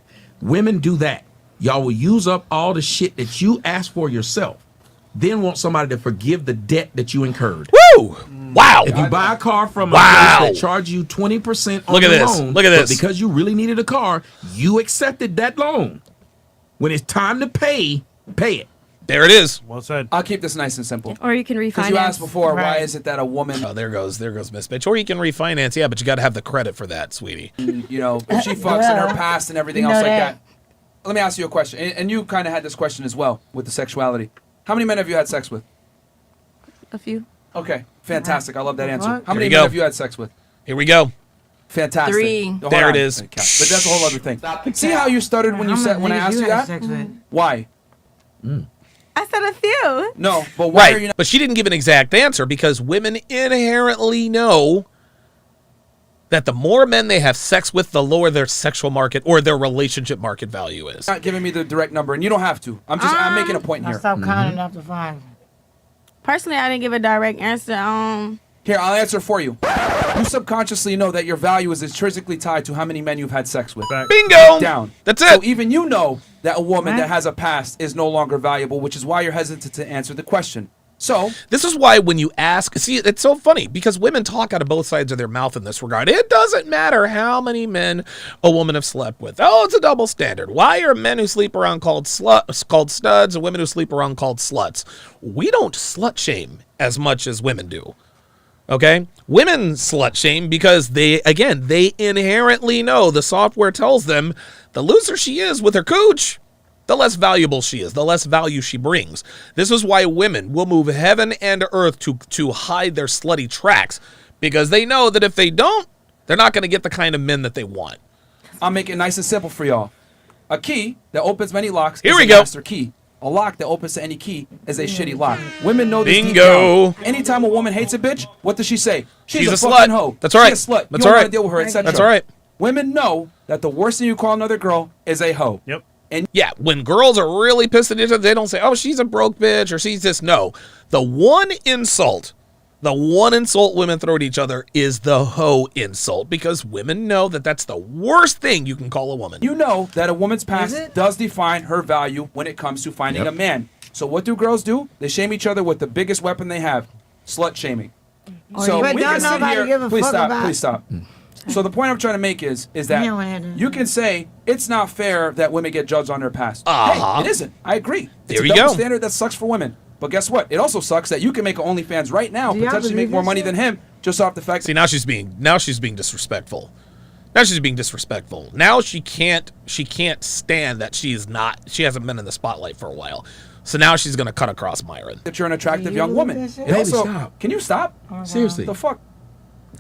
Women do that. Y'all will use up all the shit that you asked for yourself, then want somebody to forgive the debt that you incurred. Woo! Wow. If you buy a car from a place that charge you 20% on the loan, look at this. But because you really needed a car, you accepted that loan. When it's time to pay it. There it is. Well said. I'll keep this nice and simple. Or you can refinance. Because you asked before, why is it that a woman... Oh, there goes Miss Bitch. Or you can refinance, yeah, but you got to have the credit for that, sweetie. You know, if she fucks in her past and everything else like that. Let me ask you a question. And you kind of had this question as well with the sexuality. How many men have you had sex with? A few. Okay, fantastic. I love that answer. What? How many Here we men go. have you had sex with? Here we go. Fantastic. 3. Hold There on. it is. But that's a whole other thing. See how you stuttered when I asked you that? Why? I said a few. No, but why are you not? But she didn't give an exact answer because women inherently know that the more men they have sex with, the lower their sexual market or their relationship market value is. Not giving me the direct number, and you don't have to. I'm making a point here. Stop counting up to 5. Personally, I didn't give a direct answer. Here, I'll answer for you. You subconsciously know that your value is intrinsically tied to how many men you've had sex with. Bingo! Down. That's it. So even you know that a woman that has a past is no longer valuable, which is why you're hesitant to answer the question. So this is why when you ask, see, it's so funny because women talk out of both sides of their mouth in this regard. It doesn't matter how many men a woman have slept with. Oh, it's a double standard. Why are men who sleep around called studs and women who sleep around called sluts? We don't slut shame as much as women do. Okay? Women slut shame because they inherently know, the software tells them, the looser she is with her cooch, the less valuable she is, the less value she brings. This is why women will move heaven and earth to hide their slutty tracks, because they know that if they don't, they're not going to get the kind of men that they want. I'll make it nice and simple for y'all. A key that opens many locks Here is we a go. master key. A lock that opens to any key is a shitty lock. Women know this deep Bingo. down. Anytime a woman hates a bitch, what does she say? She's a slut. fucking hoe. That's right. She's a slut. That's you don't right. want to deal with her, etc. That's right. Women know that the worst thing you call another girl is a hoe. Yep. And yeah, when girls are really pissed at each other, they don't say, oh, she's a broke bitch or she's this. No. The one insult women throw at each other is the hoe insult, because women know that that's the worst thing you can call a woman. you know that a woman's past does define her value when it comes to finding a man. So what do girls do? They shame each other with the biggest weapon they have, slut shaming. So we can sit here. Please stop. So the point I'm trying to make is that you can say it's not fair that women get judged on their past. Hey, it isn't. I agree. It's There a you double go. standard that sucks for women. But guess what? It also sucks that you can make an OnlyFans right now, potentially make more money than him, just off the fact. See, now she's being disrespectful. Now she can't stand that she hasn't been in the spotlight for a while. So now she's gonna cut across Myron. That you're an attractive young woman. Baby, also, stop. Can you stop? Seriously. The fuck?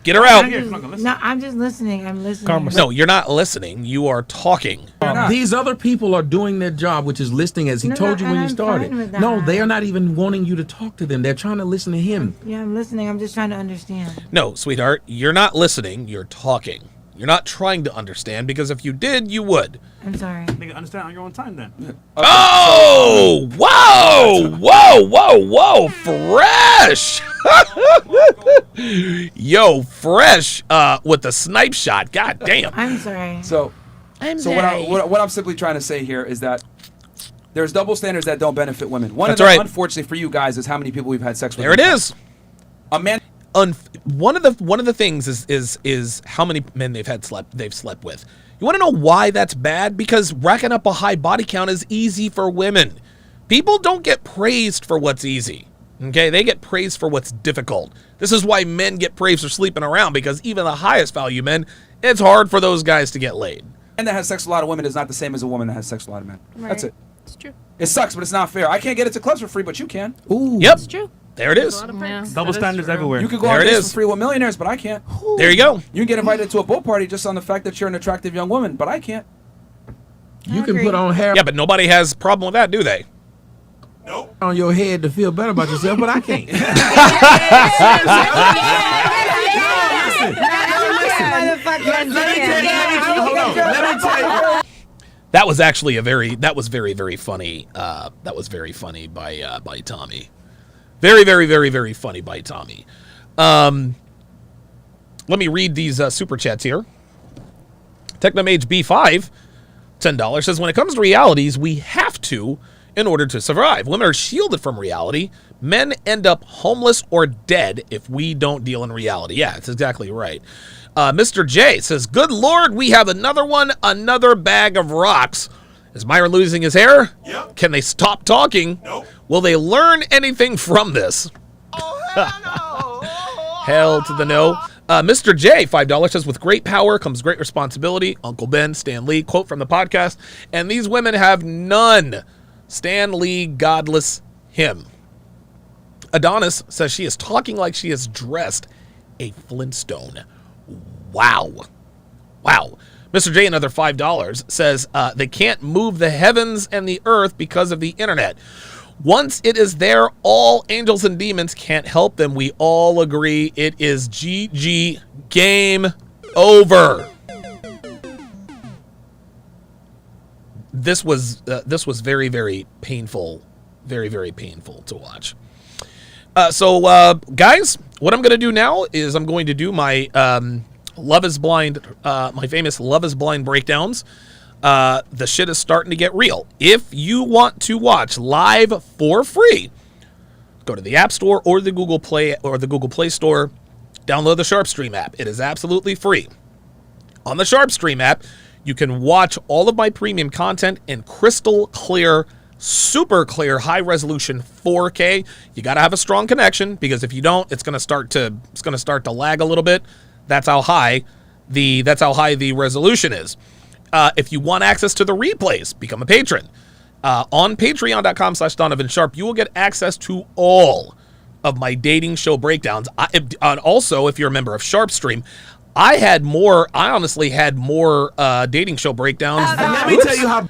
Get her out. I'm just listening. I'm listening. No, you're not listening. You are talking. These other people are doing their job, which is listening, as he told you when you started. No, they are not even wanting you to talk to them. They're trying to listen to him. Yeah, I'm listening. I'm just trying to understand. No, sweetheart, you're not listening. You're talking. You're not trying to understand, because if you did, you would. I'm sorry. Nigga, understand on your own time then. Oh! Whoa! Fresh! Yo, fresh with the snipe shot. God damn. I'm sorry. So what I'm simply trying to say here is that there's double standards that don't benefit women. One of them, unfortunately for you guys, is how many people we've had sex with. There it is. A man. One of the things is how many men they've slept with. You want to know why that's bad? Because racking up a high body count is easy for women. People don't get praised for what's easy. Okay, they get praised for what's difficult. This is why men get praised for sleeping around, because even the highest value men, it's hard for those guys to get laid. Man that has sex with a lot of women is not the same as a woman that has sex with a lot of men. Right. That's it. It's true. It sucks, but it's not fair. I can't get it to clubs for free, but you can. Ooh. Yep. It's true. There it is. Yeah, Double standards everywhere. You could go There on it dates is. for free with millionaires, but I can't. There you go. You can get invited to a boat party just on the fact that you're an attractive young woman, but I can't. You can put on hair Yeah, but nobody has a problem with that, do they? on your head to feel better about yourself, but I can't. That was actually that was very, very funny. That was very funny by Tommy. Very, very, very, very funny by Tommy. Let me read these super chats here. Technomage B5, $10, says, when it comes to realities, we have to in order to survive. Women are shielded from reality. Men end up homeless or dead if we don't deal in reality. Yeah, that's exactly right. Mr. J says, good Lord, we have another one, another bag of rocks. Is Myra losing his hair? Yep. Can they stop talking? Nope. Will they learn anything from this? Hell to the no. Mr. J, $5, says, with great power comes great responsibility. Uncle Ben, Stan Lee, quote from the podcast. And these women have none. Stan Lee, godless him. Adonis says she is talking like she is dressed a Flintstone. Wow. Wow. Mr. J, another $5, says they can't move the heavens and the earth because of the internet. Once it is there, all angels and demons can't help them. We all agree it is GG, game over. This was very, very painful, very, very painful to watch. So guys, what I'm going to do now is I'm going to do my Love is Blind, my famous Love is Blind breakdowns. The shit is starting to get real. If you want to watch live for free, go to the App Store or the Google Play Store. Download the Sharpe Stream app. It is absolutely free. On the Sharpe Stream app, you can watch all of my premium content in crystal clear, super clear, high resolution 4K. You got to have a strong connection because if you don't, it's going to start to lag a little bit. That's how high the resolution is. If you want access to the replays, become a patron. On patreon.com/Donovan Sharpe, you will get access to all of my dating show breakdowns. And also, if you're a member of Sharpe Stream, I honestly had more dating show breakdowns. Let me tell you how.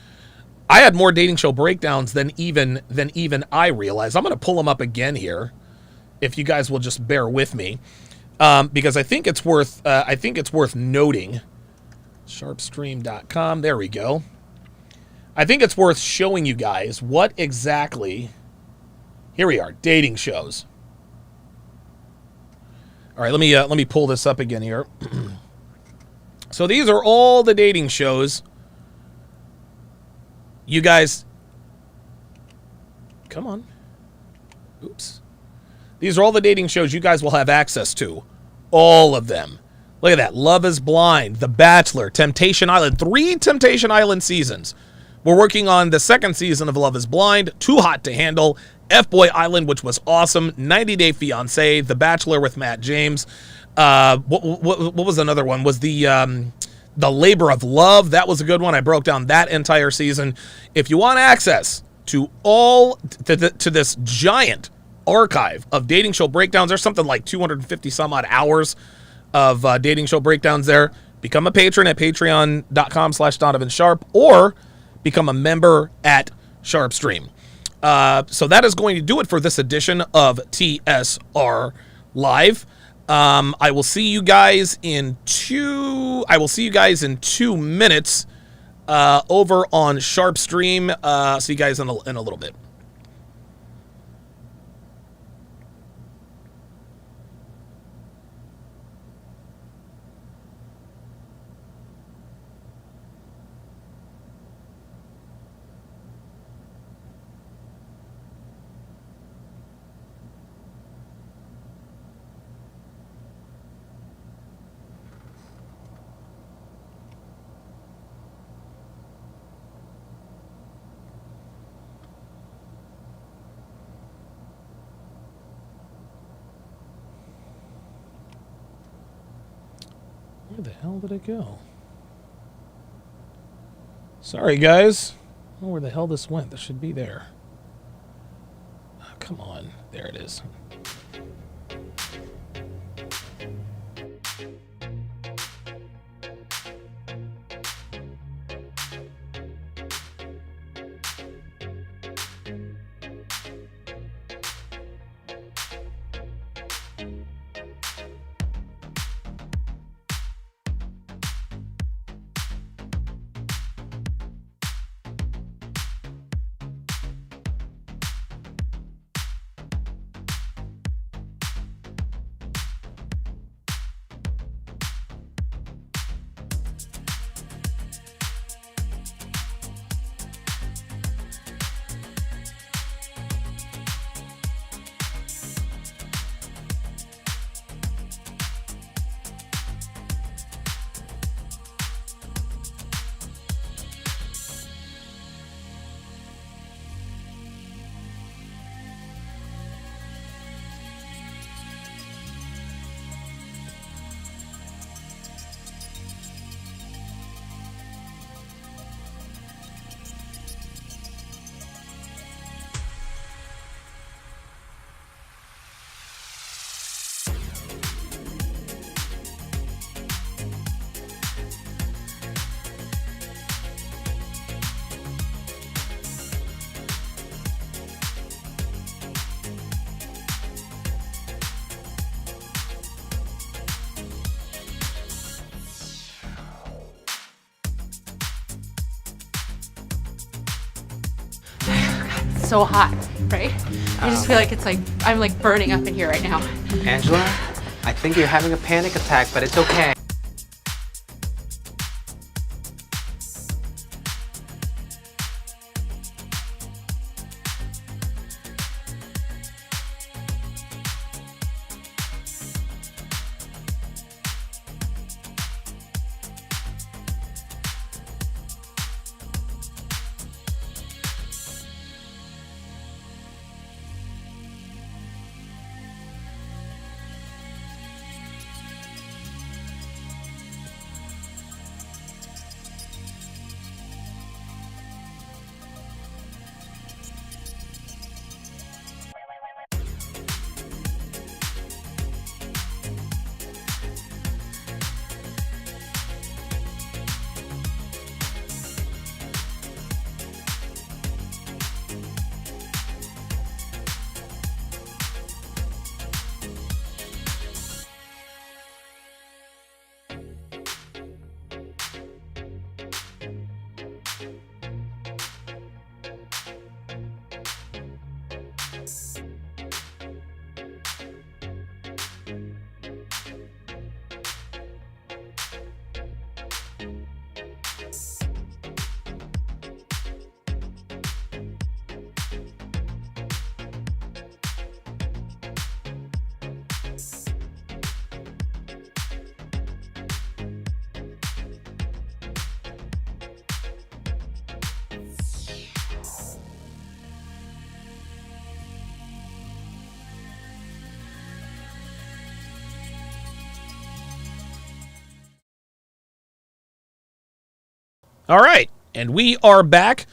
I had more dating show breakdowns than even I realized. I'm going to pull them up again here, if you guys will just bear with me, because I think it's worth noting. Sharpestream.com. There we go. I think it's worth showing you guys what exactly. Here we are, dating shows. All right, let me pull this up again here. So these are all the dating shows. You guys, come on. Oops. These are all the dating shows you guys will have access to. All of them. Look at that. Love is Blind, The Bachelor, Temptation Island. 3 Temptation Island seasons. We're working on the 2nd season of Love is Blind, Too Hot to Handle, F-Boy Island, which was awesome, 90 Day Fiancé, The Bachelor with Matt James. What was another one? Was the Labor of Love. That was a good one. I broke down that entire season. If you want access to to this giant archive of dating show breakdowns, there's something like 250 some odd hours of dating show breakdowns there. Become a patron at patreon.com/Donovan Sharpe or become a member at Sharpe Stream. So that is going to do it for this edition of TSR Live. I will see you guys in 2 minutes over on Sharpe Stream. See you guys in a little bit. Where the hell did it go? Sorry, guys. I don't know where the hell this went. This should be there. Oh, come on. There it is. So hot, right? I just feel like it's like I'm like burning up in here right now. Angela, I think you're having a panic attack, but it's okay. All right, and we are back.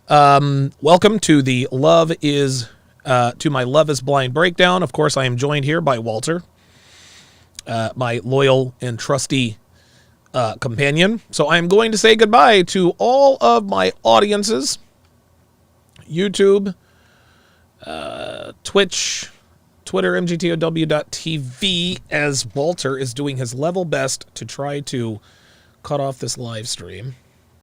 Welcome to the my Love is Blind breakdown. Of course, I am joined here by Walter, my loyal and trusty companion. So I am going to say goodbye to all of my audiences, YouTube, Twitch, Twitter, mgtow.tv, as Walter is doing his level best to try to cut off this live stream.